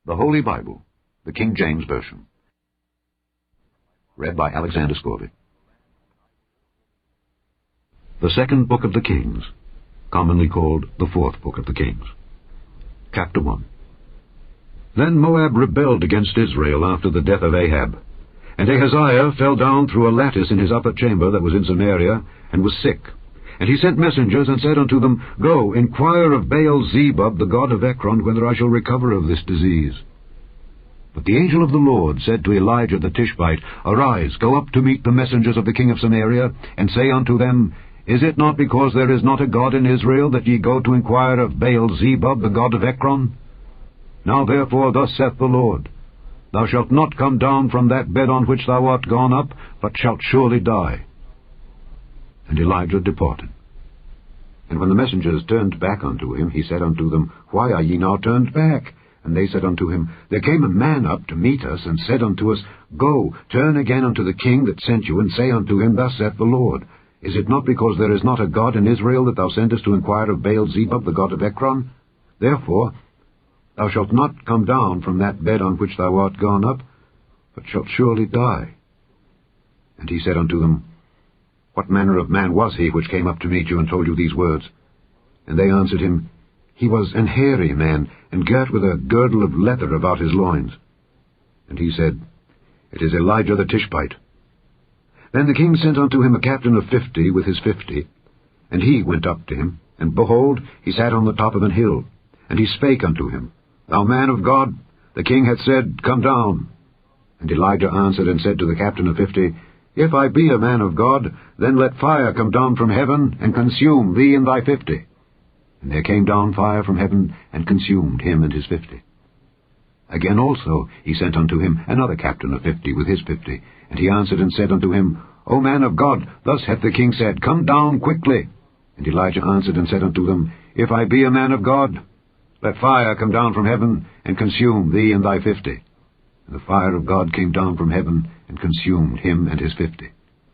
The Holy Bible, the King James Version. Read by Alexander Scorby. The second book of the Kings, commonly called the fourth book of the Kings. Chapter 1. Then Moab rebelled against Israel after the death of Ahab. And Ahaziah fell down through a lattice in his upper chamber that was in Samaria, and was sick. And he sent messengers, and said unto them, Go, inquire of Baal-zebub, the god of Ekron, whether I shall recover of this disease. But the angel of the Lord said to Elijah the Tishbite, Arise, go up to meet the messengers of the king of Samaria, and say unto them, Is it not because there is not a God in Israel, that ye go to inquire of Baal-zebub, the god of Ekron? Now therefore thus saith the Lord, Thou shalt not come down from that bed on which thou art gone up, but shalt surely die. And Elijah departed. And when the messengers turned back unto him, he said unto them, Why are ye now turned back? And they said unto him, There came a man up to meet us, and said unto us, Go, turn again unto the king that sent you, and say unto him, Thus saith the Lord, Is it not because there is not a God in Israel that thou sendest to inquire of Baal-zebub, the god of Ekron? Therefore thou shalt not come down from that bed on which thou art gone up, but shalt surely die. And he said unto them, What manner of man was he which came up to meet you, and told you these words? And they answered him, He was an hairy man, and girt with a girdle of leather about his loins. And he said, It is Elijah the Tishbite. Then the king sent unto him a captain of 50 with his 50, and he went up to him, and behold, he sat on the top of an hill. And he spake unto him, Thou man of God, the king hath said, Come down. And Elijah answered and said to the captain of 50, If I be a man of God, then let fire come down from heaven, and consume thee and thy 50. And there came down fire from heaven, and consumed him and his 50. Again also he sent unto him another captain of 50 with his 50. And he answered and said unto him, O man of God, thus hath the king said, Come down quickly. And Elijah answered and said unto them, If I be a man of God, let fire come down from heaven, and consume thee and thy 50. And the fire of God came down from heaven, and consumed him and his 50.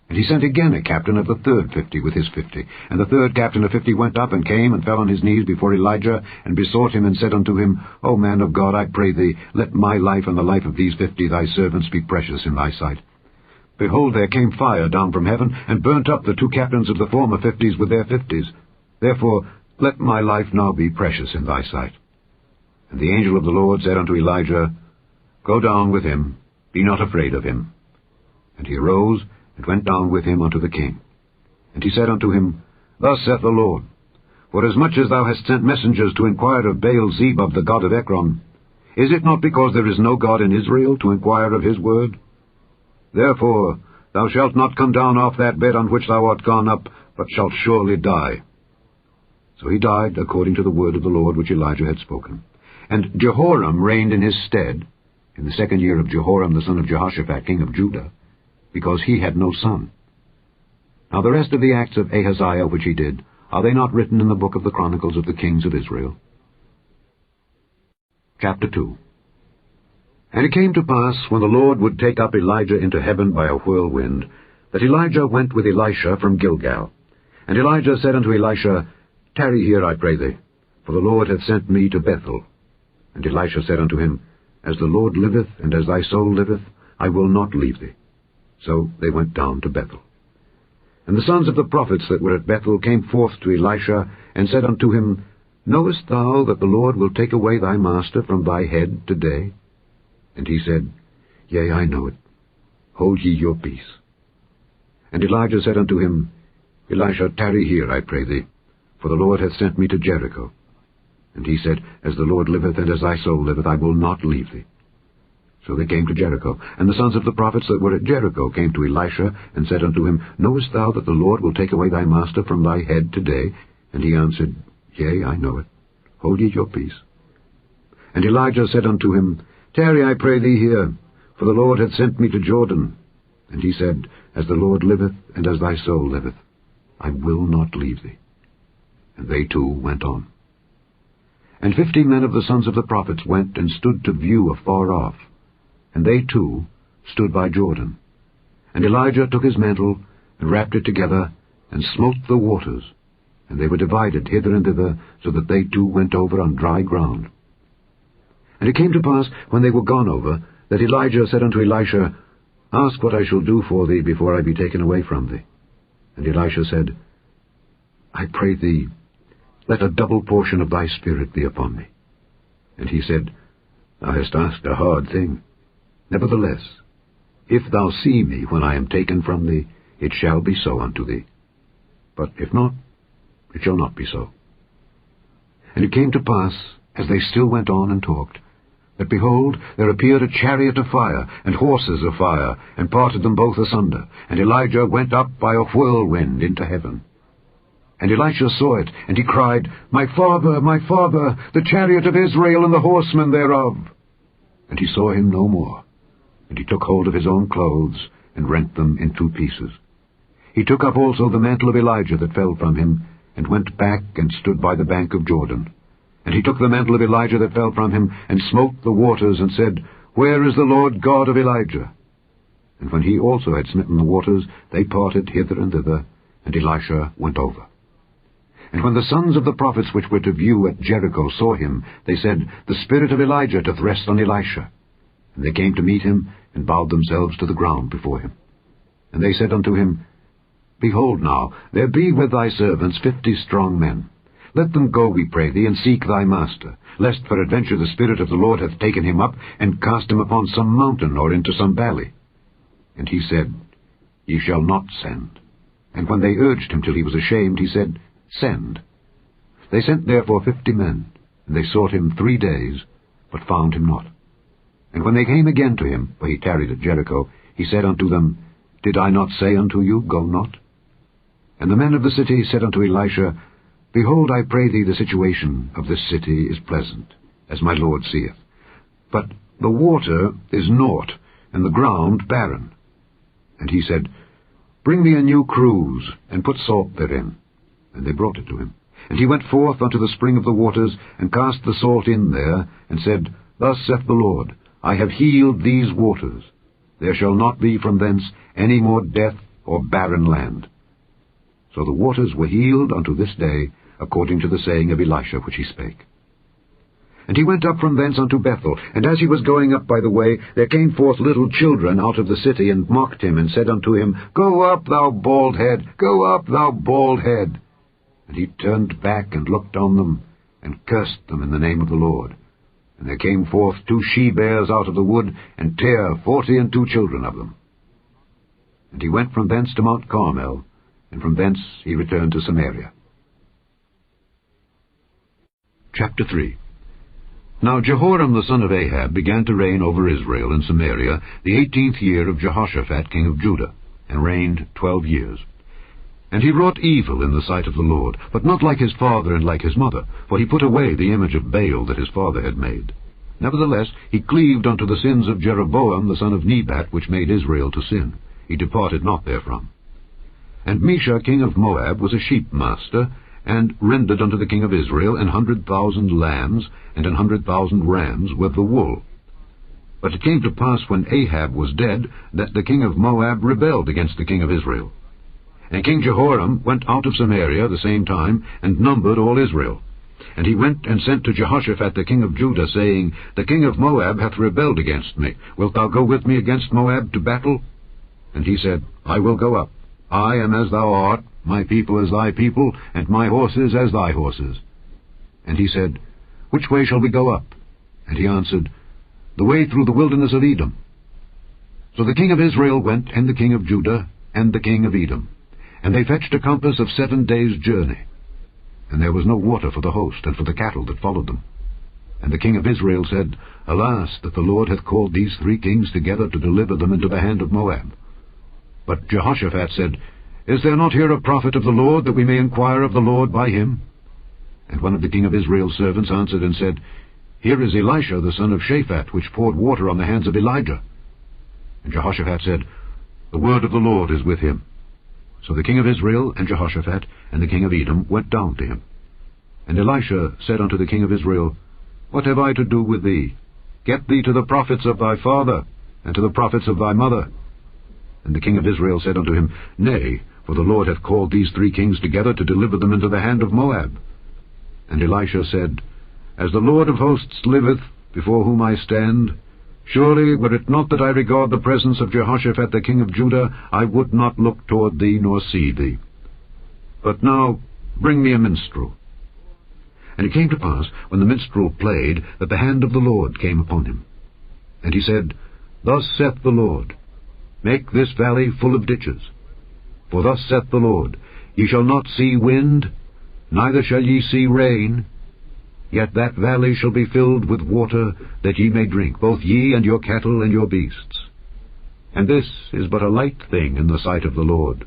And he sent again a captain of the third 50 with his 50. And the third captain of 50 went up, and came, and fell on his knees before Elijah, and besought him, and said unto him, O man of God, I pray thee, let my life and the life of these 50 thy servants be precious in thy sight. Behold, there came fire down from heaven, and burnt up the 2 captains of the former 50s with their 50s. Therefore let my life now be precious in thy sight. And the angel of the Lord said unto Elijah, Go down with him, be not afraid of him. And he arose, and went down with him unto the king. And he said unto him, Thus saith the Lord, Forasmuch as thou hast sent messengers to inquire of Baal-zebub, the god of Ekron, is it not because there is no God in Israel to inquire of his word? Therefore thou shalt not come down off that bed on which thou art gone up, but shalt surely die. So he died according to the word of the Lord which Elijah had spoken. And Jehoram reigned in his stead, in the 2nd year of Jehoram the son of Jehoshaphat, king of Judah, because he had no son. Now the rest of the acts of Ahaziah which he did, are they not written in the book of the Chronicles of the kings of Israel? Chapter 2. And it came to pass, when the Lord would take up Elijah into heaven by a whirlwind, that Elijah went with Elisha from Gilgal. And Elijah said unto Elisha, Tarry here, I pray thee, for the Lord hath sent me to Bethel. And Elisha said unto him, As the Lord liveth, and as thy soul liveth, I will not leave thee. So they went down to Bethel. And the sons of the prophets that were at Bethel came forth to Elisha, and said unto him, Knowest thou that the Lord will take away thy master from thy head today? And he said, Yea, I know it. Hold ye your peace. And Elijah said unto him, Elisha, tarry here, I pray thee, for the Lord hath sent me to Jericho. And he said, As the Lord liveth, and as thy soul liveth, I will not leave thee. So they came to Jericho. And the sons of the prophets that were at Jericho came to Elisha, and said unto him, Knowest thou that the Lord will take away thy master from thy head today? And he answered, Yea, I know it. Hold ye your peace. And Elijah said unto him, Tarry, I pray thee here, for the Lord hath sent me to Jordan. And he said, As the Lord liveth, and as thy soul liveth, I will not leave thee. And they too went on. And 50 men of the sons of the prophets went and stood to view afar off, and they too stood by Jordan. And Elijah took his mantle, and wrapped it together, and smote the waters, and they were divided hither and thither, so that they too went over on dry ground. And it came to pass, when they were gone over, that Elijah said unto Elisha, Ask what I shall do for thee before I be taken away from thee. And Elisha said, I pray thee, let a double portion of thy spirit be upon me. And he said, Thou hast asked a hard thing. Nevertheless, if thou see me when I am taken from thee, it shall be so unto thee. But if not, it shall not be so. And it came to pass, as they still went on and talked, that, behold, there appeared a chariot of fire, and horses of fire, and parted them both asunder. And Elijah went up by a whirlwind into heaven. And Elisha saw it, and he cried, My father, the chariot of Israel, and the horsemen thereof. And he saw him no more. And he took hold of his own clothes, and rent them in 2 pieces. He took up also the mantle of Elijah that fell from him, and went back and stood by the bank of Jordan. And he took the mantle of Elijah that fell from him, and smote the waters, and said, Where is the Lord God of Elijah? And when he also had smitten the waters, they parted hither and thither, and Elisha went over. And when the sons of the prophets which were to view at Jericho saw him, they said, The spirit of Elijah doth rest on Elisha. And they came to meet him, and bowed themselves to the ground before him. And they said unto him, Behold now, there be with thy servants 50 strong men. Let them go, we pray thee, and seek thy master, lest peradventure the Spirit of the Lord hath taken him up, and cast him upon some mountain, or into some valley. And he said, Ye shall not send. And when they urged him till he was ashamed, he said, Send. They sent therefore 50 men, and they sought him 3 days, but found him not. And when they came again to him, for he tarried at Jericho, he said unto them, Did I not say unto you, Go not? And the men of the city said unto Elisha, Behold, I pray thee, the situation of this city is pleasant, as my Lord seeth. But the water is naught, and the ground barren. And he said, Bring me a new cruse, and put salt therein. And they brought it to him. And he went forth unto the spring of the waters, and cast the salt in there, and said, Thus saith the Lord, I have healed these waters. There shall not be from thence any more death or barren land. So the waters were healed unto this day, according to the saying of Elisha which he spake. And he went up from thence unto Bethel, and as he was going up by the way, there came forth little children out of the city, and mocked him, and said unto him, Go up, thou bald head, go up, thou bald head. And he turned back and looked on them, and cursed them in the name of the Lord. And there came forth 2 she-bears out of the wood, and tare 42 children of them. And he went from thence to Mount Carmel, and from thence he returned to Samaria. Chapter 3. Now Jehoram the son of Ahab began to reign over Israel in Samaria the 18th year of Jehoshaphat king of Judah, and reigned 12 years. And he wrought evil in the sight of the Lord, but not like his father and like his mother, for he put away the image of Baal that his father had made. Nevertheless he cleaved unto the sins of Jeroboam the son of Nebat, which made Israel to sin. He departed not therefrom. And Mesha king of Moab was a sheep master, and rendered unto the king of Israel 100,000 lambs, and 100,000 rams with the wool. But it came to pass, when Ahab was dead, that the king of Moab rebelled against the king of Israel. And King Jehoram went out of Samaria the same time, and numbered all Israel. And he went and sent to Jehoshaphat the king of Judah, saying, The king of Moab hath rebelled against me. Wilt thou go with me against Moab to battle? And he said, I will go up. I am as thou art, my people as thy people, and my horses as thy horses. And he said, Which way shall we go up? And he answered, The way through the wilderness of Edom. So the king of Israel went, and the king of Judah, and the king of Edom. And they fetched a compass of 7 days' journey. And there was no water for the host, and for the cattle that followed them. And the king of Israel said, Alas, that the Lord hath called these 3 kings together to deliver them into the hand of Moab. But Jehoshaphat said, Is there not here a prophet of the Lord, that we may inquire of the Lord by him? And one of the king of Israel's servants answered and said, Here is Elisha the son of Shaphat, which poured water on the hands of Elijah. And Jehoshaphat said, The word of the Lord is with him. So the king of Israel and Jehoshaphat and the king of Edom went down to him. And Elisha said unto the king of Israel, What have I to do with thee? Get thee to the prophets of thy father, and to the prophets of thy mother. And the king of Israel said unto him, Nay, for the Lord hath called these 3 kings together to deliver them into the hand of Moab. And Elisha said, As the Lord of hosts liveth, before whom I stand, surely were it not that I regard the presence of Jehoshaphat the king of Judah, I would not look toward thee nor see thee. But now bring me a minstrel. And it came to pass, when the minstrel played, that the hand of the Lord came upon him. And he said, Thus saith the Lord, Make this valley full of ditches. For thus saith the Lord, Ye shall not see wind, neither shall ye see rain, yet that valley shall be filled with water, that ye may drink, both ye and your cattle and your beasts. And this is but a light thing in the sight of the Lord.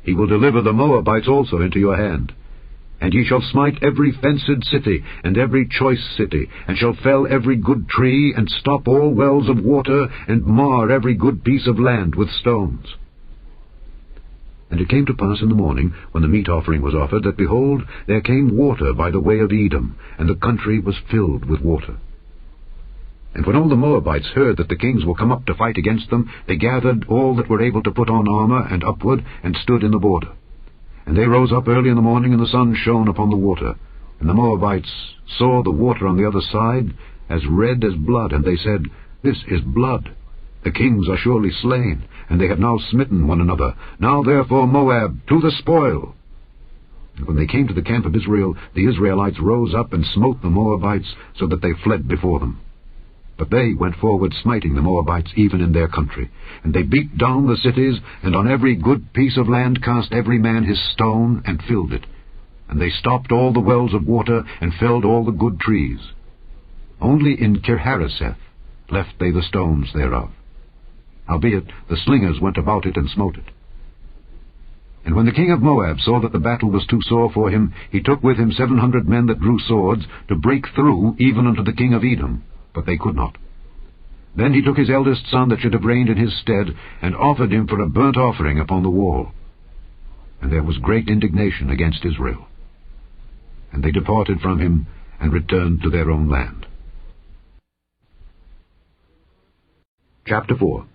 He will deliver the Moabites also into your hand. And ye shall smite every fenced city, and every choice city, and shall fell every good tree, and stop all wells of water, and mar every good piece of land with stones. And it came to pass in the morning, when the meat offering was offered, that, behold, there came water by the way of Edom, and the country was filled with water. And when all the Moabites heard that the kings were come up to fight against them, they gathered all that were able to put on armor, and upward, and stood in the border. And they rose up early in the morning, and the sun shone upon the water. And the Moabites saw the water on the other side as red as blood, and they said, This is blood. The kings are surely slain, and they have now smitten one another. Now therefore, Moab, to the spoil. And when they came to the camp of Israel, the Israelites rose up and smote the Moabites, so that they fled before them. But they went forward, smiting the Moabites even in their country. And they beat down the cities, and on every good piece of land cast every man his stone, and filled it. And they stopped all the wells of water, and felled all the good trees. Only in Kirharaseth left they the stones thereof. Howbeit the slingers went about it and smote it. And when the king of Moab saw that the battle was too sore for him, he took with him 700 men that drew swords, to break through even unto the king of Edom. But they could not. Then he took his eldest son that should have reigned in his stead, and offered him for a burnt offering upon the wall. And there was great indignation against Israel. And they departed from him, and returned to their own land. Chapter 4.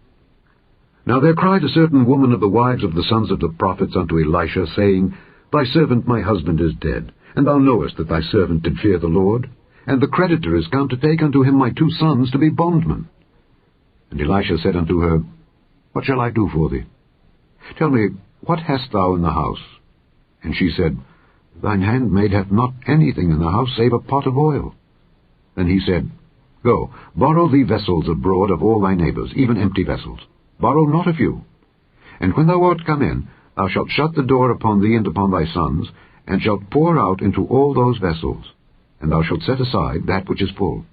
Now there cried a certain woman of the wives of the sons of the prophets unto Elisha, saying, Thy servant my husband is dead, and thou knowest that thy servant did fear the Lord. And the creditor is come to take unto him my 2 sons to be bondmen. And Elisha said unto her, What shall I do for thee? Tell me, what hast thou in the house? And she said, Thine handmaid hath not anything in the house save a pot of oil. Then he said, Go, borrow thee vessels abroad of all thy neighbors, even empty vessels. Borrow not a few. And when thou art come in, thou shalt shut the door upon thee and upon thy sons, and shalt pour out into all those vessels, and thou shalt set aside that which is full.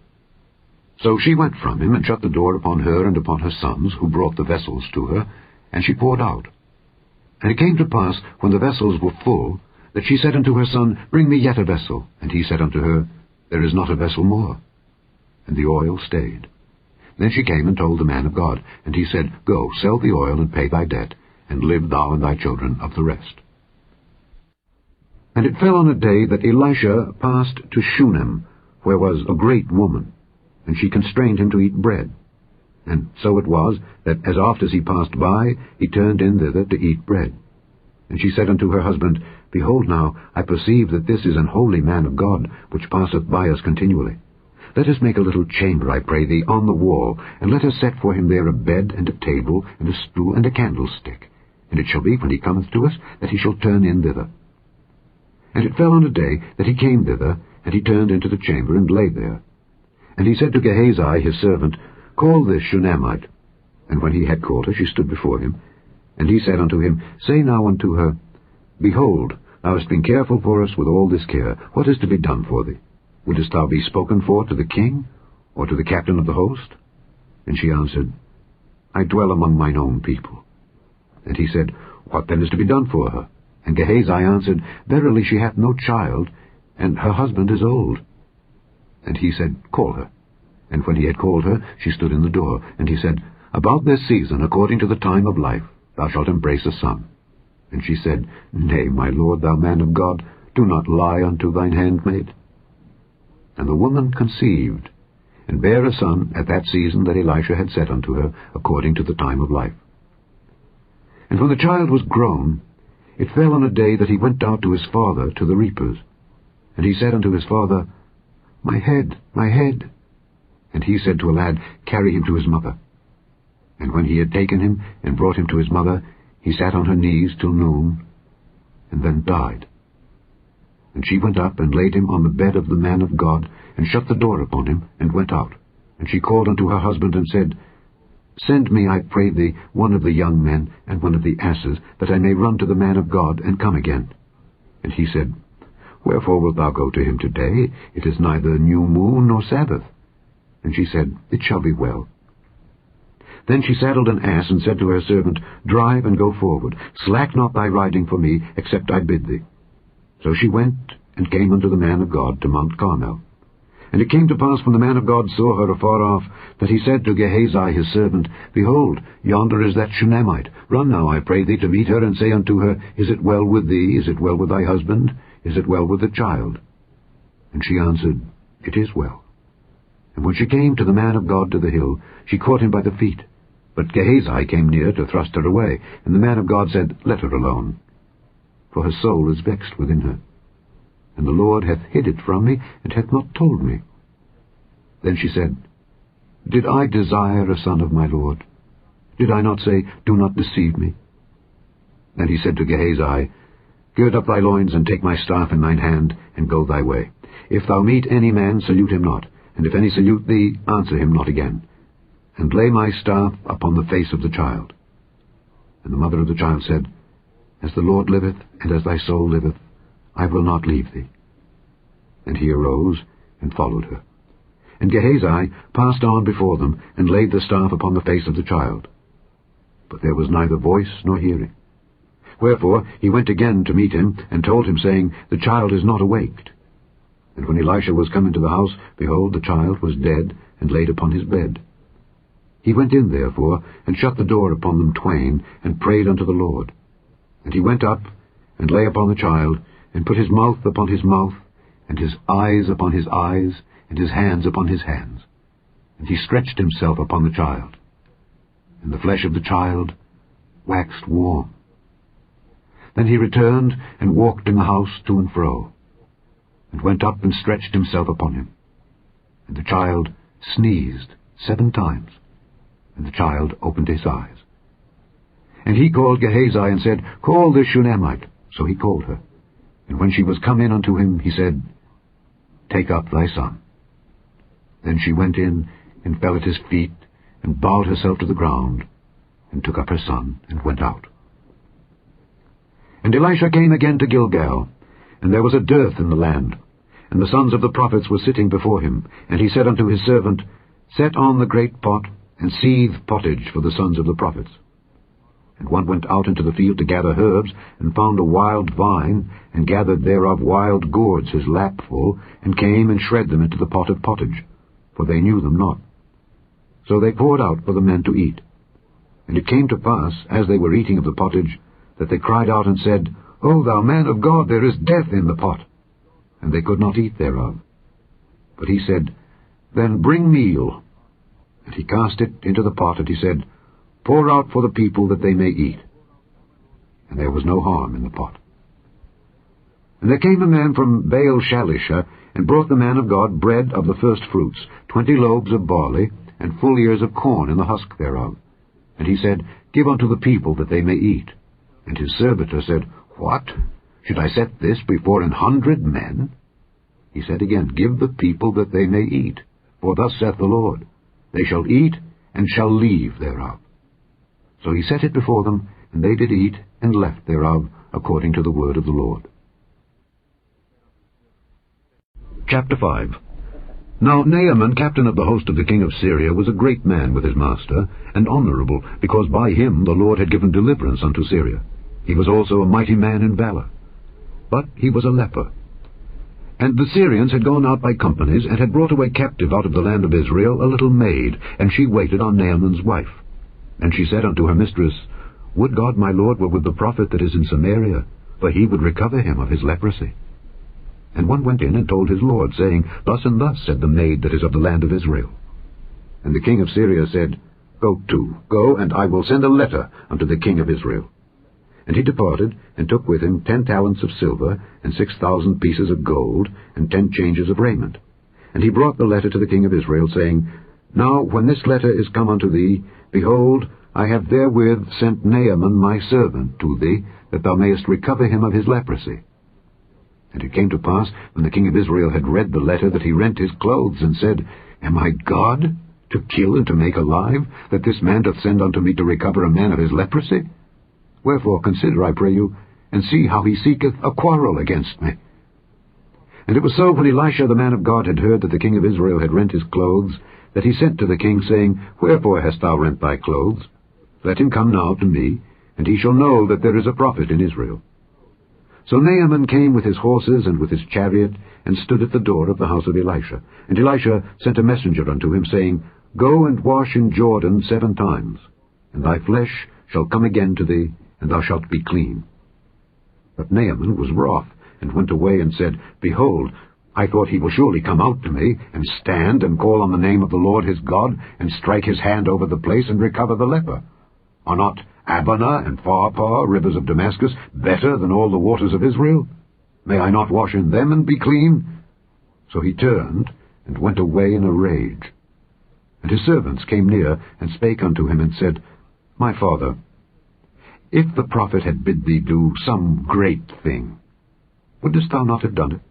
So she went from him, and shut the door upon her and upon her sons, who brought the vessels to her, and she poured out. And it came to pass, when the vessels were full, that she said unto her son, Bring me yet a vessel. And he said unto her, There is not a vessel more. And the oil stayed. Then she came and told the man of God, and he said, Go, sell the oil, and pay thy debt, and live thou and thy children of the rest. And it fell on a day that Elisha passed to Shunem, where was a great woman, and she constrained him to eat bread. And so it was, that as oft as he passed by, he turned in thither to eat bread. And she said unto her husband, Behold now, I perceive that this is an holy man of God, which passeth by us continually. Let us make a little chamber, I pray thee, on the wall, and let us set for him there a bed, and a table, and a stool, and a candlestick. And it shall be, when he cometh to us, that he shall turn in thither. And it fell on a day that he came thither, and he turned into the chamber, and lay there. And he said to Gehazi his servant, Call this Shunammite. And when he had called her, she stood before him. And he said unto him, Say now unto her, Behold, thou hast been careful for us with all this care. What is to be done for thee? Wouldest thou be spoken for to the king, or to the captain of the host? And she answered, I dwell among mine own people. And he said, What then is to be done for her? And Gehazi answered, Verily she hath no child, and her husband is old. And he said, Call her. And when he had called her, she stood in the door. And he said, About this season, according to the time of life, thou shalt embrace a son. And she said, Nay, my lord, thou man of God, do not lie unto thine handmaid. And the woman conceived, and bare a son at that season that Elisha had set unto her, according to the time of life. And when the child was grown, it fell on a day that he went out to his father to the reapers. And he said unto his father, My head, my head. And he said to a lad, Carry him to his mother. And when he had taken him and brought him to his mother, he sat on her knees till noon, and then died. And she went up and laid him on the bed of the man of God, and shut the door upon him, and went out. And she called unto her husband, and said, Send me, I pray thee, one of the young men, and one of the asses, that I may run to the man of God, and come again. And he said, Wherefore wilt thou go to him today? It is neither new moon nor Sabbath. And she said, It shall be well. Then she saddled an ass, and said to her servant, Drive and go forward. Slack not thy riding for me, except I bid thee. So she went, and came unto the man of God to Mount Carmel. And it came to pass, when the man of God saw her afar off, that he said to Gehazi his servant, Behold, yonder is that Shunammite. Run now, I pray thee, to meet her, and say unto her, Is it well with thee? Is it well with thy husband? Is it well with the child? And she answered, It is well. And when she came to the man of God to the hill, she caught him by the feet. But Gehazi came near to thrust her away. And the man of God said, Let her alone, for her soul is vexed within her. And the Lord hath hid it from me, and hath not told me. Then she said, Did I desire a son of my Lord? Did I not say, Do not deceive me? Then he said to Gehazi, Gird up thy loins, and take my staff in thine hand, and go thy way. If thou meet any man, salute him not, and if any salute thee, answer him not again. And lay my staff upon the face of the child. And the mother of the child said, As the Lord liveth, and as thy soul liveth, I will not leave thee. And he arose, and followed her. And Gehazi passed on before them, and laid the staff upon the face of the child. But there was neither voice nor hearing. Wherefore he went again to meet him, and told him, saying, The child is not awaked. And when Elisha was come into the house, behold, the child was dead, and laid upon his bed. He went in therefore, and shut the door upon them twain, and prayed unto the Lord. And he went up, and lay upon the child, and put his mouth upon his mouth, and his eyes upon his eyes, and his hands upon his hands. And he stretched himself upon the child. And the flesh of the child waxed warm. Then he returned, and walked in the house to and fro, and went up and stretched himself upon him. And the child sneezed 7 times, and the child opened his eyes. And he called Gehazi, and said, Call this Shunammite. So he called her. And when she was come in unto him, he said, Take up thy son. Then she went in, and fell at his feet, and bowed herself to the ground, and took up her son, and went out. And Elisha came again to Gilgal, and there was a dearth in the land, and the sons of the prophets were sitting before him. And he said unto his servant, Set on the great pot, and seethe pottage for the sons of the prophets. And one went out into the field to gather herbs, and found a wild vine, and gathered thereof wild gourds his lapful, and came and shred them into the pot of pottage, for they knew them not. So they poured out for the men to eat. And it came to pass, as they were eating of the pottage, that they cried out and said, O thou man of God, there is death in the pot. And they could not eat thereof. But he said, Then bring meal. And he cast it into the pot, and he said, Pour out for the people that they may eat. And there was no harm in the pot. And there came a man from Baal-shalisha, and brought the man of God bread of the first fruits, 20 loaves of barley, and full ears of corn in the husk thereof. And he said, Give unto the people that they may eat. And his servitor said, What? Should I set this before 100 men? He said again, Give the people that they may eat. For thus saith the Lord, They shall eat, and shall leave thereof. So he set it before them, and they did eat, and left thereof, according to the word of the Lord. Chapter 5. Now Naaman, captain of the host of the king of Syria, was a great man with his master, and honorable, because by him the Lord had given deliverance unto Syria. He was also a mighty man in valor. But he was a leper. And the Syrians had gone out by companies, and had brought away captive out of the land of Israel a little maid, and she waited on Naaman's wife. And she said unto her mistress, Would God my Lord were with the prophet that is in Samaria, for he would recover him of his leprosy. And one went in and told his lord, saying, Thus and thus said the maid that is of the land of Israel. And the king of Syria said, Go, and I will send a letter unto the king of Israel. And he departed, and took with him 10 talents of silver, and 6,000 pieces of gold, and 10 changes of raiment. And he brought the letter to the king of Israel, saying, Now when this letter is come unto thee, behold, I have therewith sent Naaman my servant to thee, that thou mayest recover him of his leprosy. And it came to pass, when the king of Israel had read the letter, that he rent his clothes, and said, Am I God, to kill and to make alive, that this man doth send unto me to recover a man of his leprosy? Wherefore consider, I pray you, and see how he seeketh a quarrel against me. And it was so, when Elisha the man of God had heard that the king of Israel had rent his clothes, that he sent to the king, saying, Wherefore hast thou rent thy clothes? Let him come now to me, and he shall know that there is a prophet in Israel. So Naaman came with his horses and with his chariot, and stood at the door of the house of Elisha. And Elisha sent a messenger unto him, saying, Go and wash in Jordan 7 times, and thy flesh shall come again to thee, and thou shalt be clean. But Naaman was wroth, and went away, and said, Behold, I thought he will surely come out to me, and stand, and call on the name of the Lord his God, and strike his hand over the place, and recover the leper. Are not Abana and Pharpar, rivers of Damascus, better than all the waters of Israel? May I not wash in them and be clean? So he turned, and went away in a rage. And his servants came near, and spake unto him, and said, My father, if the prophet had bid thee do some great thing, wouldest thou not have done it?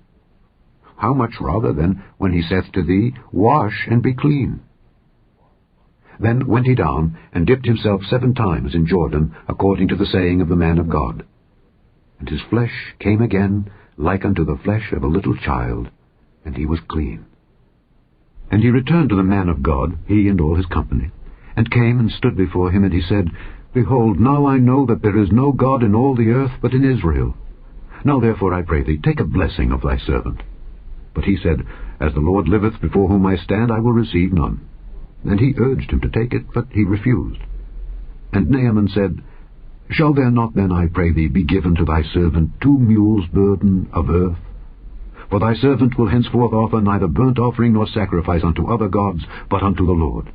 How much rather, then, when he saith to thee, Wash and be clean? Then went he down, and dipped himself 7 times in Jordan, according to the saying of the man of God. And his flesh came again, like unto the flesh of a little child, and he was clean. And he returned to the man of God, he and all his company, and came and stood before him, and he said, Behold, now I know that there is no God in all the earth but in Israel. Now therefore, I pray thee, take a blessing of thy servant. But he said, As the Lord liveth, before whom I stand, I will receive none. And he urged him to take it, but he refused. And Naaman said, Shall there not then, I pray thee, be given to thy servant 2 mules' burden of earth? For thy servant will henceforth offer neither burnt offering nor sacrifice unto other gods, but unto the Lord.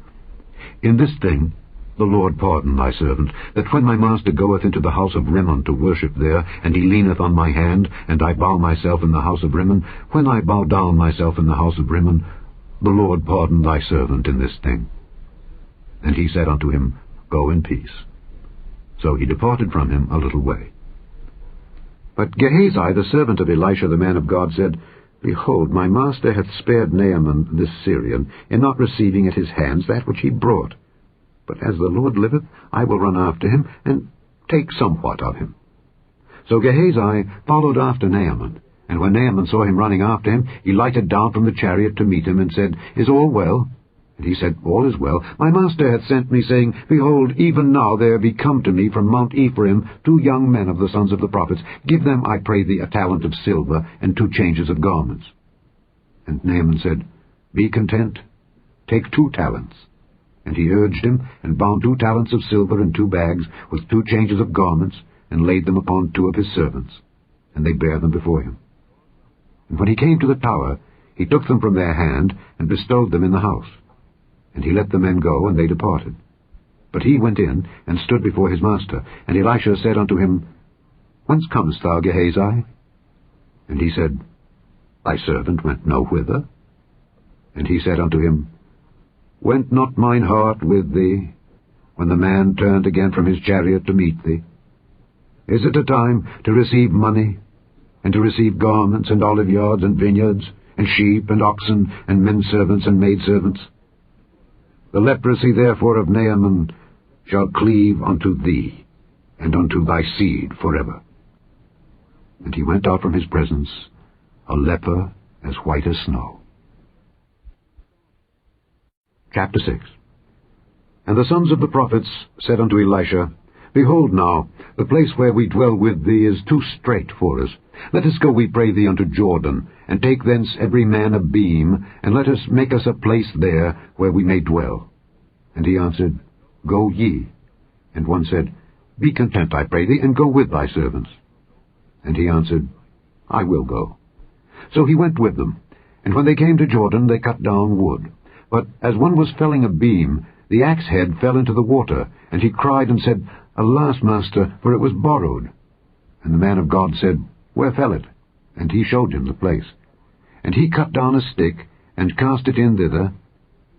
In this thing the Lord pardon thy servant, that when my master goeth into the house of Rimmon to worship there, and he leaneth on my hand, and I bow myself in the house of Rimmon, when I bow down myself in the house of Rimmon, the Lord pardon thy servant in this thing. And he said unto him, Go in peace. So he departed from him a little way. But Gehazi, the servant of Elisha the man of God, said, Behold, my master hath spared Naaman this Syrian, in not receiving at his hands that which he brought. But as the Lord liveth, I will run after him, and take somewhat of him. So Gehazi followed after Naaman. And when Naaman saw him running after him, he lighted down from the chariot to meet him, and said, Is all well? And he said, All is well. My master hath sent me, saying, Behold, even now there be come to me from Mount Ephraim 2 young men of the sons of the prophets. Give them, I pray thee, a talent of silver, and 2 changes of garments. And Naaman said, Be content, take 2 talents. And he urged him, and bound 2 talents of silver in 2 bags, with 2 changes of garments, and laid them upon 2 of his servants. And they bare them before him. And when he came to the tower, he took them from their hand, and bestowed them in the house. And he let the men go, and they departed. But he went in, and stood before his master. And Elisha said unto him, Whence comest thou, Gehazi? And he said, Thy servant went no whither. And he said unto him, Went not mine heart with thee, when the man turned again from his chariot to meet thee? Is it a time to receive money, and to receive garments, and oliveyards, and vineyards, and sheep, and oxen, and men-servants, and maidservants? The leprosy therefore of Naaman shall cleave unto thee, and unto thy seed forever. And he went out from his presence, a leper as white as snow. Chapter 6. And the sons of the prophets said unto Elisha, Behold now, the place where we dwell with thee is too strait for us. Let us go, we pray thee, unto Jordan, and take thence every man a beam, and let us make us a place there where we may dwell. And he answered, Go ye. And one said, Be content, I pray thee, and go with thy servants. And he answered, I will go. So he went with them. And when they came to Jordan, they cut down wood. But as one was felling a beam, the axe head fell into the water, and he cried and said, Alas, master, for it was borrowed. And the man of God said, Where fell it? And he showed him the place. And he cut down a stick, and cast it in thither,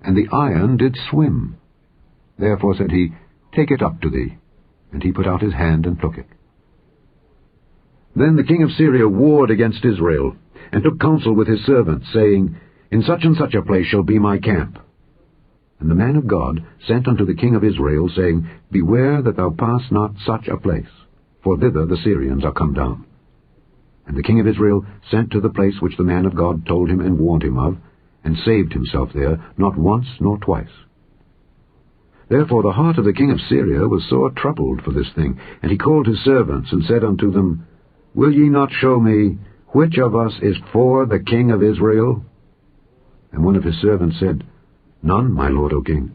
and the iron did swim. Therefore said he, Take it up to thee. And he put out his hand and took it. Then the king of Syria warred against Israel, and took counsel with his servants, saying, In such and such a place shall be my camp. And the man of God sent unto the king of Israel, saying, Beware that thou pass not such a place, for thither the Syrians are come down. And the king of Israel sent to the place which the man of God told him and warned him of, and saved himself there, not once nor twice. Therefore the heart of the king of Syria was sore troubled for this thing, and he called his servants, and said unto them, Will ye not show me which of us is for the king of Israel? And one of his servants said, None, my lord, O king.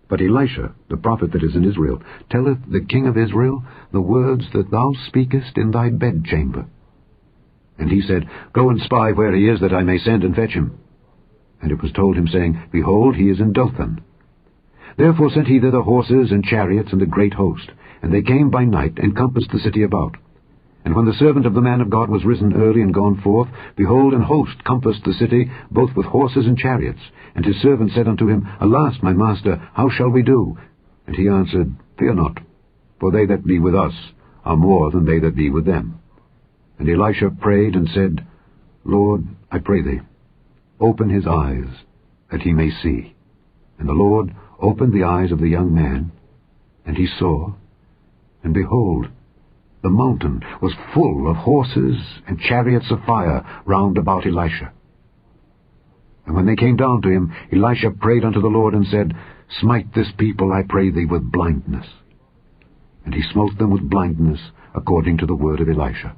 But Elisha, the prophet that is in Israel, telleth the king of Israel the words that thou speakest in thy bedchamber. And he said, Go and spy where he is, that I may send and fetch him. And it was told him, saying, Behold, he is in Dothan. Therefore sent he thither horses and chariots and a great host, and they came by night, and compassed the city about. And when the servant of the man of God was risen early and gone forth, behold, an host compassed the city, both with horses and chariots. And his servant said unto him, Alas, my master, how shall we do? And he answered, Fear not, for they that be with us are more than they that be with them. And Elisha prayed and said, Lord, I pray thee, open his eyes, that he may see. And the Lord opened the eyes of the young man, and he saw, and behold, the mountain was full of horses and chariots of fire round about Elisha. And when they came down to him, Elisha prayed unto the Lord, and said, Smite this people, I pray thee, with blindness. And he smote them with blindness, according to the word of Elisha.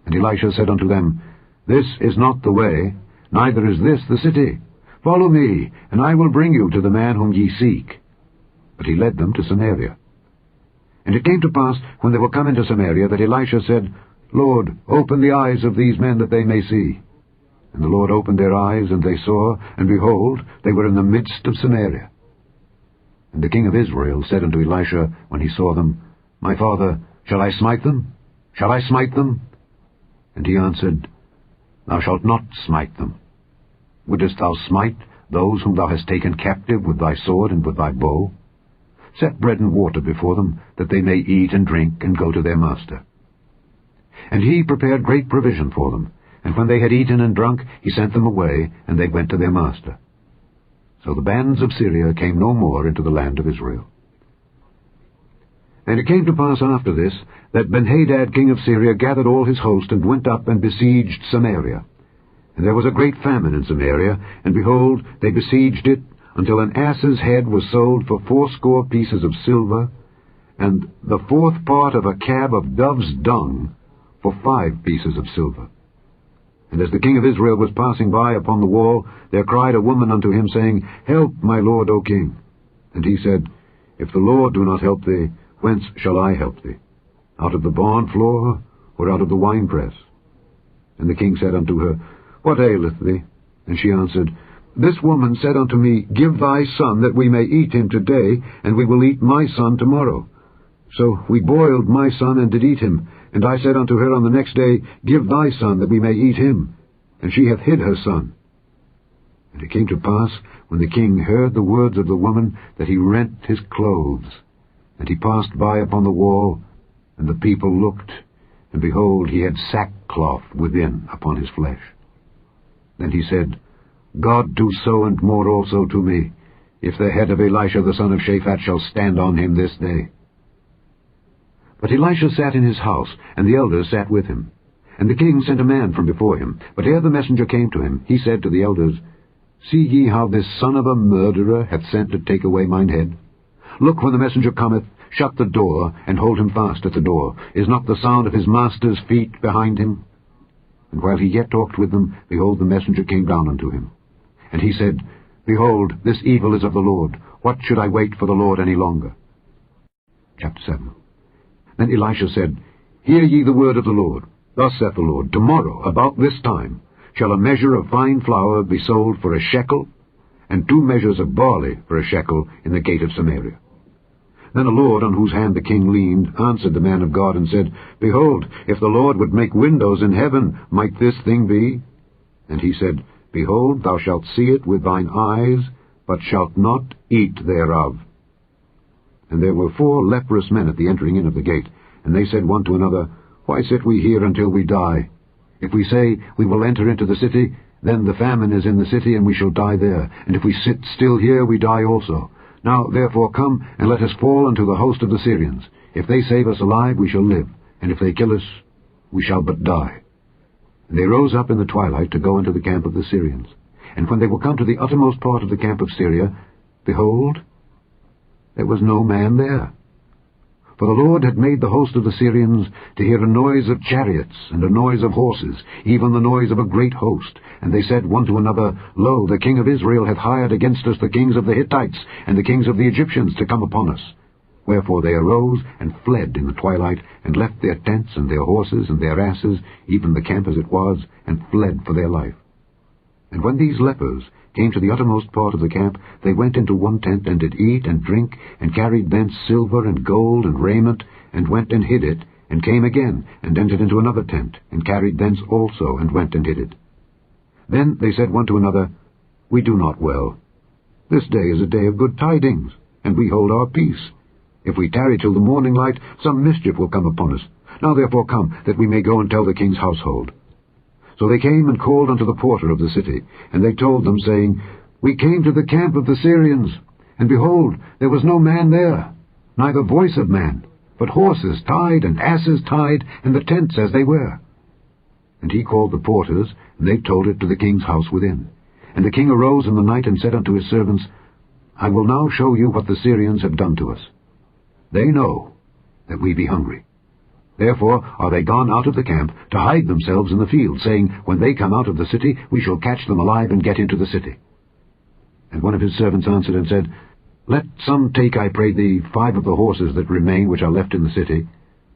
And Elisha said unto them, This is not the way, neither is this the city. Follow me, and I will bring you to the man whom ye seek. But he led them to Samaria. And it came to pass, when they were come into Samaria, that Elisha said, Lord, open the eyes of these men, that they may see. And the Lord opened their eyes, and they saw, and behold, they were in the midst of Samaria. And the king of Israel said unto Elisha, when he saw them, My father, shall I smite them? Shall I smite them? And he answered, Thou shalt not smite them. Wouldest thou smite those whom thou hast taken captive with thy sword and with thy bow? Set bread and water before them, that they may eat and drink, and go to their master. And he prepared great provision for them, and when they had eaten and drunk, he sent them away, and they went to their master. So the bands of Syria came no more into the land of Israel. And it came to pass after this, that Benhadad king of Syria gathered all his host, and went up and besieged Samaria. And there was a great famine in Samaria, and behold, they besieged it, until an ass's head was sold for 80 pieces of silver, and the 4th part of a cab of dove's dung for 5 pieces of silver. And as the king of Israel was passing by upon the wall, there cried a woman unto him, saying, Help, my lord, O king. And he said, If the Lord do not help thee, whence shall I help thee? Out of the barn floor, or out of the winepress? And the king said unto her, What aileth thee? And she answered, This woman said unto me, Give thy son, that we may eat him today, and we will eat my son tomorrow. So we boiled my son, and did eat him. And I said unto her on the next day, Give thy son, that we may eat him. And she hath hid her son. And it came to pass, when the king heard the words of the woman, that he rent his clothes. And he passed by upon the wall, and the people looked, and behold, he had sackcloth within upon his flesh. Then he said, God do so and more also to me, if the head of Elisha the son of Shaphat shall stand on him this day. But Elisha sat in his house, and the elders sat with him. And the king sent a man from before him. But ere the messenger came to him, he said to the elders, See ye how this son of a murderer hath sent to take away mine head? Look, when the messenger cometh, shut the door, and hold him fast at the door. Is not the sound of his master's feet behind him? And while he yet talked with them, behold, the messenger came down unto him. And he said, Behold, this evil is of the Lord. What should I wait for the Lord any longer? Chapter 7. Then Elisha said, Hear ye the word of the Lord. Thus saith the Lord, Tomorrow, about this time, shall a measure of fine flour be sold for a shekel, and 2 measures of barley for a shekel in the gate of Samaria. Then the Lord, on whose hand the king leaned, answered the man of God, and said, Behold, if the Lord would make windows in heaven, might this thing be? And he said, Behold, thou shalt see it with thine eyes, but shalt not eat thereof. And there were 4 leprous men at the entering in of the gate, and they said one to another, Why sit we here until we die? If we say, We will enter into the city, then the famine is in the city, and we shall die there. And if we sit still here, we die also. Now therefore come, and let us fall unto the host of the Syrians. If they save us alive, we shall live, and if they kill us, we shall but die. And they rose up in the twilight to go into the camp of the Syrians. And when they were come to the uttermost part of the camp of Syria, behold, there was no man there. For the Lord had made the host of the Syrians to hear a noise of chariots and a noise of horses, even the noise of a great host. And they said one to another, Lo, the king of Israel hath hired against us the kings of the Hittites and the kings of the Egyptians to come upon us. Wherefore they arose and fled in the twilight, and left their tents and their horses and their asses, even the camp as it was, and fled for their life. And when these lepers came to the uttermost part of the camp, they went into one tent, and did eat and drink, and carried thence silver and gold and raiment, and went and hid it, and came again, and entered into another tent, and carried thence also, and went and hid it. Then they said one to another, We do not well. This day is a day of good tidings, and we hold our peace. If we tarry till the morning light, some mischief will come upon us. Now therefore come, that we may go and tell the king's household. So they came and called unto the porter of the city, and they told them, saying, We came to the camp of the Syrians, and behold, there was no man there, neither voice of man, but horses tied and asses tied, and the tents as they were. And he called the porters, and they told it to the king's house within. And the king arose in the night, and said unto his servants, I will now show you what the Syrians have done to us. They know that we be hungry. Therefore are they gone out of the camp to hide themselves in the field, saying, When they come out of the city, we shall catch them alive and get into the city. And one of his servants answered and said, Let some take, I pray thee, 5 of the horses that remain which are left in the city.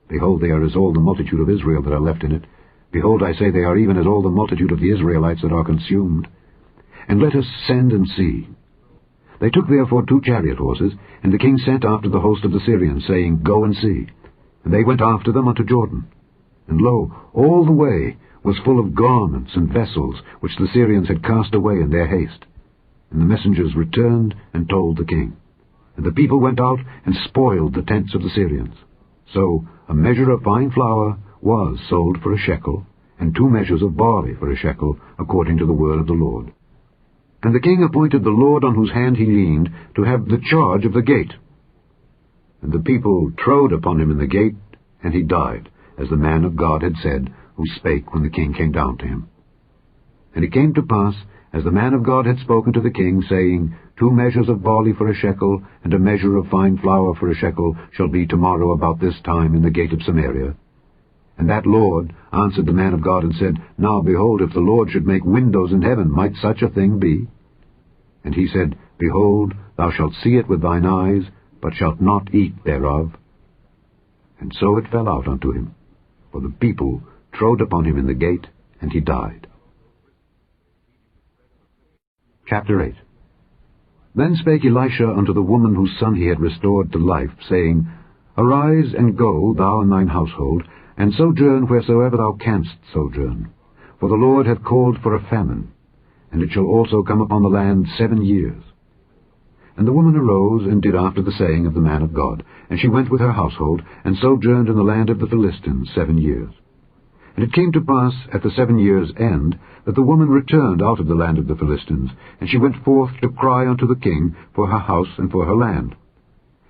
Behold, they are as all the multitude of Israel that are left in it. Behold, I say, they are even as all the multitude of the Israelites that are consumed. And let us send and see. They took therefore 2 chariot horses, and the king sent after the host of the Syrians, saying, Go and see. And they went after them unto Jordan. And lo, all the way was full of garments and vessels, which the Syrians had cast away in their haste. And the messengers returned and told the king. And the people went out and spoiled the tents of the Syrians. So a measure of fine flour was sold for a shekel, and 2 measures of barley for a shekel, according to the word of the Lord. And the king appointed the Lord on whose hand he leaned to have the charge of the gate. And the people trode upon him in the gate, and he died, as the man of God had said, who spake when the king came down to him. And it came to pass, as the man of God had spoken to the king, saying, 2 measures of barley for a shekel, and a measure of fine flour for a shekel, shall be tomorrow about this time in the gate of Samaria. And that Lord answered the man of God, and said, Now behold, if the Lord should make windows in heaven, might such a thing be? And he said, Behold, thou shalt see it with thine eyes, but shalt not eat thereof. And so it fell out unto him, for the people trode upon him in the gate, and he died. Chapter 8. Then spake Elisha unto the woman whose son he had restored to life, saying, Arise, and go, thou and thine household, and sojourn wheresoever thou canst sojourn. For the Lord hath called for a famine, and it shall also come upon the land 7 years. And the woman arose, and did after the saying of the man of God. And she went with her household, and sojourned in the land of the Philistines 7 years. And it came to pass at the 7 years' end, that the woman returned out of the land of the Philistines, and she went forth to cry unto the king for her house and for her land.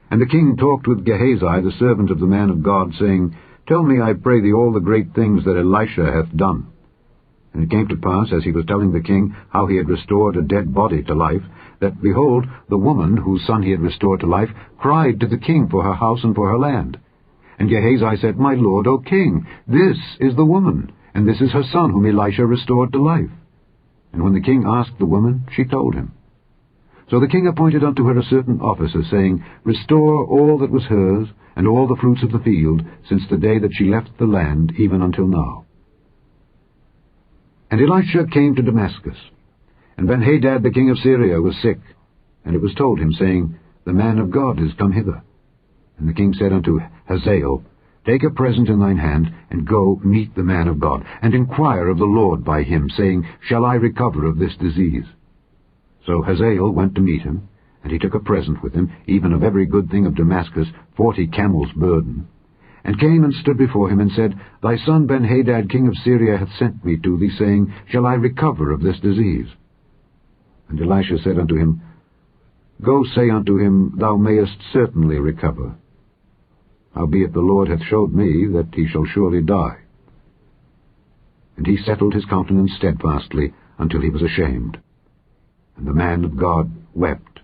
And the king talked with Gehazi, the servant of the man of God, saying, Tell me, I pray thee, all the great things that Elisha hath done. And it came to pass, as he was telling the king how he had restored a dead body to life, that, behold, the woman whose son he had restored to life cried to the king for her house and for her land. And Gehazi said, My lord, O king, this is the woman, and this is her son whom Elisha restored to life. And when the king asked the woman, she told him. So the king appointed unto her a certain officer, saying, Restore all that was hers, and all the fruits of the field, since the day that she left the land, even until now. And Elisha came to Damascus. And Ben-Hadad the king of Syria was sick, and it was told him, saying, The man of God is come hither. And the king said unto Hazael, Take a present in thine hand, and go meet the man of God, and inquire of the Lord by him, saying, Shall I recover of this disease? So Hazael went to meet him, and he took a present with him, even of every good thing of Damascus, 40 camels' burden, and came and stood before him, and said, Thy son Ben-Hadad king of Syria hath sent me to thee, saying, Shall I recover of this disease? And Elisha said unto him, Go say unto him, Thou mayest certainly recover. Howbeit the Lord hath showed me that he shall surely die. And he settled his countenance steadfastly until he was ashamed. And the man of God wept.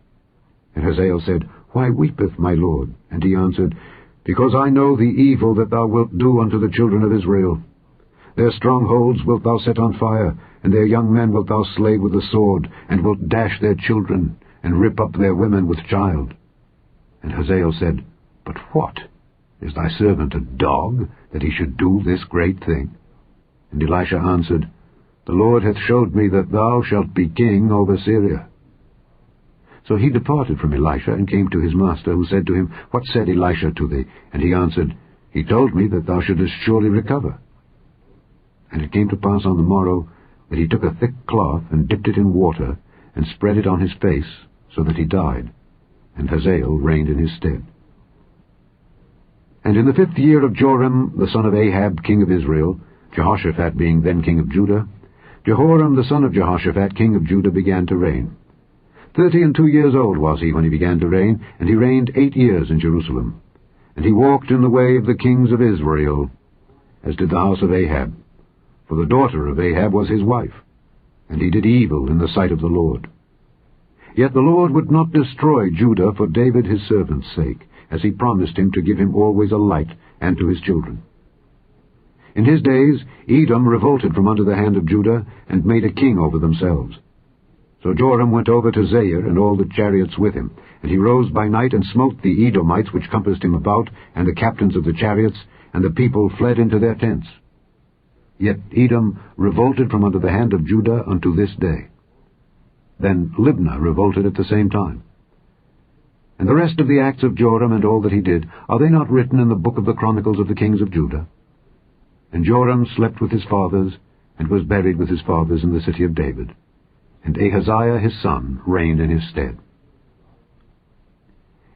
And Hazael said, Why weepeth my Lord? And he answered, Because I know the evil that thou wilt do unto the children of Israel. Their strongholds wilt thou set on fire, and their young men wilt thou slay with the sword, and wilt dash their children, and rip up their women with child. And Hazael said, But what? Is thy servant a dog, that he should do this great thing? And Elisha answered, The Lord hath showed me that thou shalt be king over Syria. So he departed from Elisha, and came to his master, who said to him, What said Elisha to thee? And he answered, He told me that thou shouldest surely recover. And it came to pass on the morrow, that he took a thick cloth, and dipped it in water, and spread it on his face, so that he died. And Hazael reigned in his stead. And in the 5th year of Joram the son of Ahab king of Israel, Jehoshaphat being then king of Judah, Jehoram the son of Jehoshaphat king of Judah began to reign. 32 years old was he when he began to reign, and he reigned 8 years in Jerusalem. And he walked in the way of the kings of Israel, as did the house of Ahab. For the daughter of Ahab was his wife, and he did evil in the sight of the Lord. Yet the Lord would not destroy Judah for David his servant's sake, as he promised him to give him always a light, and to his children. In his days Edom revolted from under the hand of Judah, and made a king over themselves. So Joram went over to Zair, and all the chariots with him. And he rose by night, and smote the Edomites which compassed him about, and the captains of the chariots, and the people fled into their tents. Yet Edom revolted from under the hand of Judah unto this day. Then Libnah revolted at the same time. And the rest of the acts of Joram, and all that he did, are they not written in the book of the Chronicles of the kings of Judah? And Joram slept with his fathers, and was buried with his fathers in the city of David. And Ahaziah his son reigned in his stead.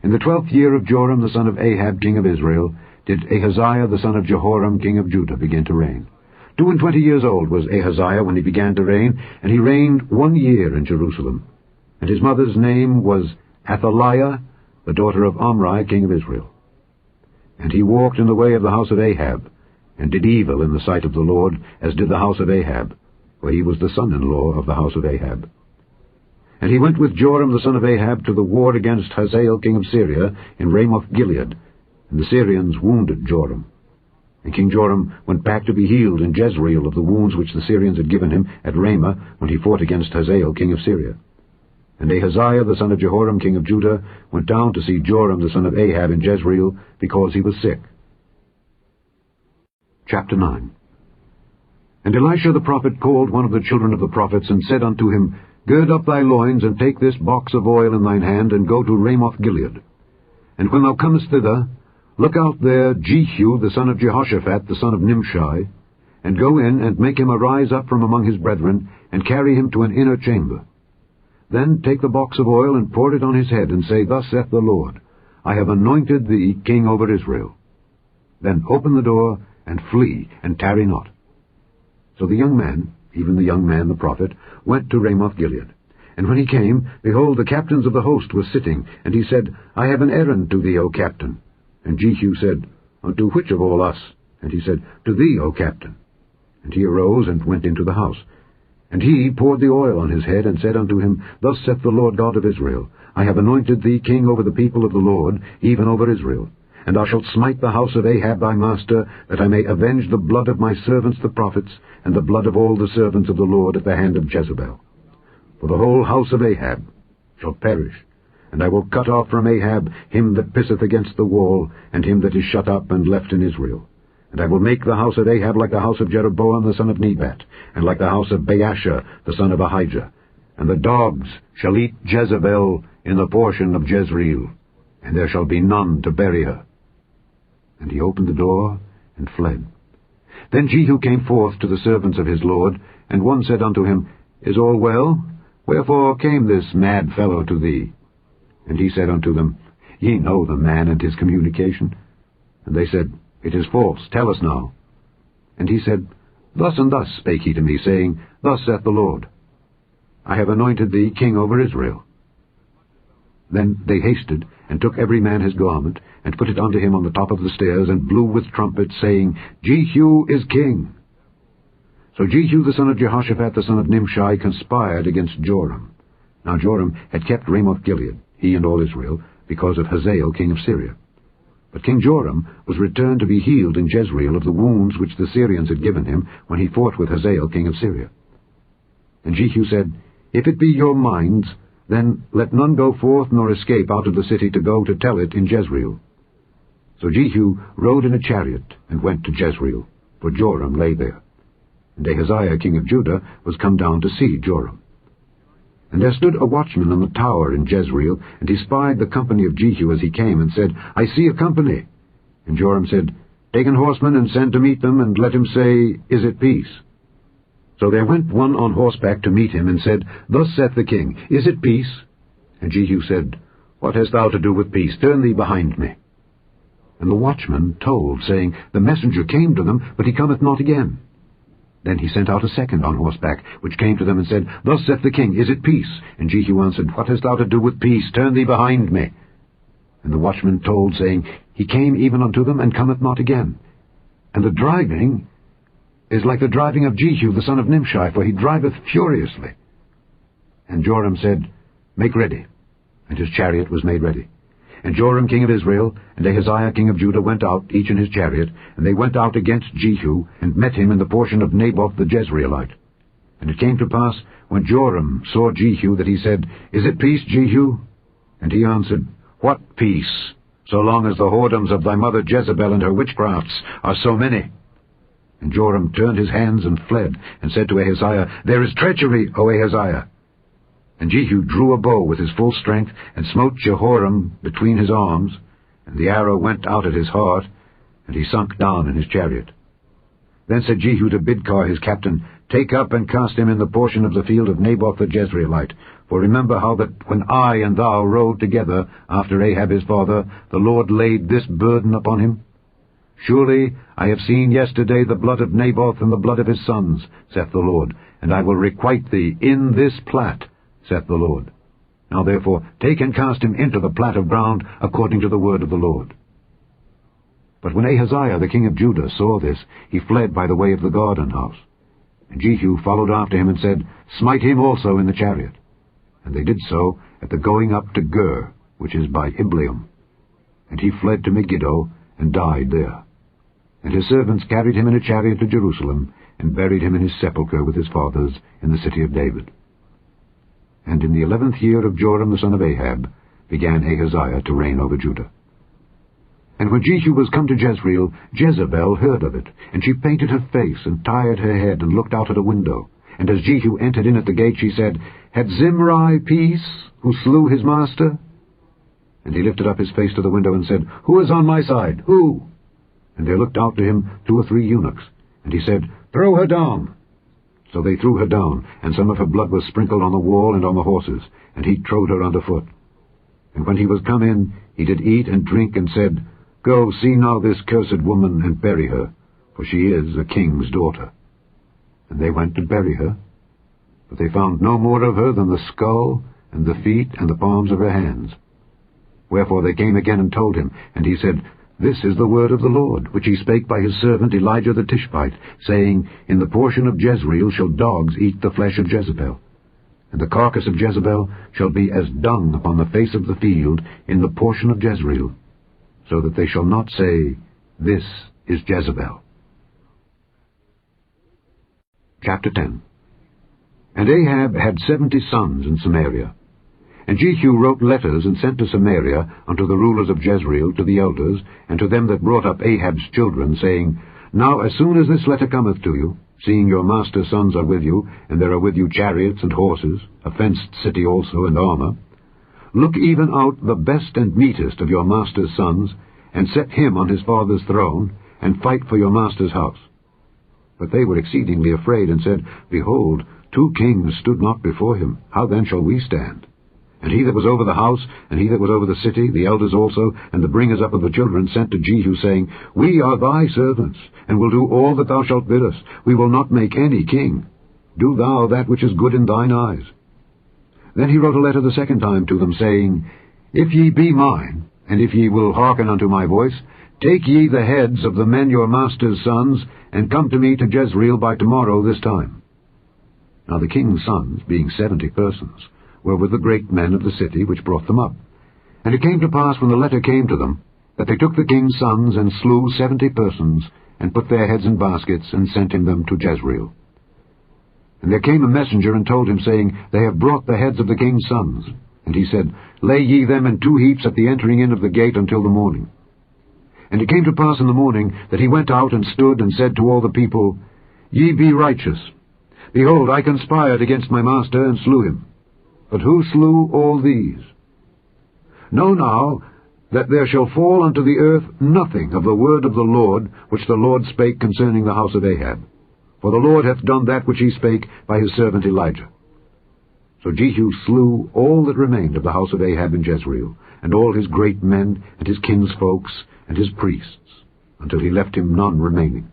In the 12th year of Joram the son of Ahab king of Israel did Ahaziah the son of Jehoram king of Judah begin to reign. 22 years old was Ahaziah when he began to reign, and he reigned 1 year in Jerusalem. And his mother's name was Athaliah, the daughter of Omri king of Israel. And he walked in the way of the house of Ahab, and did evil in the sight of the Lord, as did the house of Ahab, for he was the son-in-law of the house of Ahab. And he went with Joram the son of Ahab to the war against Hazael king of Syria in Ramoth-Gilead, and the Syrians wounded Joram. And King Joram went back to be healed in Jezreel of the wounds which the Syrians had given him at Ramah when he fought against Hazael king of Syria. And Ahaziah the son of Jehoram king of Judah went down to see Joram the son of Ahab in Jezreel, because he was sick. Chapter 9. And Elisha the prophet called one of the children of the prophets, and said unto him, Gird up thy loins, and take this box of oil in thine hand, and go to Ramoth-Gilead. And when thou comest thither, look out there Jehu the son of Jehoshaphat the son of Nimshi, and go in, and make him arise up from among his brethren, and carry him to an inner chamber. Then take the box of oil, and pour it on his head, and say, Thus saith the Lord, I have anointed thee king over Israel. Then open the door, and flee, and tarry not. So the young man, even the young man the prophet, went to Ramoth-Gilead. And when he came, behold, the captains of the host were sitting. And he said, I have an errand to thee, O captain. And Jehu said, Unto which of all us? And he said, To thee, O captain. And he arose and went into the house. And he poured the oil on his head, and said unto him, Thus saith the Lord God of Israel, I have anointed thee king over the people of the Lord, even over Israel. And thou shalt smite the house of Ahab thy master, that I may avenge the blood of my servants the prophets, and the blood of all the servants of the Lord at the hand of Jezebel. For the whole house of Ahab shall perish, and I will cut off from Ahab him that pisseth against the wall, and him that is shut up and left in Israel. And I will make the house of Ahab like the house of Jeroboam the son of Nebat, and like the house of Baasha the son of Ahijah. And the dogs shall eat Jezebel in the portion of Jezreel, and there shall be none to bury her. And he opened the door, and fled. Then Jehu came forth to the servants of his lord, and one said unto him, Is all well? Wherefore came this mad fellow to thee? And he said unto them, Ye know the man and his communication. And they said, It is false, tell us now. And he said, Thus and thus spake he to me, saying, Thus saith the Lord, I have anointed thee king over Israel. Then they hasted, and took every man his garment, and put it unto him on the top of the stairs, and blew with trumpets, saying, Jehu is king. So Jehu the son of Jehoshaphat the son of Nimshi conspired against Joram. Now Joram had kept Ramoth-Gilead, he and all Israel, because of Hazael king of Syria. But King Joram was returned to be healed in Jezreel of the wounds which the Syrians had given him when he fought with Hazael king of Syria. And Jehu said, If it be your minds, then let none go forth nor escape out of the city to go to tell it in Jezreel. So Jehu rode in a chariot and went to Jezreel, for Joram lay there. And Ahaziah king of Judah was come down to see Joram. And there stood a watchman on the tower in Jezreel, and he spied the company of Jehu as he came, and said, I see a company. And Joram said, Take an horseman, and send to meet them, and let him say, Is it peace? So there went one on horseback to meet him, and said, Thus saith the king, Is it peace? And Jehu said, What hast thou to do with peace? Turn thee behind me. And the watchman told, saying, The messenger came to them, but he cometh not again. Then he sent out a second on horseback, which came to them and said, Thus saith the king, Is it peace? And Jehu answered, What hast thou to do with peace? Turn thee behind me. And the watchman told, saying, He came even unto them, and cometh not again. And the driving is like the driving of Jehu the son of Nimshi, for he driveth furiously. And Joram said, Make ready. And his chariot was made ready. And Joram king of Israel and Ahaziah king of Judah went out, each in his chariot, and they went out against Jehu, and met him in the portion of Naboth the Jezreelite. And it came to pass, when Joram saw Jehu, that he said, Is it peace, Jehu? And he answered, What peace, so long as the whoredoms of thy mother Jezebel and her witchcrafts are so many? And Joram turned his hands and fled, and said to Ahaziah, There is treachery, O Ahaziah. And Jehu drew a bow with his full strength, and smote Jehoram between his arms, and the arrow went out at his heart, and he sunk down in his chariot. Then said Jehu to Bidkar his captain, Take up and cast him in the portion of the field of Naboth the Jezreelite. For remember how that when I and thou rode together after Ahab his father, the Lord laid this burden upon him. Surely I have seen yesterday the blood of Naboth and the blood of his sons, saith the Lord, and I will requite thee in this plat, saith the Lord. Now therefore take and cast him into the plat of ground, according to the word of the Lord. But when Ahaziah the king of Judah saw this, he fled by the way of the garden house. And Jehu followed after him, and said, Smite him also in the chariot. And they did so at the going up to Gur, which is by Ibleam. And he fled to Megiddo, and died there. And his servants carried him in a chariot to Jerusalem, and buried him in his sepulchre with his fathers in the city of David. And in the 11th year of Joram the son of Ahab began Ahaziah to reign over Judah. And when Jehu was come to Jezreel, Jezebel heard of it, and she painted her face, and tired her head, and looked out at a window. And as Jehu entered in at the gate, she said, Had Zimri peace, who slew his master? And he lifted up his face to the window, and said, Who is on my side? Who? And there looked out to him 2 or 3 eunuchs. And he said, Throw her down. So they threw her down, and some of her blood was sprinkled on the wall and on the horses, and he trode her under foot. And when he was come in, he did eat and drink, and said, Go, see now this cursed woman, and bury her, for she is a king's daughter. And they went to bury her, but they found no more of her than the skull, and the feet, and the palms of her hands. Wherefore they came again and told him, and he said, This is the word of the Lord, which he spake by his servant Elijah the Tishbite, saying, In the portion of Jezreel shall dogs eat the flesh of Jezebel, and the carcass of Jezebel shall be as dung upon the face of the field in the portion of Jezreel, so that they shall not say, This is Jezebel. Chapter 10. And Ahab had 70 sons in Samaria. And Jehu wrote letters and sent to Samaria unto the rulers of Jezreel, to the elders, and to them that brought up Ahab's children, saying, Now as soon as this letter cometh to you, seeing your master's sons are with you, and there are with you chariots and horses, a fenced city also, and armor, look even out the best and meetest of your master's sons, and set him on his father's throne, and fight for your master's house. But they were exceedingly afraid, and said, Behold, 2 kings stood not before him. How then shall we stand? And he that was over the house, and he that was over the city, the elders also, and the bringers up of the children, sent to Jehu, saying, We are thy servants, and will do all that thou shalt bid us. We will not make any king. Do thou that which is good in thine eyes. Then he wrote a letter the second time to them, saying, If ye be mine, and if ye will hearken unto my voice, take ye the heads of the men your master's sons, and come to me to Jezreel by tomorrow this time. Now the king's sons, being 70 persons, were with the great men of the city which brought them up. And it came to pass, when the letter came to them, that they took the king's sons, and slew 70 persons, and put their heads in baskets, and sent him them to Jezreel. And there came a messenger, and told him, saying, They have brought the heads of the king's sons. And he said, Lay ye them in 2 heaps at the entering in of the gate until the morning. And it came to pass in the morning, that he went out and stood, and said to all the people, Ye be righteous. Behold, I conspired against my master, and slew him. But who slew all these? Know now that there shall fall unto the earth nothing of the word of the Lord, which the Lord spake concerning the house of Ahab. For the Lord hath done that which he spake by his servant Elijah. So Jehu slew all that remained of the house of Ahab in Jezreel, and all his great men, and his kinsfolks, and his priests, until he left him none remaining.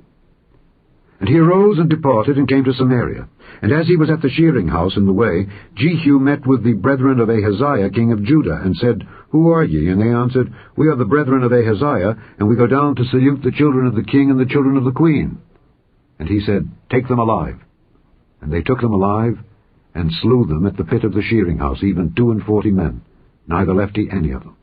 And he arose and departed, and came to Samaria. And as he was at the shearing house in the way, Jehu met with the brethren of Ahaziah king of Judah, and said, Who are ye? And they answered, We are the brethren of Ahaziah, and we go down to salute the children of the king and the children of the queen. And he said, Take them alive. And they took them alive, and slew them at the pit of the shearing house, even 42 men, neither left he any of them.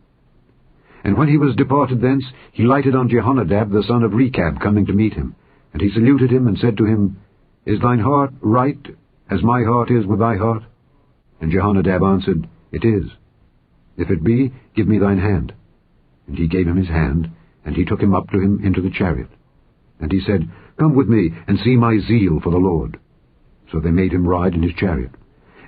And when he was departed thence, he lighted on Jehonadab the son of Rechab, coming to meet him. And he saluted him, and said to him, Is thine heart right, as my heart is with thy heart? And Jehonadab answered, It is. If it be, give me thine hand. And he gave him his hand, and he took him up to him into the chariot. And he said, Come with me, and see my zeal for the Lord. So they made him ride in his chariot.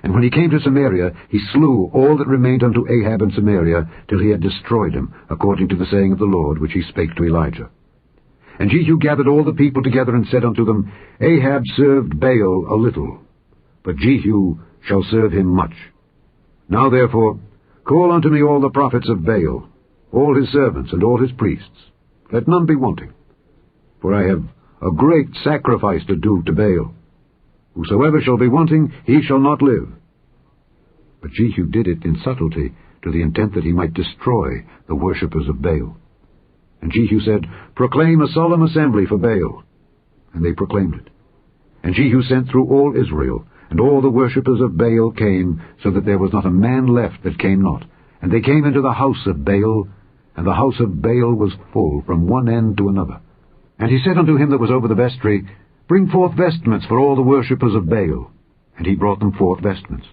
And when he came to Samaria, he slew all that remained unto Ahab in Samaria, till he had destroyed him, according to the saying of the Lord, which he spake to Elijah. And Jehu gathered all the people together, and said unto them, Ahab served Baal a little, but Jehu shall serve him much. Now therefore, call unto me all the prophets of Baal, all his servants, and all his priests. Let none be wanting. For I have a great sacrifice to do to Baal. Whosoever shall be wanting, he shall not live. But Jehu did it in subtlety, to the intent that he might destroy the worshippers of Baal. And Jehu said, Proclaim a solemn assembly for Baal. And they proclaimed it. And Jehu sent through all Israel, and all the worshippers of Baal came, so that there was not a man left that came not. And they came into the house of Baal, and the house of Baal was full from one end to another. And he said unto him that was over the vestry, Bring forth vestments for all the worshippers of Baal. And he brought them forth vestments.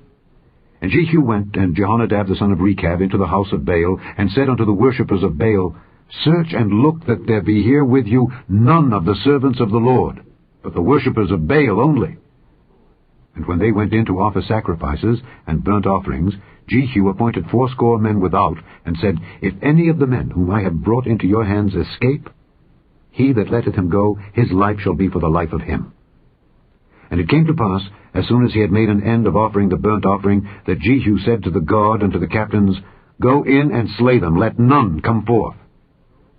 And Jehu went, and Jehonadab the son of Rechab, into the house of Baal, and said unto the worshippers of Baal, Search and look that there be here with you none of the servants of the Lord, but the worshippers of Baal only. And when they went in to offer sacrifices and burnt offerings, Jehu appointed 80 men without, and said, If any of the men whom I have brought into your hands escape, he that letteth him go, his life shall be for the life of him. And it came to pass, as soon as he had made an end of offering the burnt offering, that Jehu said to the guard and to the captains, Go in and slay them, let none come forth.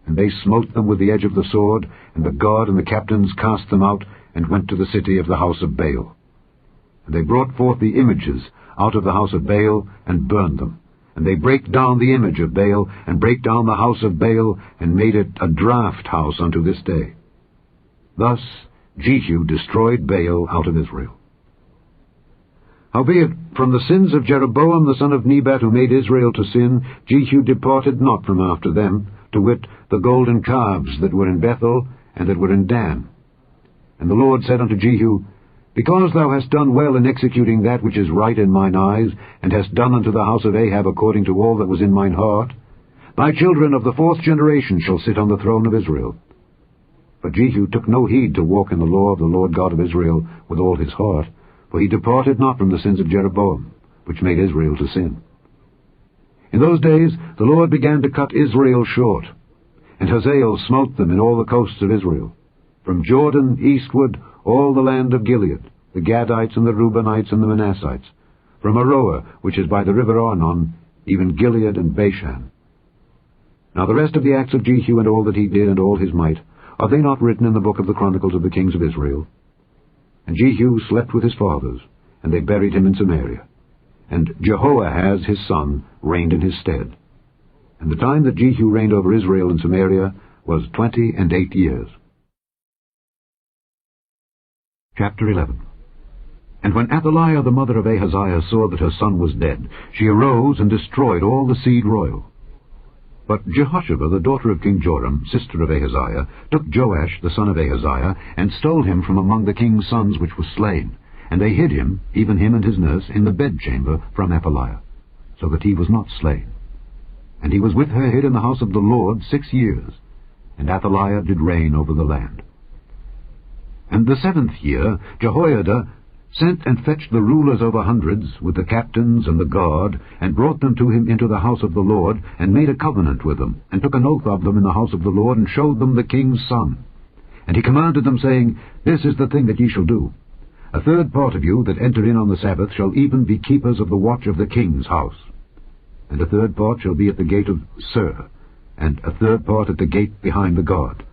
And they smote them with the edge of the sword, and the guard and the captains cast them out, and went to the city of the house of Baal. And they brought forth the images out of the house of Baal, and burned them. And they brake down the image of Baal, and brake down the house of Baal, and made it a draught house unto this day. Thus Jehu destroyed Baal out of Israel. Howbeit, from the sins of Jeroboam the son of Nebat, who made Israel to sin, Jehu departed not from after them, to wit, the golden calves that were in Bethel, and that were in Dan. And the Lord said unto Jehu, Because thou hast done well in executing that which is right in mine eyes, and hast done unto the house of Ahab according to all that was in mine heart, thy children of the 4th generation shall sit on the throne of Israel. But Jehu took no heed to walk in the law of the Lord God of Israel with all his heart, for he departed not from the sins of Jeroboam, which made Israel to sin. In those days the Lord began to cut Israel short, and Hazael smote them in all the coasts of Israel, from Jordan eastward all the land of Gilead, the Gadites and the Reubenites and the Manassites, from Aroer, which is by the river Arnon, even Gilead and Bashan. Now the rest of the acts of Jehu and all that he did and all his might, are they not written in the book of the Chronicles of the kings of Israel? And Jehu slept with his fathers, and they buried him in Samaria. And Jehoahaz his son reigned in his stead. And the time that Jehu reigned over Israel in Samaria was 28 years. Chapter 11. And when Athaliah the mother of Ahaziah saw that her son was dead, she arose and destroyed all the seed royal. But Jehosheba, the daughter of King Joram, sister of Ahaziah, took Joash the son of Ahaziah, and stole him from among the king's sons which was slain. And they hid him, even him and his nurse, in the bedchamber from Athaliah, so that he was not slain. And he was with her hid in the house of the Lord 6 years, and Athaliah did reign over the land. And the 7th year Jehoiada sent and fetched the rulers over hundreds, with the captains and the guard, and brought them to him into the house of the Lord, and made a covenant with them, and took an oath of them in the house of the Lord, and showed them the king's son. And he commanded them, saying, This is the thing that ye shall do. A third part of you that enter in on the Sabbath shall even be keepers of the watch of the king's house. And a third part shall be at the gate of Sur, and a third part at the gate behind the guard.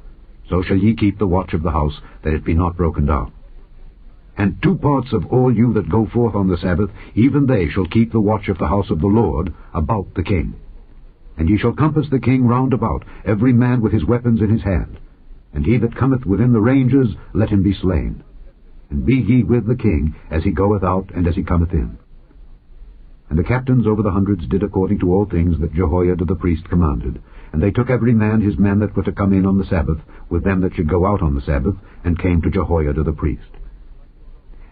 So shall ye keep the watch of the house, that it be not broken down. And 2 parts of all you that go forth on the Sabbath, even they shall keep the watch of the house of the Lord about the king. And ye shall compass the king round about, every man with his weapons in his hand. And he that cometh within the ranges, let him be slain. And be ye with the king, as he goeth out and as he cometh in. And the captains over the hundreds did according to all things that Jehoiada the priest commanded. And they took every man his men that were to come in on the Sabbath, with them that should go out on the Sabbath, and came to Jehoiada the priest.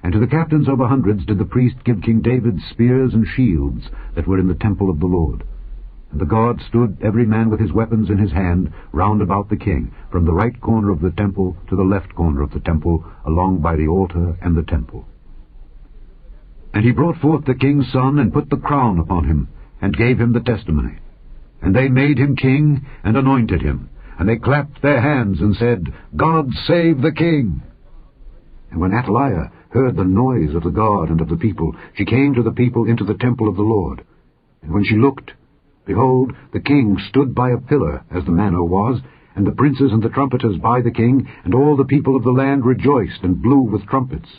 And to the captains over hundreds did the priest give King David spears and shields that were in the temple of the Lord. And the guard stood every man with his weapons in his hand round about the king, from the right corner of the temple to the left corner of the temple, along by the altar and the temple. And he brought forth the king's son, and put the crown upon him, and gave him the testimony. And they made him king, and anointed him. And they clapped their hands, and said, God save the king! And when Athaliah heard the noise of the guard and of the people, she came to the people into the temple of the Lord. And when she looked, behold, the king stood by a pillar, as the manner was, and the princes and the trumpeters by the king, and all the people of the land rejoiced and blew with trumpets.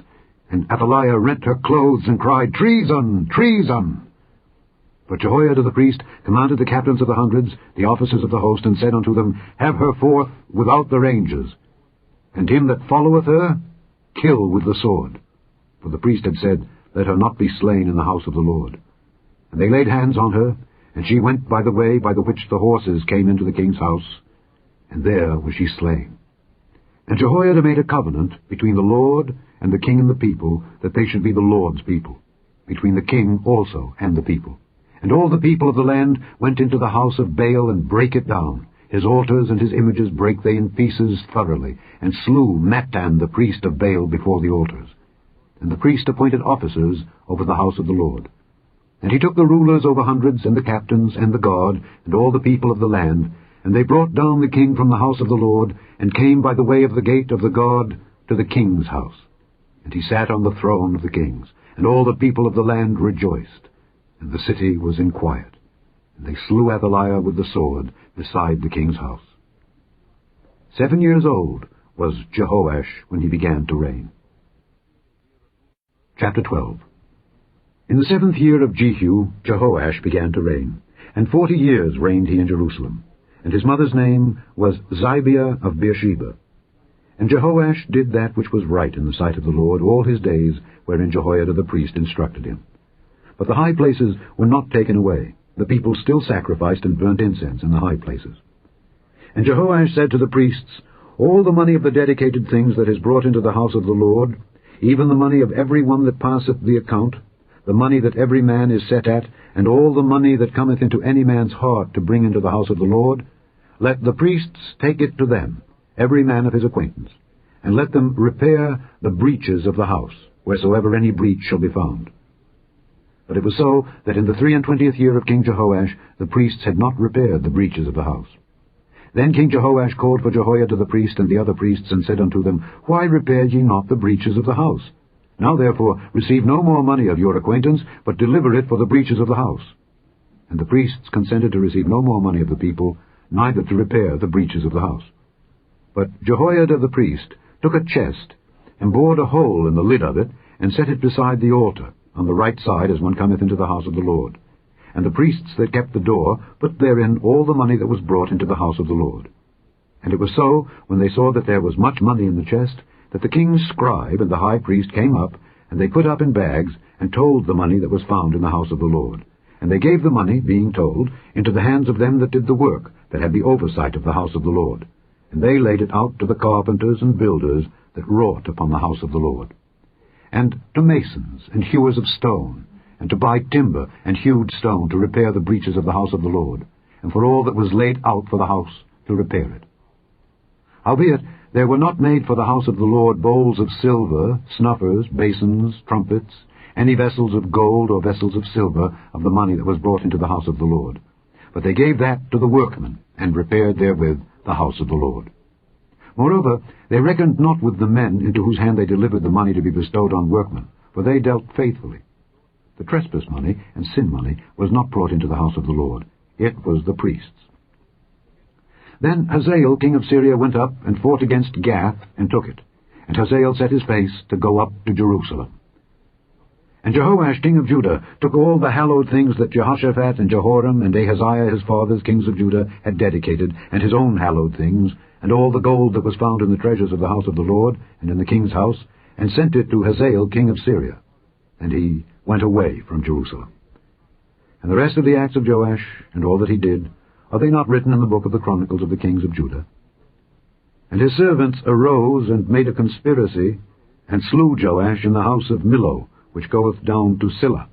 And Athaliah rent her clothes and cried, Treason! Treason! But Jehoiada the priest commanded the captains of the hundreds, the officers of the host, and said unto them, Have her forth without the ranges, and him that followeth her kill with the sword. For the priest had said, Let her not be slain in the house of the Lord. And they laid hands on her, and she went by the way by the which the horses came into the king's house, and there was she slain. And Jehoiada made a covenant between the Lord and the king and the people, that they should be the Lord's people, between the king also and the people. And all the people of the land went into the house of Baal, and brake it down. His altars and his images brake they in pieces thoroughly, and slew Mattan the priest of Baal before the altars. And the priest appointed officers over the house of the Lord. And he took the rulers over hundreds, and the captains, and the guard, and all the people of the land, and they brought down the king from the house of the Lord, and came by the way of the gate of the guard to the king's house. And he sat on the throne of the kings, and all the people of the land rejoiced, and the city was in quiet. And they slew Athaliah with the sword beside the king's house. 7 years old was Jehoash when he began to reign. Chapter 12. In the 7th year of Jehu, Jehoash began to reign, and 40 years reigned he in Jerusalem. And his mother's name was Zibiah of Beersheba. And Jehoash did that which was right in the sight of the Lord all his days, wherein Jehoiada the priest instructed him. But the high places were not taken away. The people still sacrificed and burnt incense in the high places. And Jehoash said to the priests, All the money of the dedicated things that is brought into the house of the Lord, even the money of every one that passeth the account, the money that every man is set at, and all the money that cometh into any man's heart to bring into the house of the Lord, let the priests take it to them, every man of his acquaintance, and let them repair the breaches of the house, wheresoever any breach shall be found. But it was so that in the 23rd year of King Jehoash the priests had not repaired the breaches of the house. Then King Jehoash called for Jehoiada the priest and the other priests, and said unto them, Why repair ye not the breaches of the house? Now therefore receive no more money of your acquaintance, but deliver it for the breaches of the house. And the priests consented to receive no more money of the people, neither to repair the breaches of the house. But Jehoiada the priest took a chest, and bored a hole in the lid of it, and set it beside the altar, on the right side as one cometh into the house of the Lord. And the priests that kept the door put therein all the money that was brought into the house of the Lord. And it was so, when they saw that there was much money in the chest, that the king's scribe and the high priest came up, and they put up in bags, and told the money that was found in the house of the Lord. And they gave the money, being told, into the hands of them that did the work, that had the oversight of the house of the Lord. And they laid it out to the carpenters and builders that wrought upon the house of the Lord, and to masons and hewers of stone, and to buy timber and hewed stone to repair the breaches of the house of the Lord, and for all that was laid out for the house to repair it. Howbeit there were not made for the house of the Lord bowls of silver, snuffers, basins, trumpets, any vessels of gold or vessels of silver of the money that was brought into the house of the Lord. But they gave that to the workmen, and repaired therewith the house of the Lord. Moreover, they reckoned not with the men into whose hand they delivered the money to be bestowed on workmen, for they dealt faithfully. The trespass money and sin money was not brought into the house of the Lord. It was the priests. Then Hazael king of Syria went up and fought against Gath, and took it. And Hazael set his face to go up to Jerusalem. And Jehoash king of Judah took all the hallowed things that Jehoshaphat and Jehoram and Ahaziah his fathers, kings of Judah, had dedicated, and his own hallowed things, and all the gold that was found in the treasures of the house of the Lord, and in the king's house, and sent it to Hazael king of Syria. And he went away from Jerusalem. And the rest of the acts of Joash, and all that he did, are they not written in the book of the Chronicles of the kings of Judah? And his servants arose and made a conspiracy, and slew Joash in the house of Millo, which goeth down to Silla.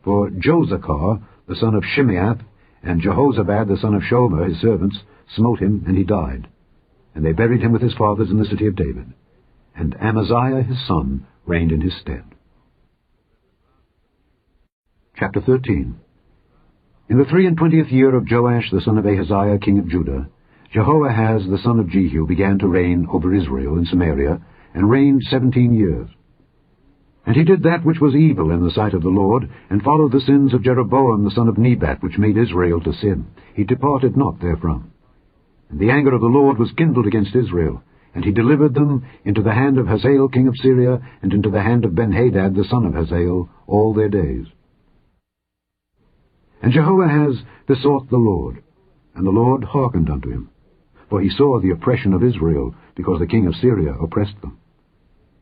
For Josachar, the son of Shimeath, and Jehozabad, the son of Shomer, his servants, smote him, and he died. And they buried him with his fathers in the city of David. And Amaziah his son reigned in his stead. Chapter 13. In the 23 year of Joash the son of Ahaziah king of Judah, Jehoahaz the son of Jehu began to reign over Israel in Samaria, and reigned 17 years. And he did that which was evil in the sight of the Lord, and followed the sins of Jeroboam the son of Nebat, which made Israel to sin. He departed not therefrom. And the anger of the Lord was kindled against Israel, and he delivered them into the hand of Hazael king of Syria, and into the hand of Benhadad the son of Hazael, all their days. And Jehoahaz besought the Lord, and the Lord hearkened unto him, for he saw the oppression of Israel, because the king of Syria oppressed them.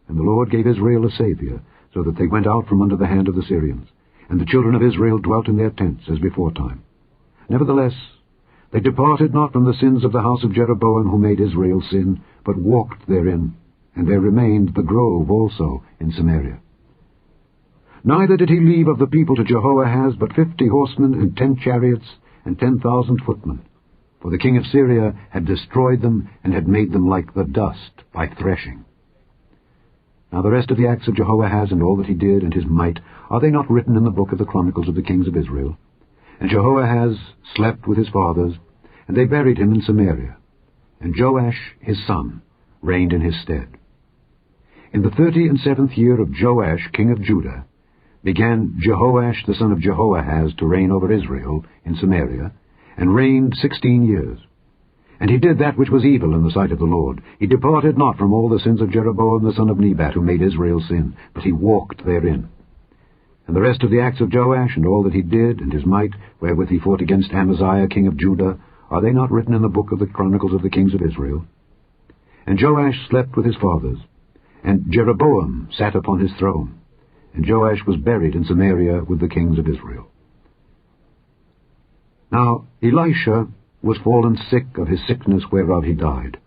And the Lord gave Israel a Saviour, so that they went out from under the hand of the Syrians, and the children of Israel dwelt in their tents as beforetime. Nevertheless, they departed not from the sins of the house of Jeroboam, who made Israel sin, but walked therein, and there remained the grove also in Samaria. Neither did he leave of the people to Jehoahaz but 50 horsemen, and 10 chariots, and 10,000 footmen. For the king of Syria had destroyed them, and had made them like the dust by threshing. Now the rest of the acts of Jehoahaz, and all that he did, and his might, are they not written in the book of the Chronicles of the kings of Israel? And Jehoahaz slept with his fathers, and they buried him in Samaria. And Joash his son reigned in his stead. In the 37th year of Joash king of Judah began Jehoash the son of Jehoahaz to reign over Israel in Samaria, and reigned 16 years. And he did that which was evil in the sight of the Lord. He departed not from all the sins of Jeroboam the son of Nebat, who made Israel sin, but he walked therein. And the rest of the acts of Joash, and all that he did, and his might, wherewith he fought against Amaziah king of Judah, are they not written in the book of the Chronicles of the kings of Israel? And Joash slept with his fathers, and Jeroboam sat upon his throne, and Joash was buried in Samaria with the kings of Israel. Now Elisha was fallen sick of his sickness whereof he died.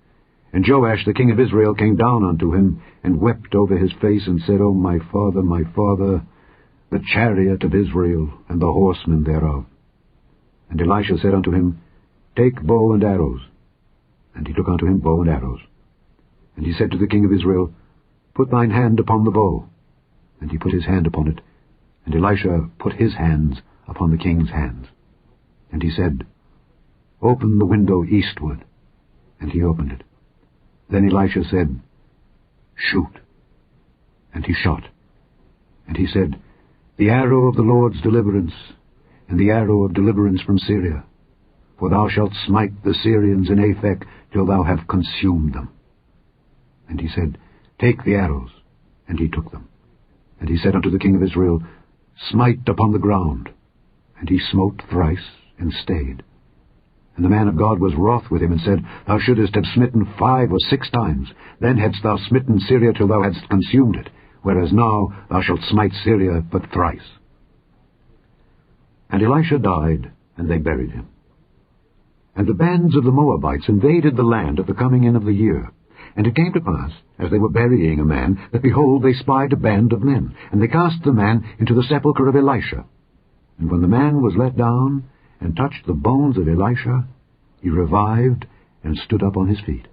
And Joash the king of Israel came down unto him, and wept over his face, and said, O my father, the chariot of Israel, and the horsemen thereof. And Elisha said unto him, Take bow and arrows. And he took unto him bow and arrows. And he said to the king of Israel, Put thine hand upon the bow. And he put his hand upon it, and Elisha put his hands upon the king's hands. And he said, Open the window eastward. And he opened it. Then Elisha said, Shoot. and he shot. And he said, The arrow of the Lord's deliverance, and the arrow of deliverance from Syria. For thou shalt smite the Syrians in Aphek till thou have consumed them. And he said, Take the arrows. And he took them. And he said unto the king of Israel, Smite upon the ground. And he smote thrice, and stayed. And the man of God was wroth with him, and said, Thou shouldest have smitten 5 or 6 times. Then hadst thou smitten Syria till thou hadst consumed it, whereas now thou shalt smite Syria but thrice. And Elisha died, and they buried him. And the bands of the Moabites invaded the land at the coming in of the year. And it came to pass, as they were burying a man, that, behold, they spied a band of men, and they cast the man into the sepulchre of Elisha. And when the man was let down, and touched the bones of Elisha, he revived, and stood up on his feet.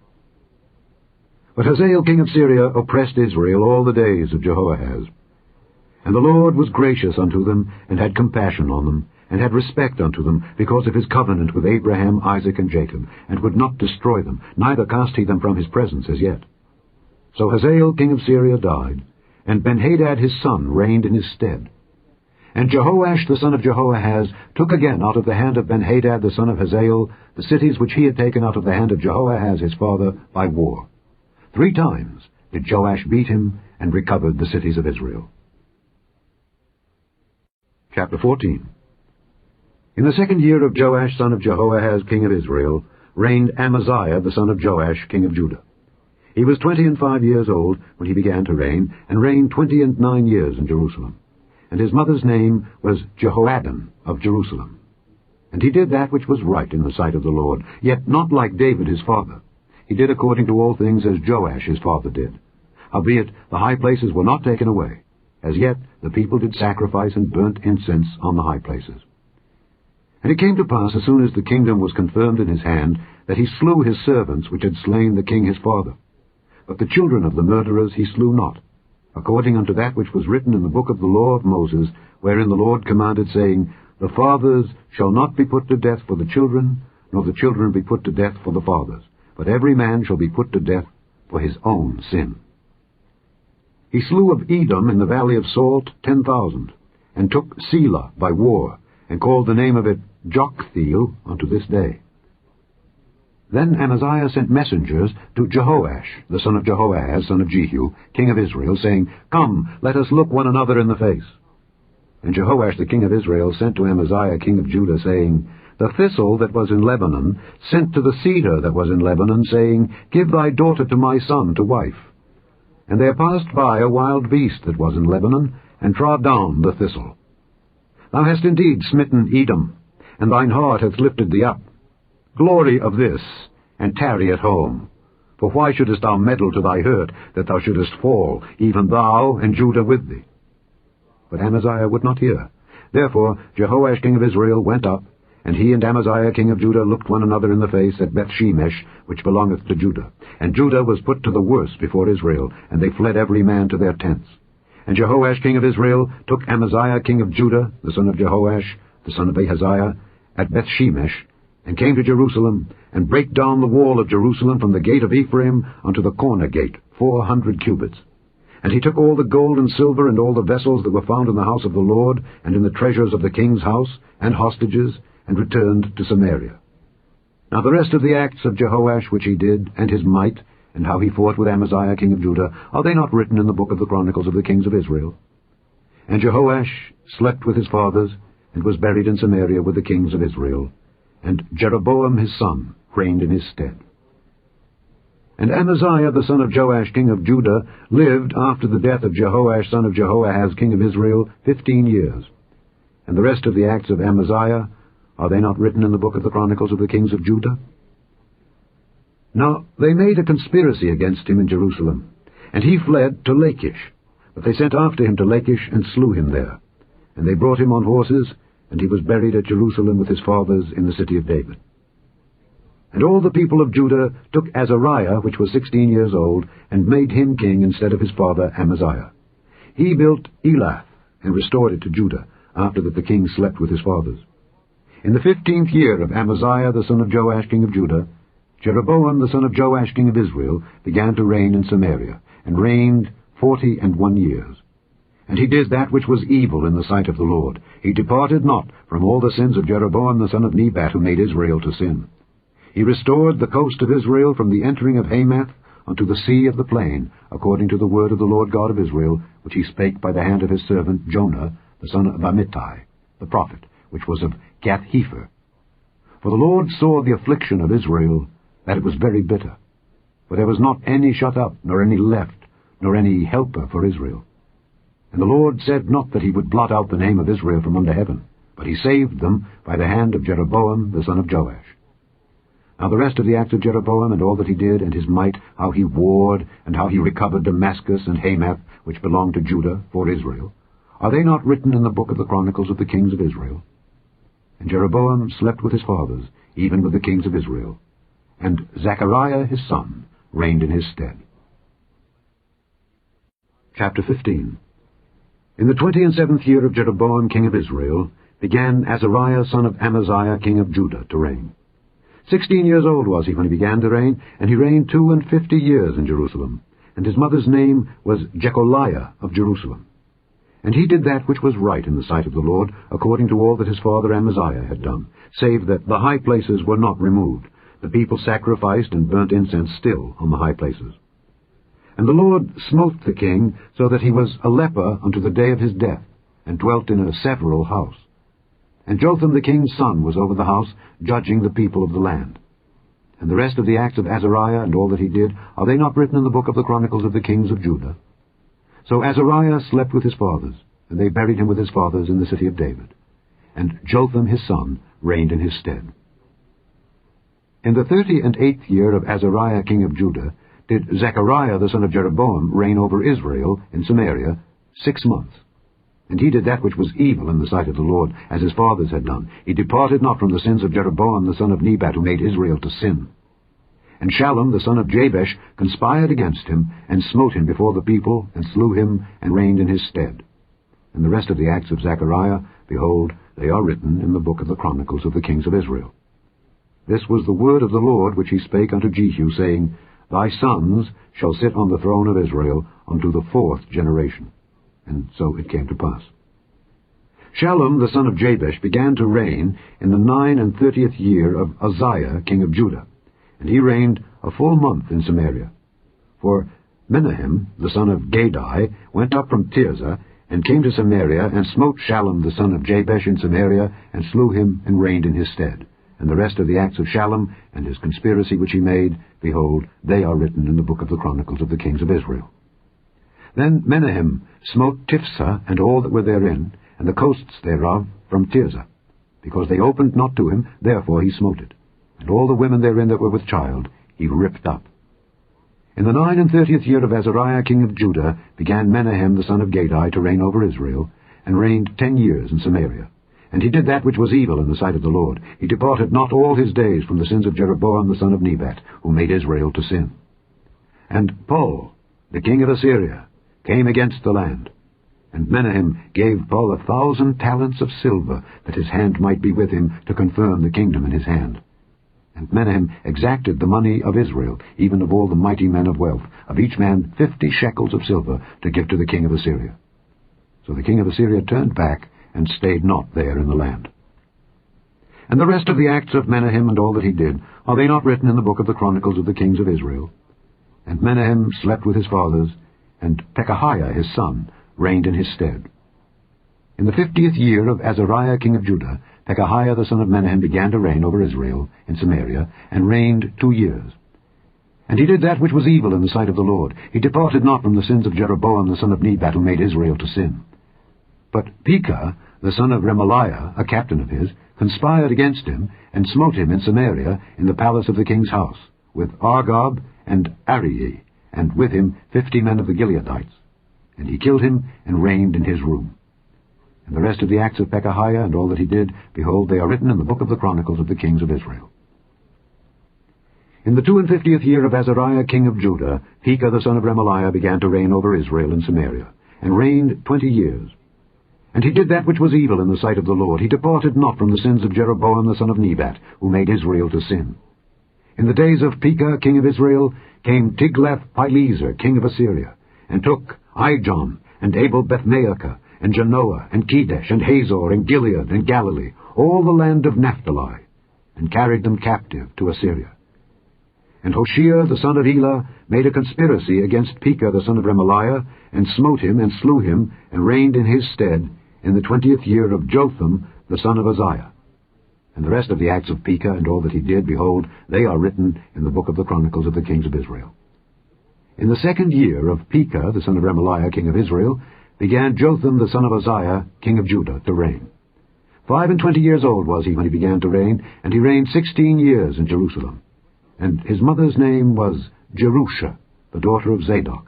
But Hazael king of Syria oppressed Israel all the days of Jehoahaz. And the Lord was gracious unto them, and had compassion on them, and had respect unto them, because of his covenant with Abraham, Isaac, and Jacob, and would not destroy them, neither cast he them from his presence as yet. So Hazael king of Syria died, and Benhadad his son reigned in his stead. And Jehoash the son of Jehoahaz took again out of the hand of Benhadad the son of Hazael the cities which he had taken out of the hand of Jehoahaz his father by war. 3 times did Joash beat him, and recovered the cities of Israel. Chapter 14. In the 2nd year of Joash son of Jehoahaz king of Israel reigned Amaziah the son of Joash king of Judah. He was 25 years old when he began to reign, and reigned 29 years in Jerusalem. And his mother's name was Jehoaddan of Jerusalem. And he did that which was right in the sight of the Lord, yet not like David his father. He did according to all things as Joash his father did. Howbeit the high places were not taken away. As yet the people did sacrifice and burnt incense on the high places. And it came to pass, as soon as the kingdom was confirmed in his hand, that he slew his servants which had slain the king his father. But the children of the murderers he slew not, according unto that which was written in the book of the law of Moses, wherein the Lord commanded, saying, The fathers shall not be put to death for the children, nor the children be put to death for the fathers, but every man shall be put to death for his own sin. He slew of Edom in the valley of Salt 10,000, and took Selah by war, and called the name of it Joktheel unto this day. Then Amaziah sent messengers to Jehoash, the son of Jehoahaz, son of Jehu, king of Israel, saying, Come, let us look one another in the face. And Jehoash the king of Israel sent to Amaziah king of Judah, saying, The thistle that was in Lebanon sent to the cedar that was in Lebanon, saying, Give thy daughter to my son to wife. And there passed by a wild beast that was in Lebanon, and trod down the thistle. Thou hast indeed smitten Edom, and thine heart hath lifted thee up. Glory of this, and tarry at home. For why shouldest thou meddle to thy hurt, that thou shouldest fall, even thou and Judah with thee? But Amaziah would not hear. Therefore Jehoash king of Israel went up, and he and Amaziah king of Judah looked one another in the face at Bethshemesh, which belongeth to Judah. And Judah was put to the worse before Israel, and they fled every man to their tents. And Jehoash king of Israel took Amaziah king of Judah, the son of Jehoash, the son of Ahaziah, at Bethshemesh, and came to Jerusalem, and brake down the wall of Jerusalem from the gate of Ephraim unto the corner gate, 400 cubits. And he took all the gold and silver, and all the vessels that were found in the house of the Lord, and in the treasures of the king's house, and hostages, and returned to Samaria. Now the rest of the acts of Jehoash which he did, and his might, and how he fought with Amaziah king of Judah, are they not written in the book of the Chronicles of the kings of Israel? And Jehoash slept with his fathers, and was buried in Samaria with the kings of Israel. And Jeroboam his son reigned in his stead. And Amaziah the son of Joash king of Judah lived after the death of Jehoash son of Jehoahaz king of Israel 15 years. And the rest of the acts of Amaziah, are they not written in the book of the Chronicles of the kings of Judah? Now they made a conspiracy against him in Jerusalem, and he fled to Lachish. But they sent after him to Lachish, and slew him there. And they brought him on horses, and he was buried at Jerusalem with his fathers in the city of David. And all the people of Judah took Azariah, which was 16 years old, and made him king instead of his father Amaziah. He built Elath, and restored it to Judah, after that the king slept with his fathers. In the 15th year of Amaziah the son of Joash king of Judah, Jeroboam the son of Joash king of Israel began to reign in Samaria, and reigned 41 years. And he did that which was evil in the sight of the Lord. He departed not from all the sins of Jeroboam the son of Nebat, who made Israel to sin. He restored the coast of Israel from the entering of Hamath unto the sea of the plain, according to the word of the Lord God of Israel, which he spake by the hand of his servant Jonah, the son of Amittai, the prophet, which was of Gath-hepher. For the Lord saw the affliction of Israel, that it was very bitter. For there was not any shut up, nor any left, nor any helper for Israel. And the Lord said not that he would blot out the name of Israel from under heaven, but he saved them by the hand of Jeroboam the son of Joash. Now the rest of the acts of Jeroboam, and all that he did, and his might, how he warred, and how he recovered Damascus and Hamath, which belonged to Judah, for Israel, are they not written in the book of the chronicles of the kings of Israel? And Jeroboam slept with his fathers, even with the kings of Israel. And Zechariah his son reigned in his stead. Chapter 15. In the 27th year of Jeroboam king of Israel began Azariah son of Amaziah king of Judah to reign. 16 years old was he when he began to reign, and he reigned 52 years in Jerusalem. And his mother's name was Jecholiah of Jerusalem. And he did that which was right in the sight of the Lord, according to all that his father Amaziah had done, save that the high places were not removed. The people sacrificed and burnt incense still on the high places. And the Lord smote the king, so that he was a leper unto the day of his death, and dwelt in a several house. And Jotham the king's son was over the house, judging the people of the land. And the rest of the acts of Azariah and all that he did, are they not written in the book of the chronicles of the kings of Judah? So Azariah slept with his fathers, and they buried him with his fathers in the city of David. And Jotham his son reigned in his stead. In the 38th year of Azariah king of Judah did Zechariah the son of Jeroboam reign over Israel in Samaria 6 months. And he did that which was evil in the sight of the Lord, as his fathers had done. He departed not from the sins of Jeroboam the son of Nebat, who made Israel to sin. And Shallum the son of Jabesh conspired against him, and smote him before the people, and slew him, and reigned in his stead. And the rest of the acts of Zechariah, behold, they are written in the book of the chronicles of the kings of Israel. This was the word of the Lord which he spake unto Jehu, saying, Thy sons shall sit on the throne of Israel unto the 4th generation. And so it came to pass. Shallum the son of Jabesh began to reign in the 39th year of Uzziah king of Judah, and he reigned a full month in Samaria. For Menahem the son of Gadai went up from Tirzah, and came to Samaria, and smote Shallum the son of Jabesh in Samaria, and slew him, and reigned in his stead. And the rest of the acts of Shallum, and his conspiracy which he made, behold, they are written in the book of the chronicles of the kings of Israel. Then Menahem smote Tiphsah and all that were therein, and the coasts thereof from Tirzah. Because they opened not to him, therefore he smote it. And all the women therein that were with child he ripped up. In the 39th year of Azariah king of Judah began Menahem the son of Gadai to reign over Israel, and reigned 10 years in Samaria. And he did that which was evil in the sight of the Lord. He departed not all his days from the sins of Jeroboam the son of Nebat, who made Israel to sin. And Pul, the king of Assyria, came against the land. And Menahem gave Pul 1,000 talents of silver, that his hand might be with him to confirm the kingdom in his hand. And Menahem exacted the money of Israel, even of all the mighty men of wealth, of each man 50 shekels of silver, to give to the king of Assyria. So the king of Assyria turned back, and stayed not there in the land. And the rest of the acts of Menahem and all that he did, are they not written in the book of the chronicles of the kings of Israel? And Menahem slept with his fathers, and Pekahiah his son reigned in his stead. In the 50th year of Azariah king of Judah, Pekahiah the son of Menahem began to reign over Israel in Samaria, and reigned 2 years. And he did that which was evil in the sight of the Lord. He departed not from the sins of Jeroboam the son of Nebat, who made Israel to sin. But Pekah, the son of Remaliah, a captain of his, conspired against him, and smote him in Samaria, in the palace of the king's house, with Argob and Arieh, and with him 50 men of the Gileadites. And he killed him, and reigned in his room. And the rest of the acts of Pekahiah, and all that he did, behold, they are written in the book of the chronicles of the kings of Israel. In the 52nd year of Azariah king of Judah, Pekah the son of Remaliah began to reign over Israel in Samaria, and reigned 20 years. And he did that which was evil in the sight of the Lord. He departed not from the sins of Jeroboam the son of Nebat, who made Israel to sin. In the days of Pekah king of Israel came Tiglath-Pileser king of Assyria, and took Ijon, and Abel-Beth-maachah, and Janoah, and Kedesh, and Hazor, and Gilead, and Galilee, all the land of Naphtali, and carried them captive to Assyria. And Hoshea the son of Elah made a conspiracy against Pekah the son of Remaliah, and smote him, and slew him, and reigned in his stead, in the 20th year of Jotham the son of Uzziah. And the rest of the acts of Pekah, and all that he did, behold, they are written in the book of the Chronicles of the kings of Israel. In the 2nd year of Pekah the son of Remaliah king of Israel, began Jotham the son of Uzziah king of Judah to reign. 25 years old was he when he began to reign, and he reigned 16 years in Jerusalem. And his mother's name was Jerusha, the daughter of Zadok.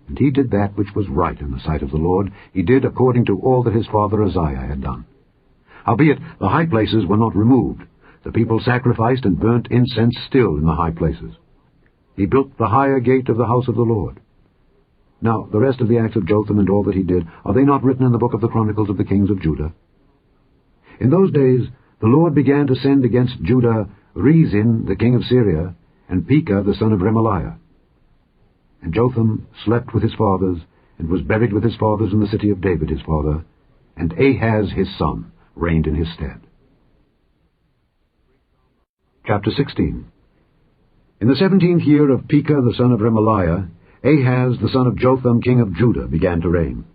And he did that which was right in the sight of the Lord. He did according to all that his father Uzziah had done. Howbeit the high places were not removed. The people sacrificed and burnt incense still in the high places. He built the higher gate of the house of the Lord. Now the rest of the acts of Jotham and all that he did, are they not written in the book of the Chronicles of the kings of Judah? In those days the Lord began to send against Judah Rezin the king of Syria, and Pekah the son of Remaliah. And Jotham slept with his fathers, and was buried with his fathers in the city of David his father, and Ahaz his son reigned in his stead. Chapter 16. In the 17th year of Pekah the son of Remaliah, Ahaz the son of Jotham king of Judah began to reign.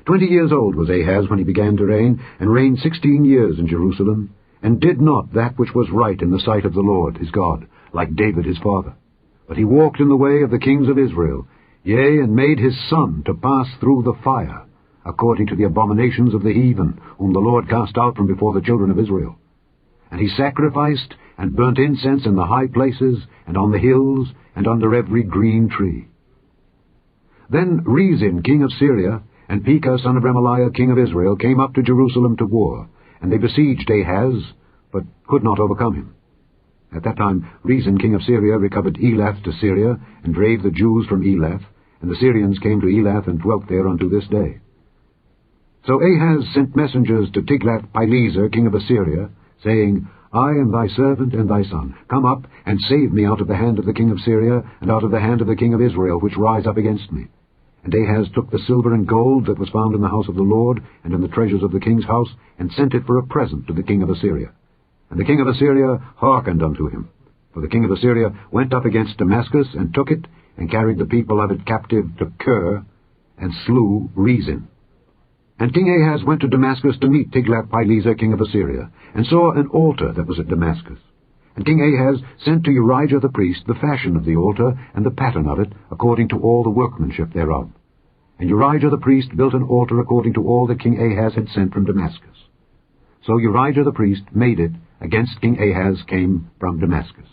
20 years old was Ahaz when he began to reign, and reigned 16 years in Jerusalem, and did not that which was right in the sight of the Lord his God, like David his father. But he walked in the way of the kings of Israel, yea, and made his son to pass through the fire, according to the abominations of the heathen, whom the Lord cast out from before the children of Israel. And he sacrificed and burnt incense in the high places, and on the hills, and under every green tree. Then Rezin king of Syria, and Pekah son of Remaliah king of Israel, came up to Jerusalem to war, and they besieged Ahaz, but could not overcome him. At that time Rezin king of Syria recovered Elath to Syria, and drave the Jews from Elath, and the Syrians came to Elath and dwelt there unto this day. So Ahaz sent messengers to Tiglath-Pileser king of Assyria, saying, I am thy servant and thy son. Come up, and save me out of the hand of the king of Syria, and out of the hand of the king of Israel, which rise up against me. And Ahaz took the silver and gold that was found in the house of the Lord, and in the treasures of the king's house, and sent it for a present to the king of Assyria. And the king of Assyria hearkened unto him. For the king of Assyria went up against Damascus, and took it, and carried the people of it captive to Kir, and slew Rezin. And King Ahaz went to Damascus to meet Tiglath-Pileser king of Assyria, and saw an altar that was at Damascus. And King Ahaz sent to Urijah the priest the fashion of the altar, and the pattern of it, according to all the workmanship thereof. And Urijah the priest built an altar according to all that King Ahaz had sent from Damascus. So Urijah the priest made it against King Ahaz came from Damascus.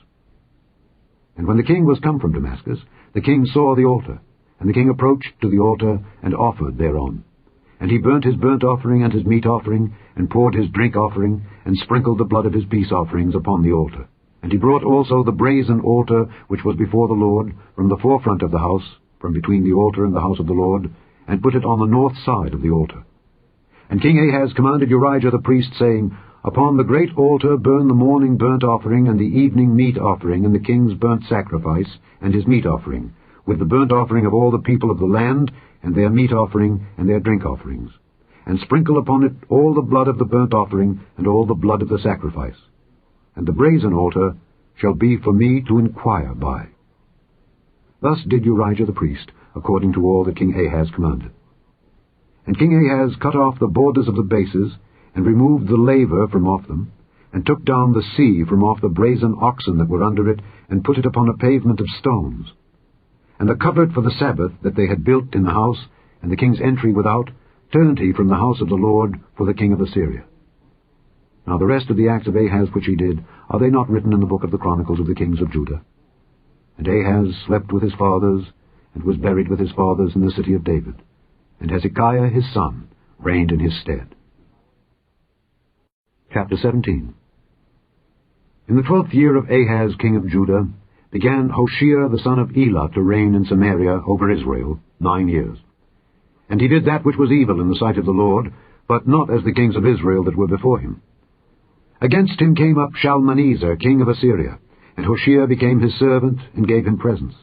And when the king was come from Damascus, the king saw the altar, and the king approached to the altar, and offered thereon. And he burnt his burnt offering and his meat offering, and poured his drink offering, and sprinkled the blood of his peace offerings upon the altar. And he brought also the brazen altar which was before the Lord, from the forefront of the house, from between the altar and the house of the Lord, and put it on the north side of the altar. And King Ahaz commanded Urijah the priest, saying, Upon the great altar burn the morning burnt offering, and the evening meat offering, and the king's burnt sacrifice, and his meat offering, with the burnt offering of all the people of the land, and their meat offering, and their drink offerings. And sprinkle upon it all the blood of the burnt offering, and all the blood of the sacrifice. And the brazen altar shall be for me to inquire by. Thus did Urijah the priest, according to all that King Ahaz commanded. And King Ahaz cut off the borders of the bases, and removed the laver from off them, and took down the sea from off the brazen oxen that were under it, and put it upon a pavement of stones. And the cupboard for the Sabbath that they had built in the house, and the king's entry without, turned he from the house of the Lord for the king of Assyria. Now the rest of the acts of Ahaz which he did, are they not written in the book of the Chronicles of the kings of Judah? And Ahaz slept with his fathers, and was buried with his fathers in the city of David. And Hezekiah his son reigned in his stead. Chapter 17. In the 12th year of Ahaz king of Judah, began Hoshea the son of Elah to reign in Samaria over Israel 9 years. And he did that which was evil in the sight of the Lord, but not as the kings of Israel that were before him. Against him came up Shalmaneser king of Assyria, and Hoshea became his servant, and gave him presents.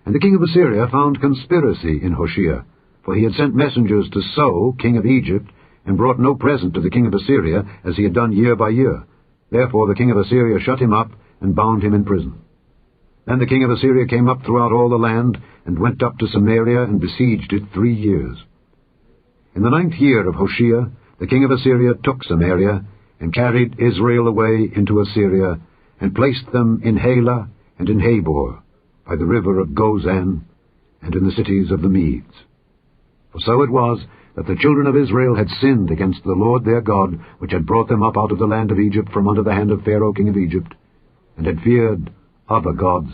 And the king of Assyria found conspiracy in Hoshea, For he had sent messengers to So, king of Egypt, and brought no present to the king of Assyria, as he had done year by year. Therefore the king of Assyria shut him up, and bound him in prison. Then the king of Assyria came up throughout all the land, and went up to Samaria, and besieged it 3 years. In the 9th year of Hoshea, the king of Assyria took Samaria, and carried Israel away into Assyria, and placed them in Halah and in Habor, by the river of Gozan, and in the cities of the Medes. For so it was, that the children of Israel had sinned against the Lord their God, which had brought them up out of the land of Egypt from under the hand of Pharaoh king of Egypt, and had feared other gods,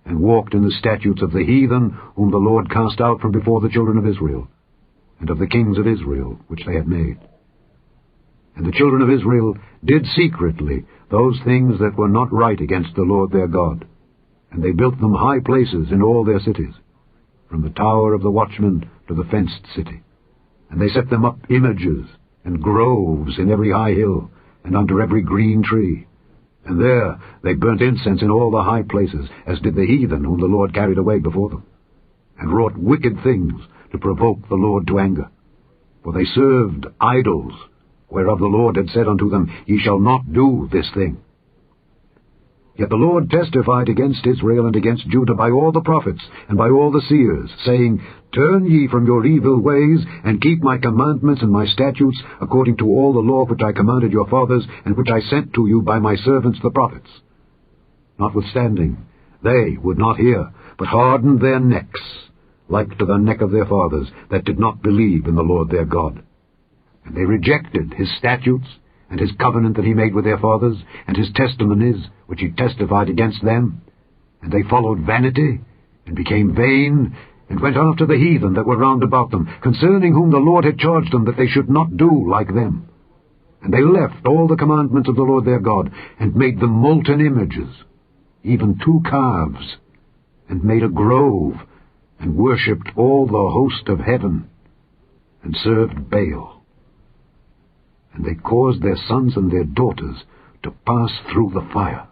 and walked in the statutes of the heathen, whom the Lord cast out from before the children of Israel, and of the kings of Israel, which they had made. And the children of Israel did secretly those things that were not right against the Lord their God, and they built them high places in all their cities, from the tower of the watchman to the fenced city. And they set them up images and groves in every high hill, and under every green tree. And there they burnt incense in all the high places, as did the heathen whom the Lord carried away before them, and wrought wicked things to provoke the Lord to anger. For they served idols, whereof the Lord had said unto them, Ye shall not do this thing. Yet the Lord testified against Israel and against Judah by all the prophets and by all the seers, saying, Turn ye from your evil ways, and keep my commandments and my statutes, according to all the law which I commanded your fathers, and which I sent to you by my servants the prophets. Notwithstanding, they would not hear, but hardened their necks, like to the neck of their fathers, that did not believe in the Lord their God. And they rejected his statutes, and his covenant that he made with their fathers, and his testimonies, which he testified against them. And they followed vanity, and became vain, and went after the heathen that were round about them, concerning whom the Lord had charged them that they should not do like them. And they left all the commandments of the Lord their God, and made them molten images, even 2 calves, and made a grove, and worshipped all the host of heaven, and served Baal. And they caused their sons and their daughters to pass through the fire,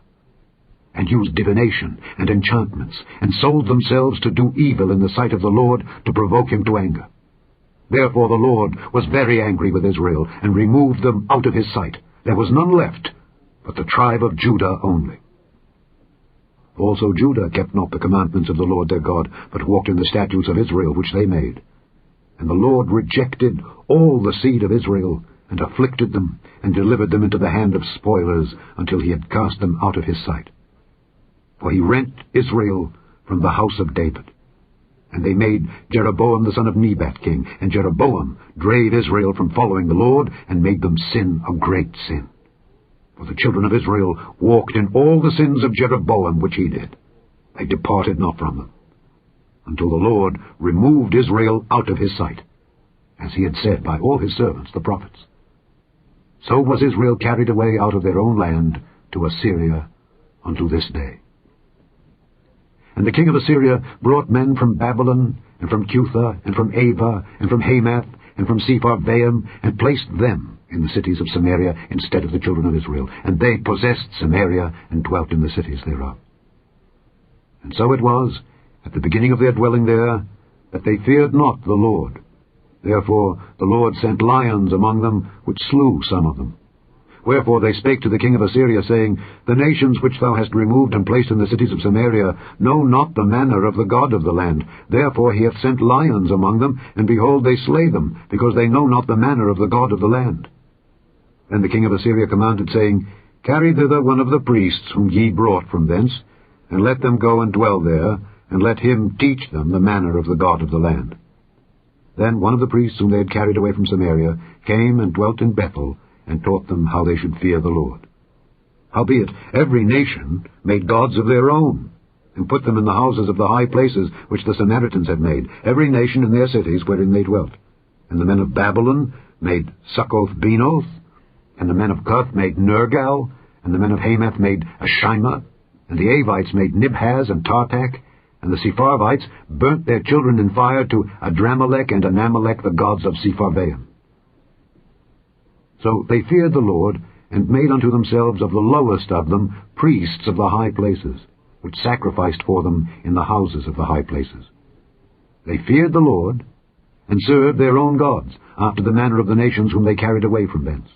and used divination and enchantments, and sold themselves to do evil in the sight of the Lord, to provoke him to anger. Therefore the Lord was very angry with Israel, and removed them out of his sight. There was none left, but the tribe of Judah only. Also Judah kept not the commandments of the Lord their God, but walked in the statutes of Israel which they made. And the Lord rejected all the seed of Israel, and afflicted them, and delivered them into the hand of spoilers, until he had cast them out of his sight. For he rent Israel from the house of David. And they made Jeroboam the son of Nebat king, and Jeroboam drave Israel from following the Lord, and made them sin a great sin. For the children of Israel walked in all the sins of Jeroboam which he did. They departed not from them, until the Lord removed Israel out of his sight, as he had said by all his servants the prophets. So was Israel carried away out of their own land to Assyria unto this day. And the king of Assyria brought men from Babylon, and from Cutha, and from Ava, and from Hamath, and from Sepharvaim, and placed them in the cities of Samaria instead of the children of Israel. And they possessed Samaria, and dwelt in the cities thereof. And so it was, at the beginning of their dwelling there, that they feared not the Lord. Therefore the Lord sent lions among them, which slew some of them. Wherefore they spake to the king of Assyria, saying, The nations which thou hast removed and placed in the cities of Samaria know not the manner of the God of the land. Therefore he hath sent lions among them, and behold, they slay them, because they know not the manner of the God of the land. Then the king of Assyria commanded, saying, Carry thither one of the priests whom ye brought from thence, and let them go and dwell there, and let him teach them the manner of the God of the land. Then one of the priests whom they had carried away from Samaria came and dwelt in Bethel, and taught them how they should fear the Lord. Howbeit every nation made gods of their own, and put them in the houses of the high places which the Samaritans had made, every nation in their cities wherein they dwelt. And the men of Babylon made Succoth-Benoth, and the men of Cuth made Nergal, and the men of Hamath made Ashima, and the Avites made Nibhaz and Tartak, and the Sepharvites burnt their children in fire to Adramelech and Anamelech, the gods of Sepharvaim. So they feared the Lord, and made unto themselves of the lowest of them priests of the high places, which sacrificed for them in the houses of the high places. They feared the Lord, and served their own gods, after the manner of the nations whom they carried away from thence.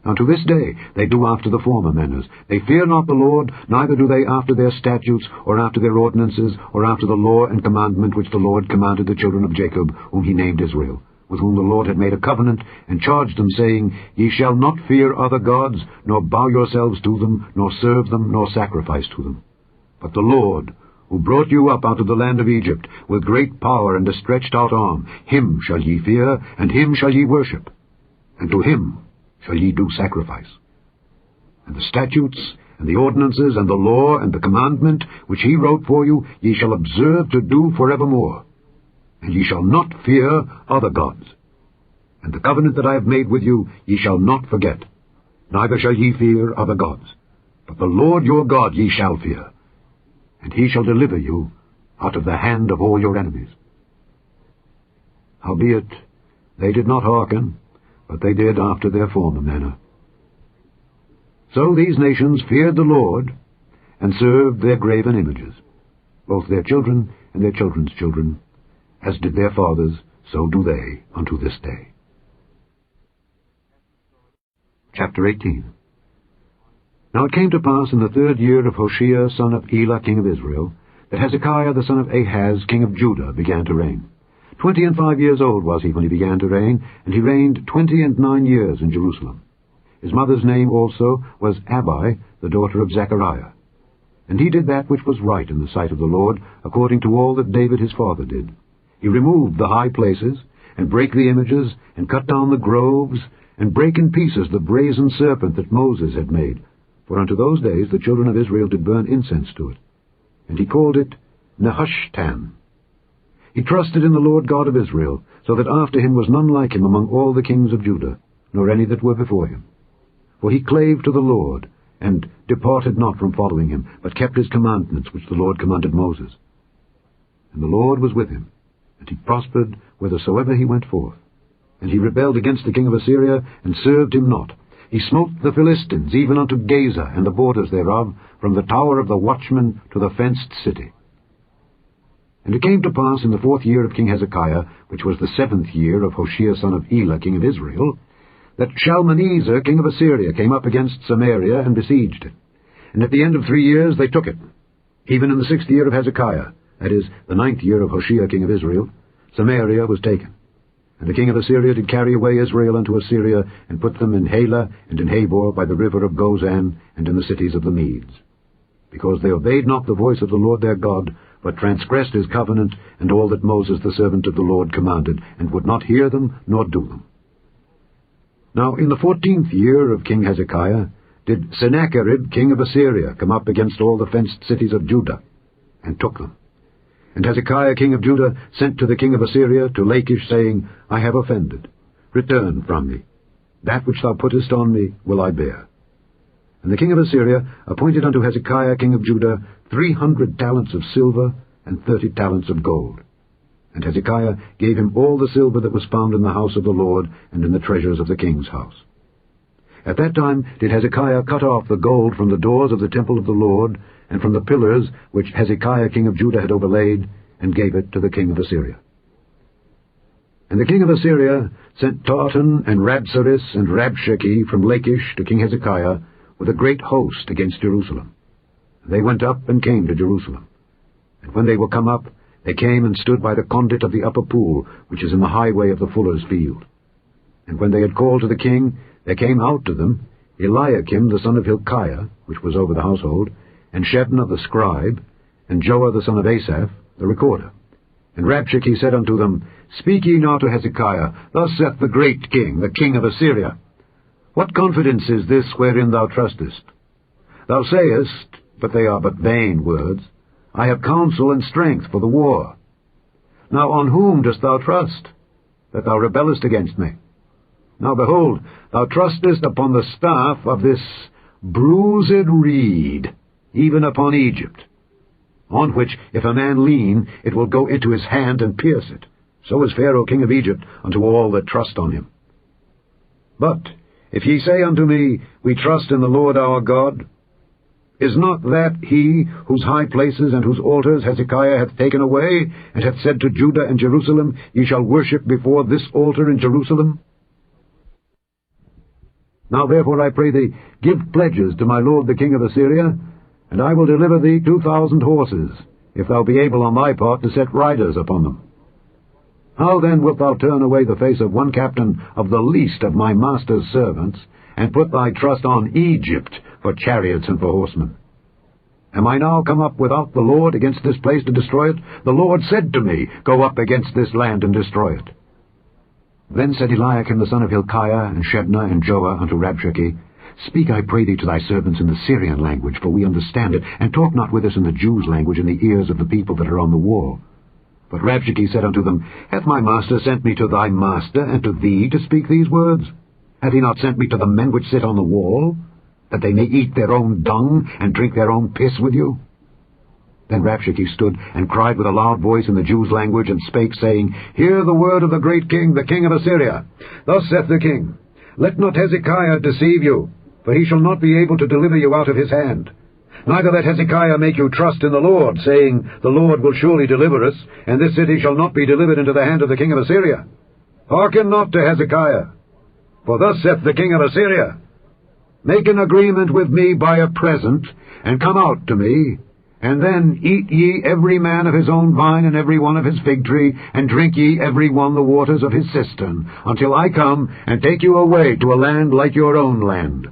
Now to this day they do after the former manners. They fear not the Lord, neither do they after their statutes, or after their ordinances, or after the law and commandment which the Lord commanded the children of Jacob, whom he named Israel, with whom the Lord had made a covenant, and charged them, saying, Ye shall not fear other gods, nor bow yourselves to them, nor serve them, nor sacrifice to them. But the Lord, who brought you up out of the land of Egypt, with great power and a stretched out arm, him shall ye fear, and him shall ye worship, and to him shall ye do sacrifice. And the statutes, and the ordinances, and the law, and the commandment, which he wrote for you, ye shall observe to do forevermore. And ye shall not fear other gods. And the covenant that I have made with you ye shall not forget, neither shall ye fear other gods. But the Lord your God ye shall fear, and he shall deliver you out of the hand of all your enemies. Howbeit they did not hearken, but they did after their former manner. So these nations feared the Lord, and served their graven images, both their children and their children's children, as did their fathers, so do they unto this day. Chapter 18. Now it came to pass in the 3rd year of Hoshea son of Elah king of Israel, that Hezekiah the son of Ahaz king of Judah began to reign. 25 years old was he when he began to reign, and he reigned 29 years in Jerusalem. His mother's name also was Abi, the daughter of Zechariah. And he did that which was right in the sight of the Lord, according to all that David his father did. He removed the high places, and brake the images, and cut down the groves, and brake in pieces the brazen serpent that Moses had made. For unto those days the children of Israel did burn incense to it. And he called it Nehushtan. He trusted in the Lord God of Israel, so that after him was none like him among all the kings of Judah, nor any that were before him. For he clave to the Lord, and departed not from following him, but kept his commandments which the Lord commanded Moses. And the Lord was with him, and he prospered whithersoever he went forth. And he rebelled against the king of Assyria, and served him not. He smote the Philistines, even unto Gaza and the borders thereof, from the tower of the watchman to the fenced city. And it came to pass in the 4th year of King Hezekiah, which was the 7th year of Hoshea son of Elah king of Israel, that Shalmaneser king of Assyria came up against Samaria and besieged it. And at the end of 3 years they took it. Even in the 6th year of Hezekiah, that is, the 9th year of Hoshea king of Israel, Samaria was taken. And the king of Assyria did carry away Israel unto Assyria, and put them in Halah and in Habor by the river of Gozan, and in the cities of the Medes. Because they obeyed not the voice of the Lord their God, but transgressed his covenant, and all that Moses the servant of the Lord commanded, and would not hear them, nor do them. Now in the 14th year of King Hezekiah did Sennacherib king of Assyria come up against all the fenced cities of Judah, and took them. And Hezekiah king of Judah sent to the king of Assyria to Lachish, saying, I have offended. Return from me. That which thou puttest on me will I bear. And the king of Assyria appointed unto Hezekiah king of Judah 300 talents of silver, and 30 talents of gold. And Hezekiah gave him all the silver that was found in the house of the Lord, and in the treasures of the king's house. At that time did Hezekiah cut off the gold from the doors of the temple of the Lord, and from the pillars which Hezekiah king of Judah had overlaid, and gave it to the king of Assyria. And the king of Assyria sent Tartan and Rabsaris and Rabshakeh from Lachish to King Hezekiah with a great host against Jerusalem. They went up and came to Jerusalem. And when they were come up, they came and stood by the conduit of the upper pool, which is in the highway of the fuller's field. And when they had called to the king, there came out to them Eliakim the son of Hilkiah, which was over the household, and Shebna the scribe, and Joah the son of Asaph, the recorder. And Rabshakeh said unto them, Speak ye now to Hezekiah, Thus saith the great king, the king of Assyria, What confidence is this wherein thou trustest? Thou sayest, but they are but vain words, I have counsel and strength for the war. Now on whom dost thou trust, that thou rebellest against me? Now behold, thou trustest upon the staff of this bruised reed, even upon Egypt, on which if a man lean, it will go into his hand and pierce it. So is Pharaoh king of Egypt unto all that trust on him. But if ye say unto me, We trust in the Lord our God, Is not that he whose high places and whose altars Hezekiah hath taken away, and hath said to Judah and Jerusalem, Ye shall worship before this altar in Jerusalem? Now therefore I pray thee, give pledges to my lord the king of Assyria, and I will deliver thee 2,000 horses, if thou be able on thy part to set riders upon them. How then wilt thou turn away the face of one captain of the least of my master's servants, and put thy trust on Egypt for chariots and for horsemen? Am I now come up without the Lord against this place to destroy it? The Lord said to me, Go up against this land and destroy it. Then said Eliakim the son of Hilkiah, and Shebna, and Joah unto Rabshakeh, Speak, I pray thee, to thy servants in the Syrian language, for we understand it, and talk not with us in the Jews' language in the ears of the people that are on the wall. But Rabshakeh said unto them, Hath my master sent me to thy master, and to thee to speak these words? Hath he not sent me to the men which sit on the wall, that they may eat their own dung, and drink their own piss with you? Then Rabshakeh stood, and cried with a loud voice in the Jews' language, and spake, saying, Hear the word of the great king, the king of Assyria. Thus saith the king, Let not Hezekiah deceive you, for he shall not be able to deliver you out of his hand. Neither let Hezekiah make you trust in the Lord, saying, The Lord will surely deliver us, and this city shall not be delivered into the hand of the king of Assyria. Hearken not to Hezekiah, for thus saith the king of Assyria, Make an agreement with me by a present, and come out to me, and then eat ye every man of his own vine, and every one of his fig tree, and drink ye every one the waters of his cistern, until I come and take you away to a land like your own land,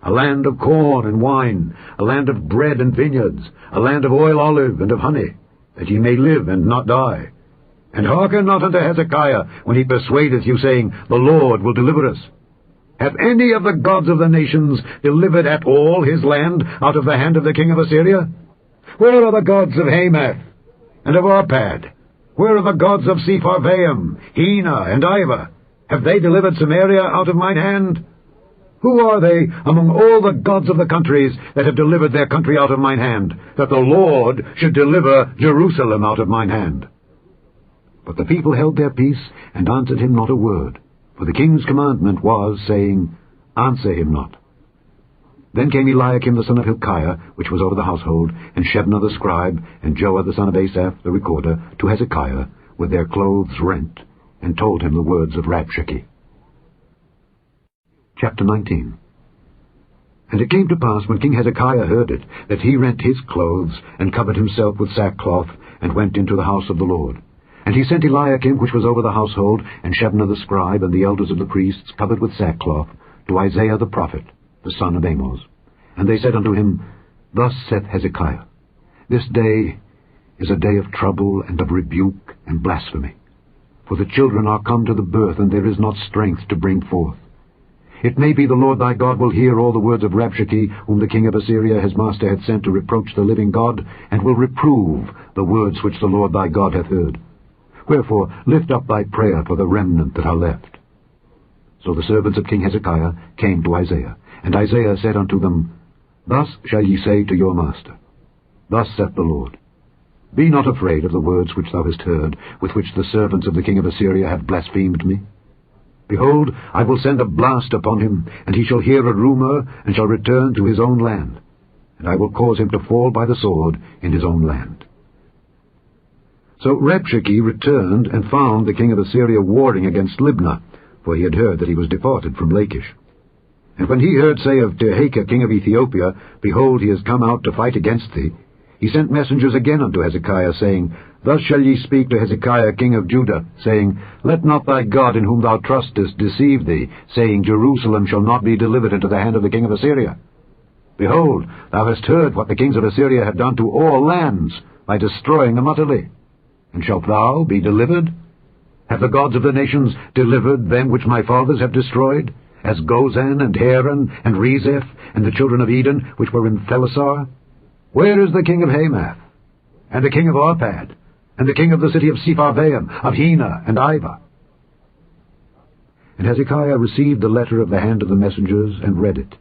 a land of corn and wine, a land of bread and vineyards, a land of oil olive and of honey, that ye may live and not die. And hearken not unto Hezekiah when he persuadeth you, saying, The Lord will deliver us. Hath any of the gods of the nations delivered at all his land out of the hand of the king of Assyria? Where are the gods of Hamath and of Arpad? Where are the gods of Sepharvaim, Hena, and Ivah? Have they delivered Samaria out of mine hand? Who are they among all the gods of the countries that have delivered their country out of mine hand, that the Lord should deliver Jerusalem out of mine hand? But the people held their peace, and answered him not a word. For the king's commandment was, saying, Answer him not. Then came Eliakim the son of Hilkiah, which was over the household, and Shebna the scribe, and Joah the son of Asaph the recorder, to Hezekiah, with their clothes rent, and told him the words of Rabshakeh. Chapter 19. And it came to pass, when King Hezekiah heard it, that he rent his clothes, and covered himself with sackcloth, and went into the house of the Lord. And he sent Eliakim, which was over the household, and Shebna the scribe, and the elders of the priests, covered with sackcloth, to Isaiah the prophet, the son of Amoz. And they said unto him, Thus saith Hezekiah, This day is a day of trouble, and of rebuke, and blasphemy. For the children are come to the birth, and there is not strength to bring forth. It may be the Lord thy God will hear all the words of Rabshakeh, whom the king of Assyria his master hath sent to reproach the living God, and will reprove the words which the Lord thy God hath heard. Wherefore lift up thy prayer for the remnant that are left. So the servants of King Hezekiah came to Isaiah, and Isaiah said unto them, Thus shall ye say to your master, Thus saith the Lord, Be not afraid of the words which thou hast heard, with which the servants of the king of Assyria have blasphemed me. Behold, I will send a blast upon him, and he shall hear a rumour, and shall return to his own land, and I will cause him to fall by the sword in his own land. So Rabshakeh returned, and found the king of Assyria warring against Libnah, for he had heard that he was departed from Lachish. And when he heard say of Tirhakah king of Ethiopia, Behold, he is come out to fight against thee, he sent messengers again unto Hezekiah, saying, Thus shall ye speak to Hezekiah king of Judah, saying, Let not thy God in whom thou trustest deceive thee, saying, Jerusalem shall not be delivered into the hand of the king of Assyria. Behold, thou hast heard what the kings of Assyria have done to all lands, by destroying them utterly. And shalt thou be delivered? Have the gods of the nations delivered them which my fathers have destroyed, as Gozan and Haran and Rezeph and the children of Eden, which were in Thelasar? Where is the king of Hamath, and the king of Arpad, and the king of the city of Sepharvaim, of Hena and Ivah? And Hezekiah received the letter of the hand of the messengers, and read it.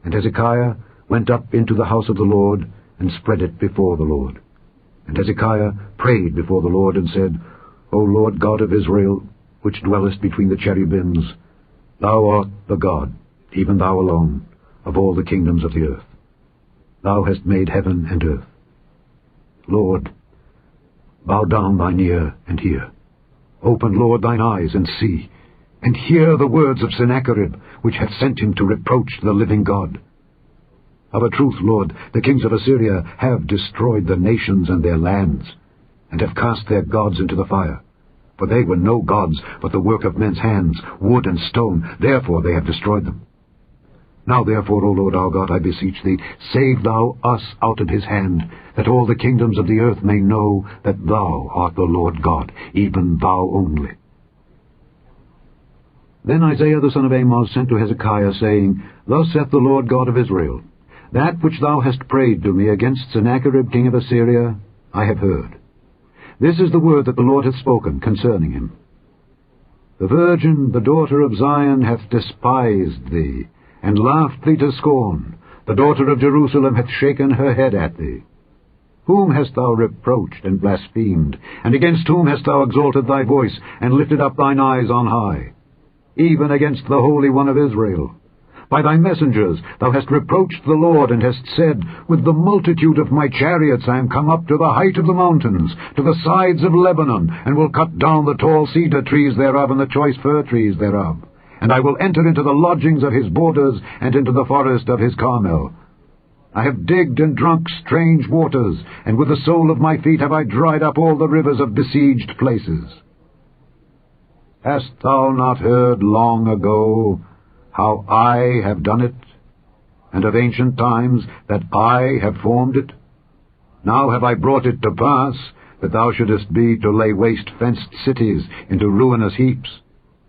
And Hezekiah went up into the house of the Lord, and spread it before the Lord. And Hezekiah prayed before the Lord, and said, O Lord God of Israel, which dwellest between the cherubims, thou art the God, even thou alone, of all the kingdoms of the earth. Thou hast made heaven and earth. Lord, bow down thine ear and hear. Open, Lord, thine eyes and see, and hear the words of Sennacherib, which hath sent him to reproach the living God. Of a truth, Lord, the kings of Assyria have destroyed the nations and their lands, and have cast their gods into the fire. For they were no gods, but the work of men's hands, wood and stone, therefore they have destroyed them. Now therefore, O Lord our God, I beseech thee, save thou us out of his hand, that all the kingdoms of the earth may know that thou art the Lord God, even thou only. Then Isaiah the son of Amoz sent to Hezekiah, saying, Thus saith the Lord God of Israel, That which thou hast prayed to me against Sennacherib king of Assyria, I have heard. This is the word that the Lord hath spoken concerning him. The virgin, the daughter of Zion, hath despised thee, and laughed thee to scorn. The daughter of Jerusalem hath shaken her head at thee. Whom hast thou reproached and blasphemed? And against whom hast thou exalted thy voice, and lifted up thine eyes on high? Even against the Holy One of Israel. By thy messengers thou hast reproached the Lord, and hast said, With the multitude of my chariots I am come up to the height of the mountains, to the sides of Lebanon, and will cut down the tall cedar trees thereof, and the choice fir trees thereof. And I will enter into the lodgings of his borders, and into the forest of his Carmel. I have digged and drunk strange waters, and with the sole of my feet have I dried up all the rivers of besieged places. Hast thou not heard long ago how I have done it, and of ancient times that I have formed it? Now have I brought it to pass, that thou shouldest be to lay waste fenced cities into ruinous heaps.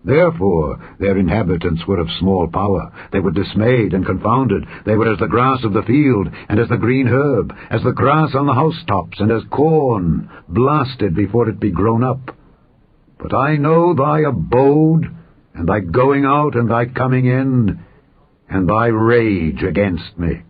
Therefore their inhabitants were of small power. They were dismayed and confounded. They were as the grass of the field, and as the green herb, as the grass on the housetops, and as corn blasted before it be grown up. But I know thy abode, and thy going out and thy coming in, and thy rage against me.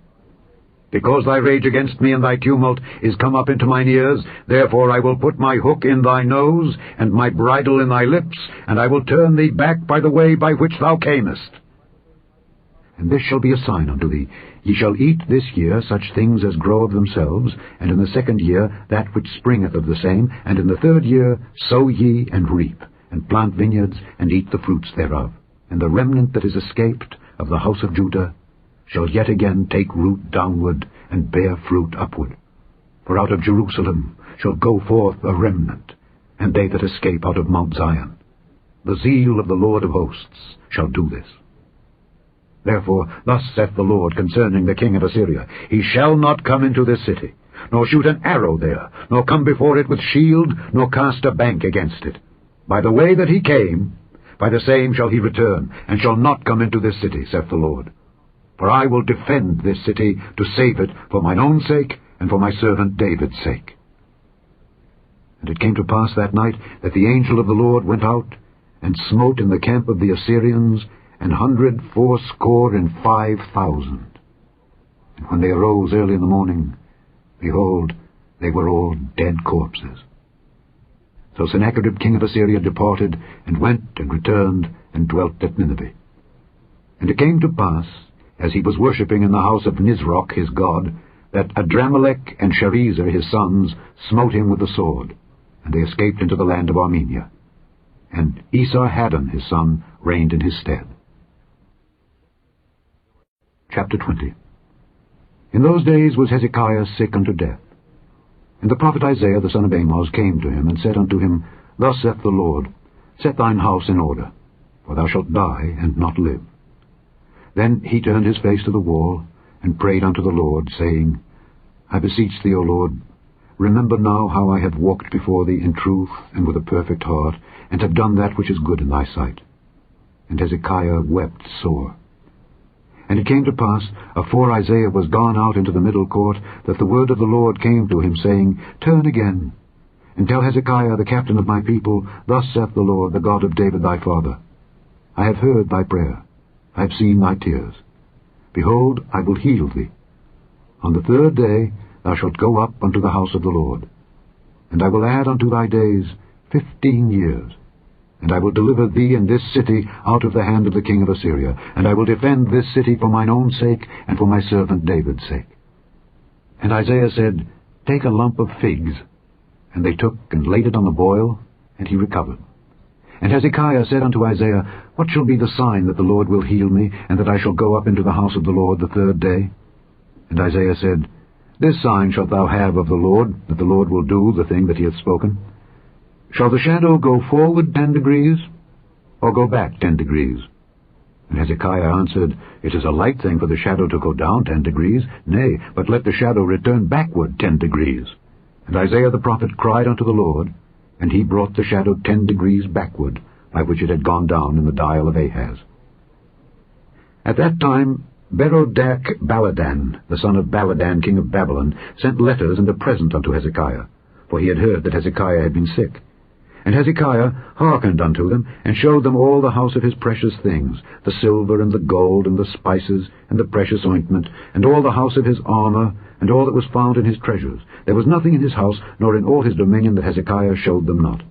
Because thy rage against me and thy tumult is come up into mine ears, therefore I will put my hook in thy nose, and my bridle in thy lips, and I will turn thee back by the way by which thou camest. And this shall be a sign unto thee. Ye shall eat this year such things as grow of themselves, and in the second year that which springeth of the same, and in the third year sow ye and reap, and plant vineyards, and eat the fruits thereof. And the remnant that is escaped of the house of Judah shall yet again take root downward, and bear fruit upward. For out of Jerusalem shall go forth a remnant, and they that escape out of Mount Zion. The zeal of the Lord of hosts shall do this. Therefore thus saith the Lord concerning the king of Assyria, He shall not come into this city, nor shoot an arrow there, nor come before it with shield, nor cast a bank against it. By the way that he came, by the same shall he return, and shall not come into this city, saith the Lord. For I will defend this city to save it for mine own sake, and for my servant David's sake. And it came to pass that night that the angel of the Lord went out, and smote in the camp of the Assyrians 185,000. And when they arose early in the morning, behold, they were all dead corpses. So Sennacherib king of Assyria departed, and went and returned, and dwelt at Nineveh. And it came to pass, as he was worshipping in the house of Nisroch his god, that Adramelech and Sharezer his sons smote him with the sword, and they escaped into the land of Armenia. And Esarhaddon his son reigned in his stead. Chapter 20. In those days was Hezekiah sick unto death. And the prophet Isaiah the son of Amoz came to him, and said unto him, Thus saith the Lord, Set thine house in order, for thou shalt die and not live. Then he turned his face to the wall, and prayed unto the Lord, saying, I beseech thee, O Lord, remember now how I have walked before thee in truth and with a perfect heart, and have done that which is good in thy sight. And Hezekiah wept sore. And it came to pass, afore Isaiah was gone out into the middle court, that the word of the Lord came to him, saying, Turn again, and tell Hezekiah the captain of my people, Thus saith the Lord, the God of David thy father, I have heard thy prayer, I have seen thy tears. Behold, I will heal thee. On the third day thou shalt go up unto the house of the Lord. And I will add unto thy days 15 years. And I will deliver thee and this city out of the hand of the king of Assyria. And I will defend this city for mine own sake, and for my servant David's sake. And Isaiah said, Take a lump of figs. And they took and laid it on the boil, and he recovered. And Hezekiah said unto Isaiah, What shall be the sign that the Lord will heal me, and that I shall go up into the house of the Lord the third day? And Isaiah said, This sign shalt thou have of the Lord, that the Lord will do the thing that he hath spoken. Shall the shadow go forward 10 degrees, or go back 10 degrees? And Hezekiah answered, It is a light thing for the shadow to go down 10 degrees, nay, but let the shadow return backward 10 degrees. And Isaiah the prophet cried unto the Lord, and he brought the shadow 10 degrees backward, by which it had gone down in the dial of Ahaz. At that time Berodach-Baladan, the son of Baladan, king of Babylon, sent letters and a present unto Hezekiah, for he had heard that Hezekiah had been sick. And Hezekiah hearkened unto them, and showed them all the house of his precious things, the silver and the gold and the spices and the precious ointment, and all the house of his armor, and all that was found in his treasures. There was nothing in his house, nor in all his dominion, that Hezekiah showed them not.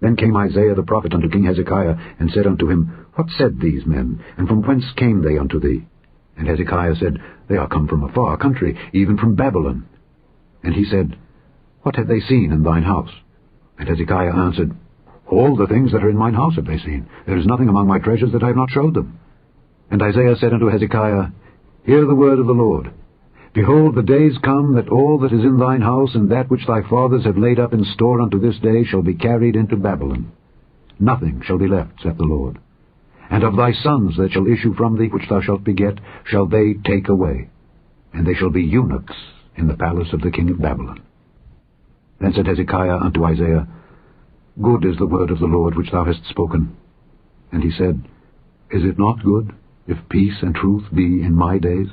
Then came Isaiah the prophet unto King Hezekiah, and said unto him, What said these men, and from whence came they unto thee? And Hezekiah said, They are come from a far country, even from Babylon. And he said, What have they seen in thine house? And Hezekiah answered, All the things that are in mine house have they seen. There is nothing among my treasures that I have not showed them. And Isaiah said unto Hezekiah, Hear the word of the Lord. Behold, the days come that all that is in thine house, and that which thy fathers have laid up in store unto this day, shall be carried into Babylon. Nothing shall be left, saith the Lord. And of thy sons that shall issue from thee, which thou shalt beget, shall they take away, and they shall be eunuchs in the palace of the king of Babylon. Then said Hezekiah unto Isaiah, Good is the word of the Lord which thou hast spoken. And he said, Is it not good, if peace and truth be in my days?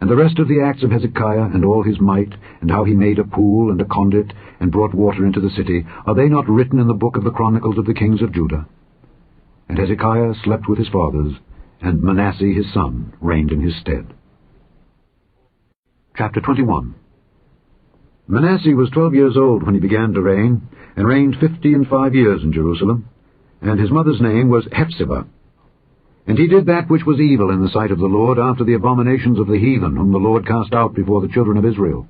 And the rest of the acts of Hezekiah, and all his might, and how he made a pool and a conduit, and brought water into the city, are they not written in the book of the Chronicles of the kings of Judah? And Hezekiah slept with his fathers, and Manasseh his son reigned in his stead. Chapter 21. Manasseh was 12 years old when he began to reign, and reigned 55 years in Jerusalem, and his mother's name was Hephzibah. And he did that which was evil in the sight of the Lord, after the abominations of the heathen, whom the Lord cast out before the children of Israel.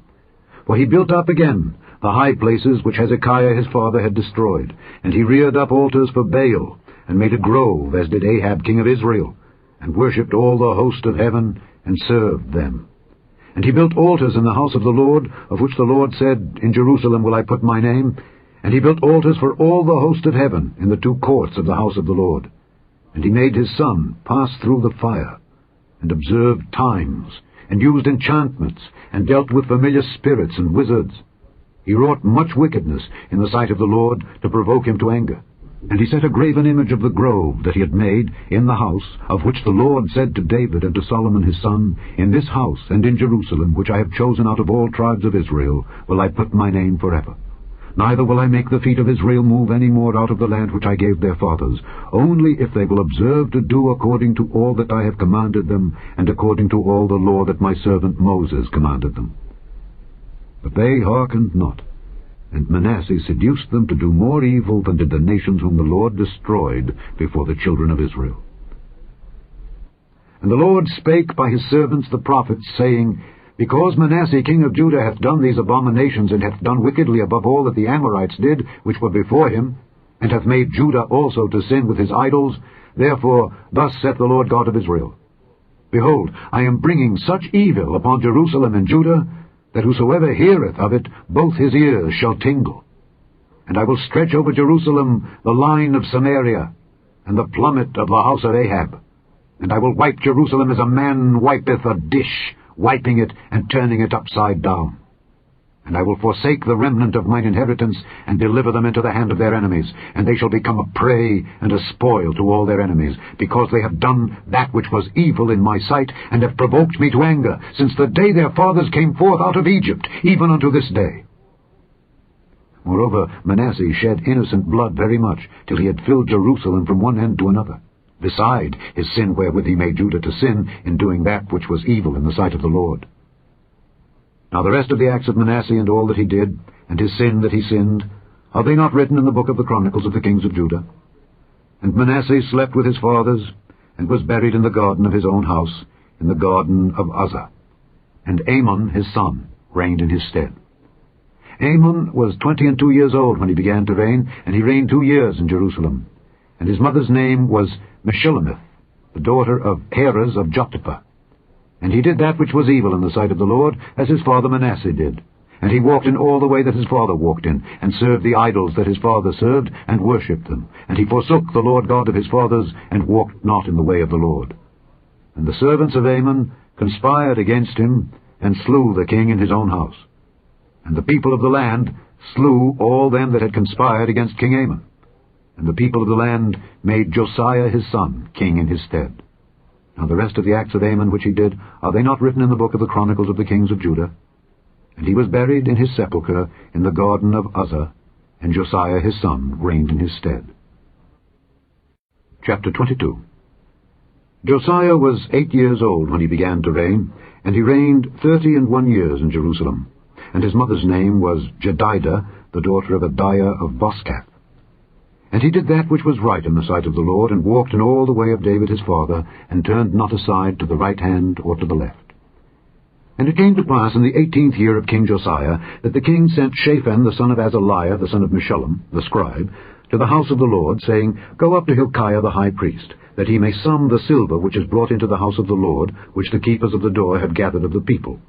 For he built up again the high places which Hezekiah his father had destroyed, and he reared up altars for Baal, and made a grove, as did Ahab king of Israel, and worshipped all the host of heaven, and served them. And he built altars in the house of the Lord, of which the Lord said, In Jerusalem will I put my name. And he built altars for all the host of heaven in the 2 courts of the house of the Lord. And he made his son pass through the fire, and observed times, and used enchantments, and dealt with familiar spirits and wizards. He wrought much wickedness in the sight of the Lord, to provoke him to anger. And he set a graven image of the grove that he had made in the house, of which the Lord said to David and to Solomon his son, In this house and in Jerusalem, which I have chosen out of all tribes of Israel, will I put my name forever. Neither will I make the feet of Israel move any more out of the land which I gave their fathers, only if they will observe to do according to all that I have commanded them, and according to all the law that my servant Moses commanded them. But they hearkened not, and Manasseh seduced them to do more evil than did the nations whom the Lord destroyed before the children of Israel. And the Lord spake by his servants the prophets, saying, Because Manasseh king of Judah hath done these abominations, and hath done wickedly above all that the Amorites did, which were before him, and hath made Judah also to sin with his idols, therefore thus saith the Lord God of Israel, Behold, I am bringing such evil upon Jerusalem and Judah, that whosoever heareth of it, both his ears shall tingle. And I will stretch over Jerusalem the line of Samaria, and the plummet of the house of Ahab. And I will wipe Jerusalem as a man wipeth a dish, wiping it and turning it upside down. And I will forsake the remnant of mine inheritance, and deliver them into the hand of their enemies, and they shall become a prey and a spoil to all their enemies, because they have done that which was evil in my sight, and have provoked me to anger, since the day their fathers came forth out of Egypt, even unto this day. Moreover, Manasseh shed innocent blood very much, till he had filled Jerusalem from one end to another, beside his sin wherewith he made Judah to sin, in doing that which was evil in the sight of the Lord. Now the rest of the acts of Manasseh, and all that he did, and his sin that he sinned, are they not written in the book of the Chronicles of the kings of Judah? And Manasseh slept with his fathers, and was buried in the garden of his own house, in the garden of Uzzah. and Amon his son reigned in his stead. Amon was 22 years old when he began to reign, and he reigned 2 years in Jerusalem. And his mother's name was Meshullemeth, the daughter of Heres of Jottipah. And he did that which was evil in the sight of the Lord, as his father Manasseh did. And he walked in all the way that his father walked in, and served the idols that his father served, and worshipped them. And he forsook the Lord God of his fathers, and walked not in the way of the Lord. And the servants of Amon conspired against him, and slew the king in his own house. And the people of the land slew all them that had conspired against King Amon. And the people of the land made Josiah his son king in his stead. Now the rest of the acts of Amon which he did, are they not written in the book of the Chronicles of the kings of Judah? And he was buried in his sepulchre in the garden of Uzzah, and Josiah his son reigned in his stead. Chapter 22. Josiah was 8 years old when he began to reign, and he reigned 31 years in Jerusalem. And his mother's name was Jedidah, the daughter of Adiah of Boskath. And he did that which was right in the sight of the Lord, and walked in all the way of David his father, and turned not aside to the right hand or to the left. And it came to pass in the 18th year of King Josiah, that the king sent Shaphan the son of Azaliah, the son of Meshullam, the scribe, to the house of the Lord, saying, Go up to Hilkiah the high priest, that he may sum the silver which is brought into the house of the Lord, which the keepers of the door have gathered of the people.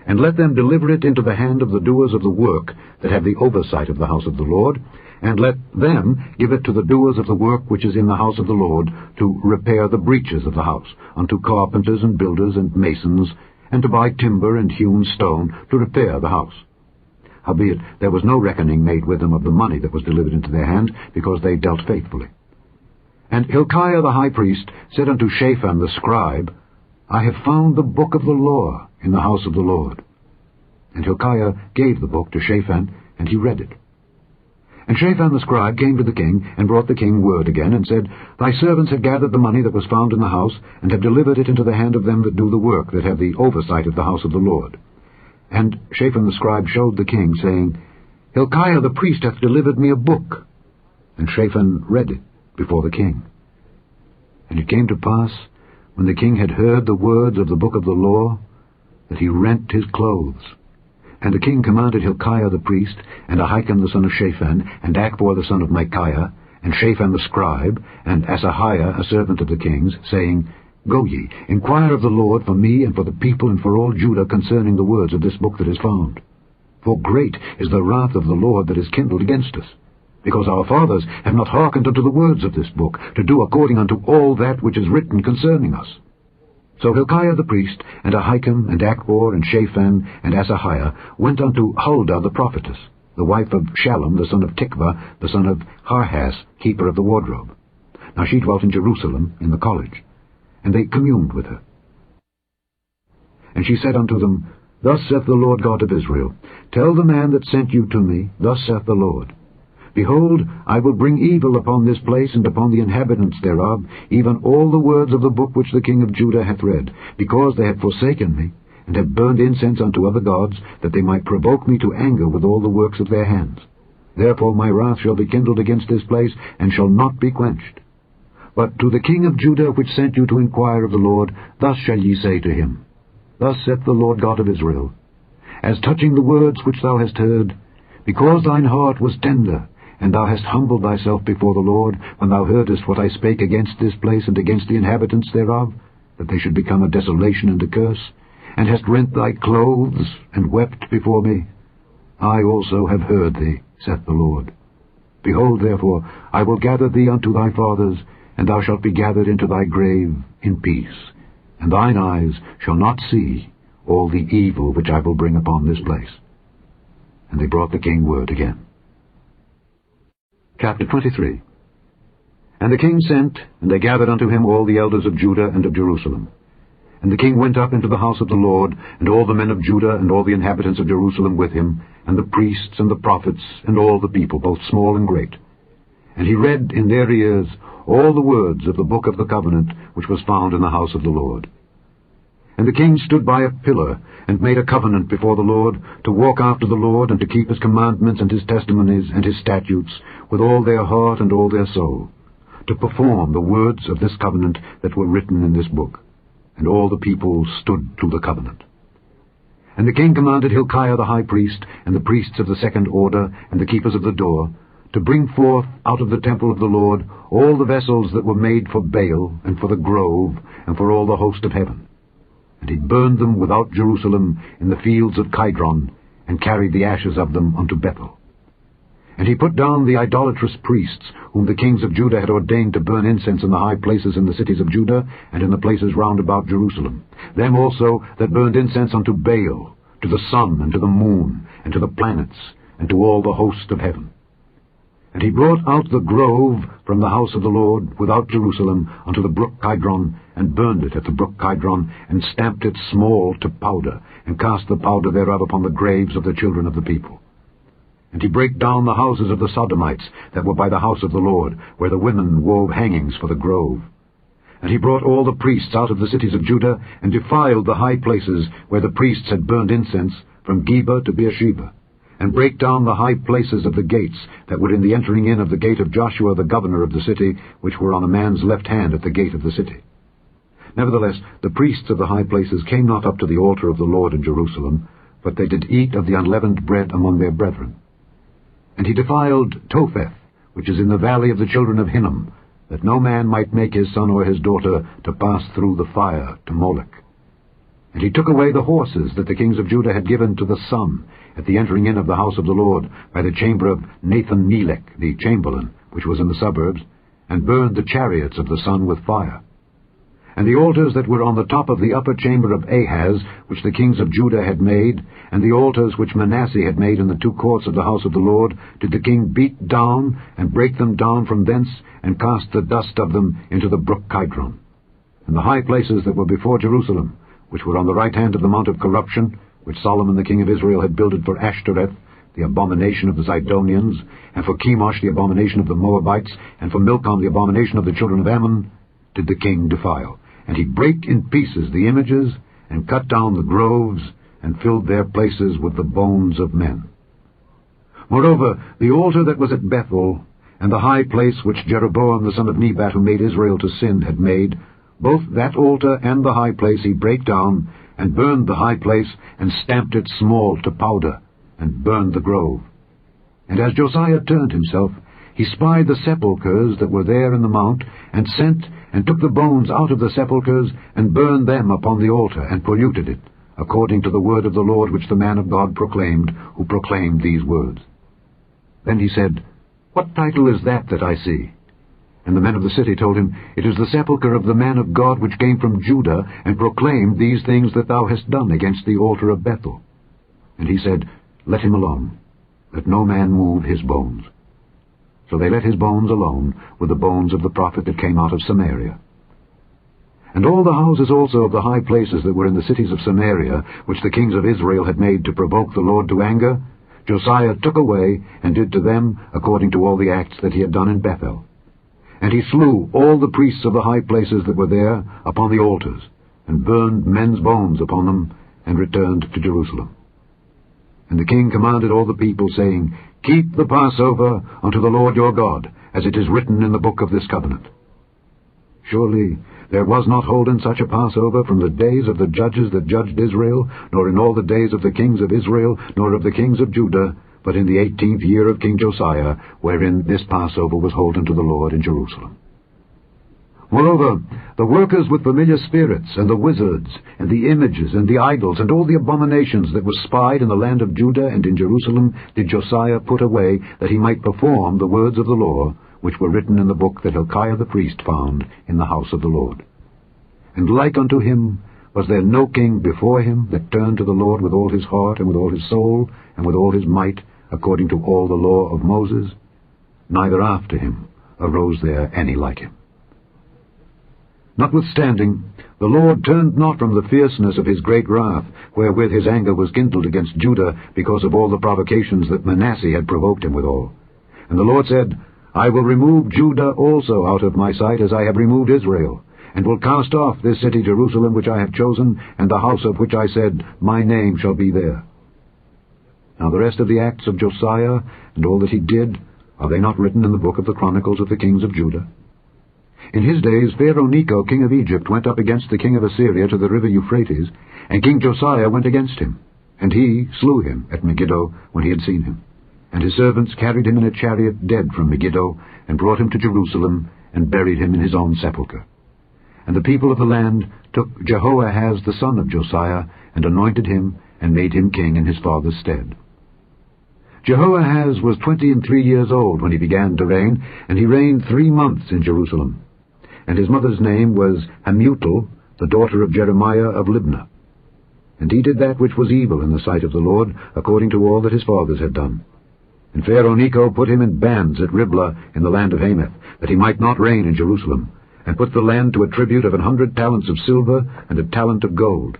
And let them deliver it into the hand of the doers of the work, that have the oversight of the house of the Lord, and let them give it to the doers of the work which is in the house of the Lord, to repair the breaches of the house, unto carpenters and builders and masons, and to buy timber and hewn stone, to repair the house. Howbeit there was no reckoning made with them of the money that was delivered into their hand, because they dealt faithfully. And Hilkiah the high priest said unto Shaphan the scribe, I have found the book of the law in the house of the Lord. And Hilkiah gave the book to Shaphan, and he read it. And Shaphan the scribe came to the king, and brought the king word again, and said, Thy servants have gathered the money that was found in the house, and have delivered it into the hand of them that do the work, that have the oversight of the house of the Lord. And Shaphan the scribe showed the king, saying, Hilkiah the priest hath delivered me a book. And Shaphan read it before the king. And it came to pass, when the king had heard the words of the book of the law, that he rent his clothes. And the king commanded Hilkiah the priest, and Ahikam the son of Shaphan, and Achbor the son of Micaiah, and Shaphan the scribe, and Asahiah a servant of the king's, saying, Go ye, inquire of the Lord for me and for the people and for all Judah concerning the words of this book that is found. For great is the wrath of the Lord that is kindled against us, because our fathers have not hearkened unto the words of this book, to do according unto all that which is written concerning us. So Hilkiah the priest, and Ahikam, and Achbor, and Shaphan, and Asahiah went unto Huldah the prophetess, the wife of Shallum the son of Tikvah, the son of Harhas, keeper of the wardrobe. Now she dwelt in Jerusalem, in the college, and they communed with her. And she said unto them, Thus saith the Lord God of Israel, Tell the man that sent you to me, Thus saith the Lord, Behold, I will bring evil upon this place and upon the inhabitants thereof, even all the words of the book which the king of Judah hath read, because they have forsaken me, and have burned incense unto other gods, that they might provoke me to anger with all the works of their hands. Therefore my wrath shall be kindled against this place, and shall not be quenched. But to the king of Judah which sent you to inquire of the Lord, thus shall ye say to him, Thus saith the Lord God of Israel, As touching the words which thou hast heard, because thine heart was tender, and thou hast humbled thyself before the Lord, when thou heardest what I spake against this place and against the inhabitants thereof, that they should become a desolation and a curse, and hast rent thy clothes, and wept before me, I also have heard thee, saith the Lord. Behold, therefore, I will gather thee unto thy fathers, and thou shalt be gathered into thy grave in peace, and thine eyes shall not see all the evil which I will bring upon this place. And they brought the king word again. Chapter 23. And the king sent, and they gathered unto him all the elders of Judah and of Jerusalem. And the king went up into the house of the Lord, and all the men of Judah and all the inhabitants of Jerusalem with him, and the priests and the prophets, and all the people, both small and great. And he read in their ears all the words of the book of the covenant which was found in the house of the Lord. And the king stood by a pillar, and made a covenant before the Lord, to walk after the Lord, and to keep his commandments and his testimonies and his statutes, with all their heart and all their soul, to perform the words of this covenant that were written in this book. And all the people stood to the covenant. And the king commanded Hilkiah the high priest, and the priests of the second order, and the keepers of the door, to bring forth out of the temple of the Lord all the vessels that were made for Baal, and for the grove, and for all the host of heaven. And he burned them without Jerusalem in the fields of Kidron, and carried the ashes of them unto Bethel. And he put down the idolatrous priests, whom the kings of Judah had ordained to burn incense in the high places in the cities of Judah, and in the places round about Jerusalem. Them also that burned incense unto Baal, to the sun, and to the moon, and to the planets, and to all the host of heaven. And he brought out the grove from the house of the Lord without Jerusalem unto the brook Kidron, and burned it at the brook Kidron, and stamped it small to powder, and cast the powder thereof upon the graves of the children of the people. And he brake down the houses of the Sodomites that were by the house of the Lord, where the women wove hangings for the grove. And he brought all the priests out of the cities of Judah, and defiled the high places where the priests had burned incense, from Geba to Beersheba, and brake down the high places of the gates that were in the entering in of the gate of Joshua the governor of the city, which were on a man's left hand at the gate of the city. Nevertheless, the priests of the high places came not up to the altar of the Lord in Jerusalem, but they did eat of the unleavened bread among their brethren. And he defiled Topheth, which is in the valley of the children of Hinnom, that no man might make his son or his daughter to pass through the fire to Moloch. And he took away the horses that the kings of Judah had given to the sun at the entering in of the house of the Lord by the chamber of Nathan-Melech the chamberlain, which was in the suburbs, and burned the chariots of the sun with fire. And the altars that were on the top of the upper chamber of Ahaz, which the kings of Judah had made, and the altars which Manasseh had made in the two courts of the house of the Lord, did the king beat down, and break them down from thence, and cast the dust of them into the brook Kidron. And the high places that were before Jerusalem, which were on the right hand of the mount of corruption, which Solomon the king of Israel had builded for Ashtoreth, the abomination of the Zidonians, and for Chemosh the abomination of the Moabites, and for Milcom the abomination of the children of Ammon, did the king defile. And he brake in pieces the images, and cut down the groves, and filled their places with the bones of men. Moreover, the altar that was at Bethel, and the high place which Jeroboam the son of Nebat, who made Israel to sin, had made, both that altar and the high place he brake down, and burned the high place, and stamped it small to powder, and burned the grove. And as Josiah turned himself, he spied the sepulchres that were there in the mount, and sent and took the bones out of the sepulchres, and burned them upon the altar, and polluted it, according to the word of the Lord which the man of God proclaimed, who proclaimed these words. Then he said, What title is that I see? And the men of the city told him, It is the sepulchre of the man of God which came from Judah, and proclaimed these things that thou hast done against the altar of Bethel. And he said, Let him alone, that no man move his bones. So they let his bones alone, with the bones of the prophet that came out of Samaria. And all the houses also of the high places that were in the cities of Samaria, which the kings of Israel had made to provoke the Lord to anger, Josiah took away, and did to them according to all the acts that he had done in Bethel. And he slew all the priests of the high places that were there upon the altars, and burned men's bones upon them, and returned to Jerusalem. And the king commanded all the people, saying, Keep the Passover unto the Lord your God, as it is written in the book of this covenant. Surely there was not holden such a Passover from the days of the judges that judged Israel, nor in all the days of the kings of Israel, nor of the kings of Judah, but in the 18th year of King Josiah, wherein this Passover was holden to the Lord in Jerusalem. Moreover, the workers with familiar spirits, and the wizards, and the images, and the idols, and all the abominations that were spied in the land of Judah and in Jerusalem, did Josiah put away, that he might perform the words of the law, which were written in the book that Hilkiah the priest found in the house of the Lord. And like unto him was there no king before him that turned to the Lord with all his heart, and with all his soul, and with all his might, according to all the law of Moses? Neither after him arose there any like him. Notwithstanding, the Lord turned not from the fierceness of his great wrath, wherewith his anger was kindled against Judah, because of all the provocations that Manasseh had provoked him withal. And the Lord said, I will remove Judah also out of my sight, as I have removed Israel, and will cast off this city Jerusalem which I have chosen, and the house of which I said, My name shall be there. Now the rest of the acts of Josiah, and all that he did, are they not written in the book of the Chronicles of the kings of Judah? In his days Pharaoh Necho king of Egypt went up against the king of Assyria to the river Euphrates, and King Josiah went against him. And he slew him at Megiddo when he had seen him. And his servants carried him in a chariot dead from Megiddo, and brought him to Jerusalem, and buried him in his own sepulchre. And the people of the land took Jehoahaz the son of Josiah, and anointed him, and made him king in his father's stead. Jehoahaz was 23 years old when he began to reign, and he reigned 3 months in Jerusalem. And his mother's name was Hamutal, the daughter of Jeremiah of Libnah. And he did that which was evil in the sight of the Lord, according to all that his fathers had done. And Pharaoh Necho put him in bands at Riblah in the land of Hamath, that he might not reign in Jerusalem, and put the land to a tribute of 100 talents of silver and a talent of gold.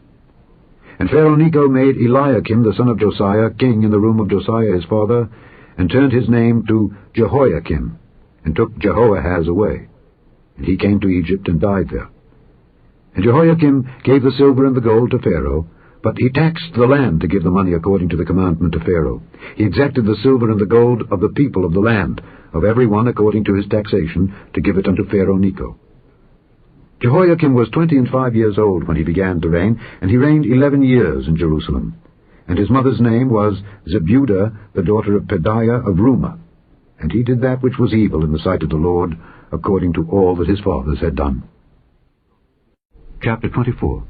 And Pharaoh Necho made Eliakim the son of Josiah king in the room of Josiah his father, and turned his name to Jehoiakim, and took Jehoahaz away. And he came to Egypt and died there. And Jehoiakim gave the silver and the gold to Pharaoh, but he taxed the land to give the money according to the commandment of Pharaoh. He exacted the silver and the gold of the people of the land, of every one according to his taxation, to give it unto Pharaoh Necho. Jehoiakim was 25 years old when he began to reign, and he reigned 11 years in Jerusalem. And his mother's name was Zebudah, the daughter of Pedaiah of Rumah. And he did that which was evil in the sight of the Lord, according to all that his fathers had done. Chapter 24.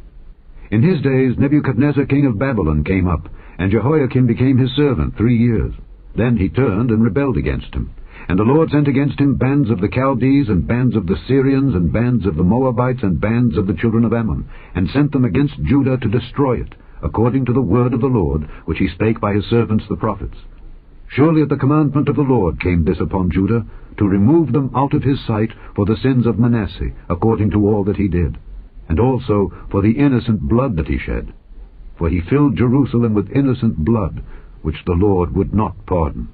In his days Nebuchadnezzar king of Babylon came up, and Jehoiakim became his servant 3 years. Then he turned and rebelled against him. And the Lord sent against him bands of the Chaldees, and bands of the Syrians, and bands of the Moabites, and bands of the children of Ammon, and sent them against Judah to destroy it, according to the word of the Lord, which he spake by his servants the prophets. Surely at the commandment of the Lord came this upon Judah, to remove them out of his sight for the sins of Manasseh, according to all that he did, and also for the innocent blood that he shed. For he filled Jerusalem with innocent blood, which the Lord would not pardon.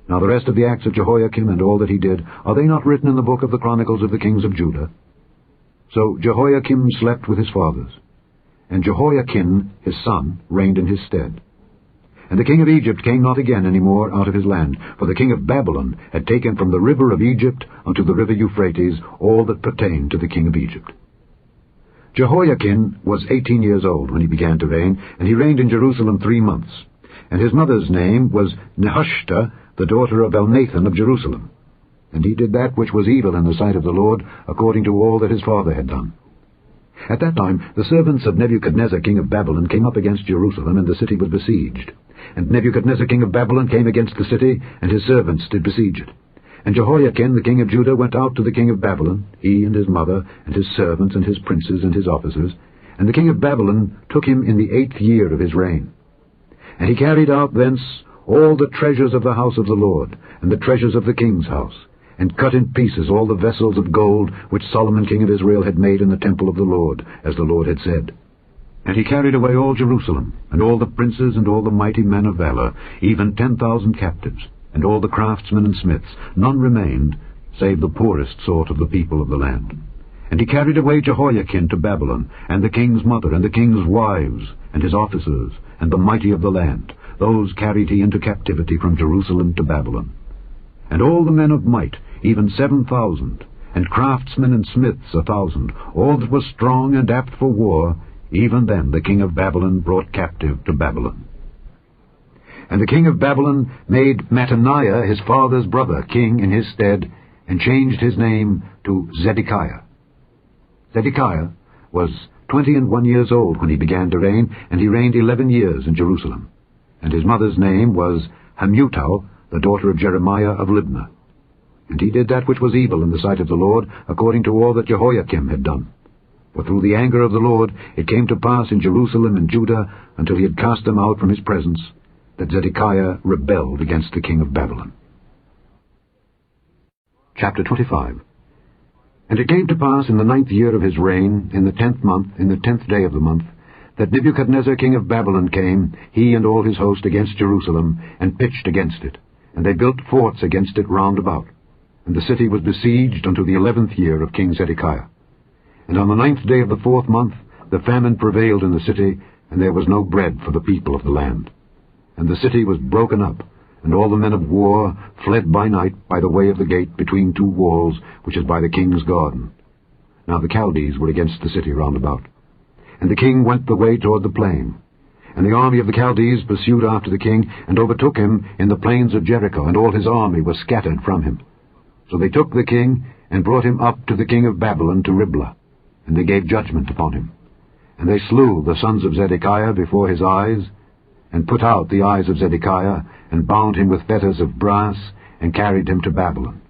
Now the rest of the acts of Jehoiakim and all that he did, are they not written in the book of the Chronicles of the kings of Judah? So Jehoiakim slept with his fathers, and Jehoiakim his son reigned in his stead. And the king of Egypt came not again any more out of his land, for the king of Babylon had taken from the river of Egypt unto the river Euphrates all that pertained to the king of Egypt. Jehoiakim was 18 years old when he began to reign, and he reigned in Jerusalem 3 months. And his mother's name was Nehushta, the daughter of Elnathan of Jerusalem. And he did that which was evil in the sight of the Lord, according to all that his father had done. At that time the servants of Nebuchadnezzar king of Babylon came up against Jerusalem, and the city was besieged. And Nebuchadnezzar king of Babylon came against the city, and his servants did besiege it. And Jehoiakim the king of Judah went out to the king of Babylon, he and his mother, and his servants, and his princes, and his officers. And the king of Babylon took him in the 8th year of his reign. And he carried out thence all the treasures of the house of the Lord, and the treasures of the king's house, and cut in pieces all the vessels of gold which Solomon king of Israel had made in the temple of the Lord, as the Lord had said. And he carried away all Jerusalem, and all the princes, and all the mighty men of valor, even 10,000 captives, and all the craftsmen and smiths. None remained, save the poorest sort of the people of the land. And he carried away Jehoiakim to Babylon, and the king's mother, and the king's wives, and his officers, and the mighty of the land. Those carried he into captivity from Jerusalem to Babylon. And all the men of might, even 7,000, and craftsmen and smiths 1,000, all that was strong and apt for war, even them the king of Babylon brought captive to Babylon. And the king of Babylon made Mattaniah his father's brother king in his stead, and changed his name to Zedekiah. Zedekiah was 21 years old when he began to reign, and he reigned 11 years in Jerusalem. And his mother's name was Hamutal, the daughter of Jeremiah of Libnah. And he did that which was evil in the sight of the Lord, according to all that Jehoiakim had done. For through the anger of the Lord it came to pass in Jerusalem and Judah, until he had cast them out from his presence, that Zedekiah rebelled against the king of Babylon. Chapter 25. And it came to pass in the 9th year of his reign, in the 10th month, in the 10th day of the month, that Nebuchadnezzar king of Babylon came, he and all his host, against Jerusalem, and pitched against it. And they built forts against it round about. And the city was besieged unto the 11th year of King Zedekiah. And on the 9th day of the 4th month the famine prevailed in the city, and there was no bread for the people of the land. And the city was broken up, and all the men of war fled by night by the way of the gate between 2 walls, which is by the king's garden. Now the Chaldees were against the city round about. And the king went the way toward the plain. And the army of the Chaldees pursued after the king, and overtook him in the plains of Jericho, and all his army was scattered from him. So they took the king, and brought him up to the king of Babylon to Riblah, and they gave judgment upon him. And they slew the sons of Zedekiah before his eyes, and put out the eyes of Zedekiah, and bound him with fetters of brass, and carried him to Babylon.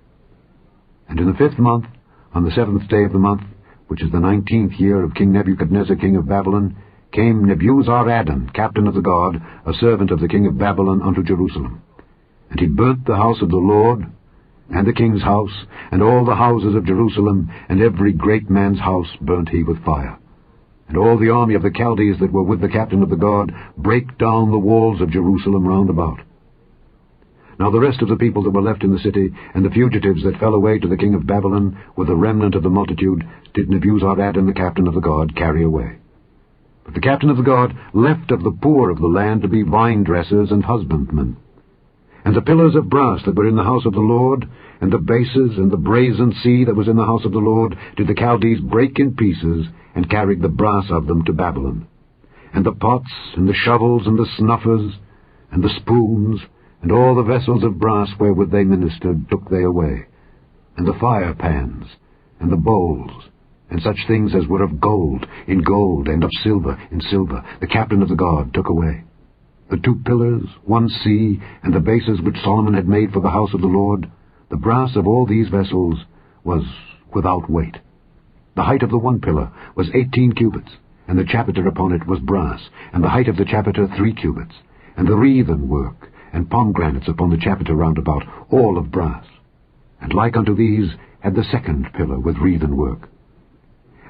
And in the 5th month, on the 7th day of the month, which is the 19th year of King Nebuchadnezzar king of Babylon, came Nebuzaradan, captain of the guard, a servant of the king of Babylon, unto Jerusalem. And he burnt the house of the Lord, and the king's house, and all the houses of Jerusalem, and every great man's house burnt he with fire. And all the army of the Chaldees that were with the captain of the guard brake down the walls of Jerusalem round about. Now the rest of the people that were left in the city, and the fugitives that fell away to the king of Babylon, with the remnant of the multitude, did Nebuzaradan the captain of the guard carry away. But the captain of the guard left of the poor of the land to be vine-dressers and husbandmen. And the pillars of brass that were in the house of the Lord, and the bases, and the brazen sea that was in the house of the Lord, did the Chaldees break in pieces, and carried the brass of them to Babylon. And the pots, and the shovels, and the snuffers, and the spoons, and all the vessels of brass wherewith they ministered took they away, and the fire pans, and the bowls, and such things as were of gold, in gold, and of silver, in silver, the captain of the guard took away. The 2 pillars, 1 sea, and the bases which Solomon had made for the house of the Lord, the brass of all these vessels was without weight. The height of the 1 pillar was 18 cubits, and the chapiter upon it was brass, and the height of the chapiter 3 cubits, and the wreathen work, and pomegranates upon the chapiter round about, all of brass. And like unto these had the 2nd pillar with wreathen work.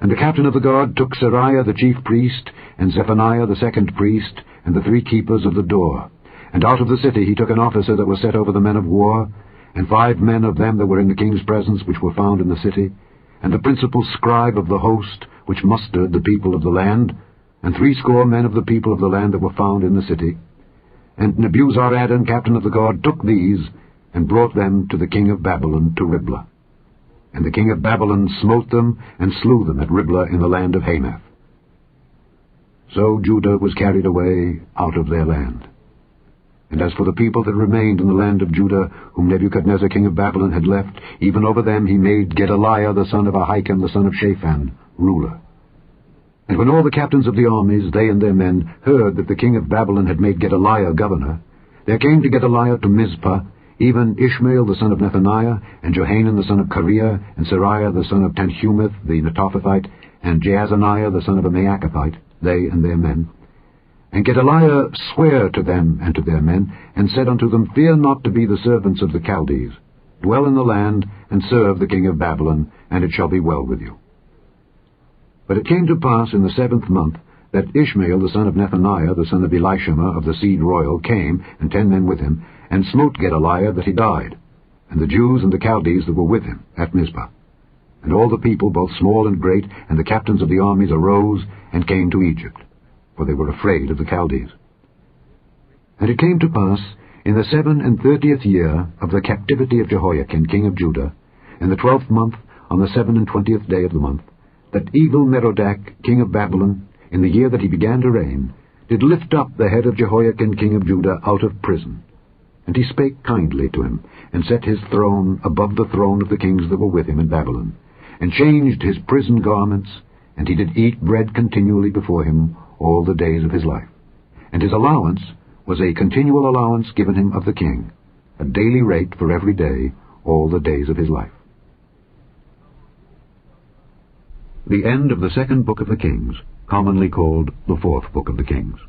And the captain of the guard took Seraiah the chief priest, and Zephaniah the 2nd priest, and the 3 keepers of the door. And out of the city he took an officer that was set over the men of war, and 5 men of them that were in the king's presence, which were found in the city, and the principal scribe of the host, which mustered the people of the land, and 60 men of the people of the land that were found in the city. And Nebuzaradan, captain of the guard, took these, and brought them to the king of Babylon to Riblah. And the king of Babylon smote them, and slew them at Riblah in the land of Hamath. So Judah was carried away out of their land. And as for the people that remained in the land of Judah, whom Nebuchadnezzar king of Babylon had left, even over them he made Gedaliah the son of Ahikam the son of Shaphan ruler. And when all the captains of the armies, they and their men, heard that the king of Babylon had made Gedaliah governor, there came to Gedaliah to Mizpah, even Ishmael the son of Nethaniah, and Johanan the son of Kareah, and Seraiah the son of Tanhumeth the Netophathite, and Jaazaniah the son of a Maacathite, they and their men. And Gedaliah sware to them and to their men, and said unto them, Fear not to be the servants of the Chaldees. Dwell in the land, and serve the king of Babylon, and it shall be well with you. But it came to pass in the 7th month, that Ishmael the son of Nethaniah, the son of Elishama of the seed royal, came, and 10 men with him, and smote Gedaliah that he died, and the Jews and the Chaldees that were with him at Mizpah. And all the people, both small and great, and the captains of the armies arose, and came to Egypt, for they were afraid of the Chaldees. And it came to pass, in the 37th year of the captivity of Jehoiakim king of Judah, in the 12th month, on the 27th day of the month, that Evil-Merodach king of Babylon, in the year that he began to reign, did lift up the head of Jehoiakim king of Judah out of prison. And he spake kindly to him, and set his throne above the throne of the kings that were with him in Babylon, and changed his prison garments, and he did eat bread continually before him all the days of his life. And his allowance was a continual allowance given him of the king, a daily rate for every day, all the days of his life. The end of the 2nd book of the Kings, commonly called the 4th book of the Kings.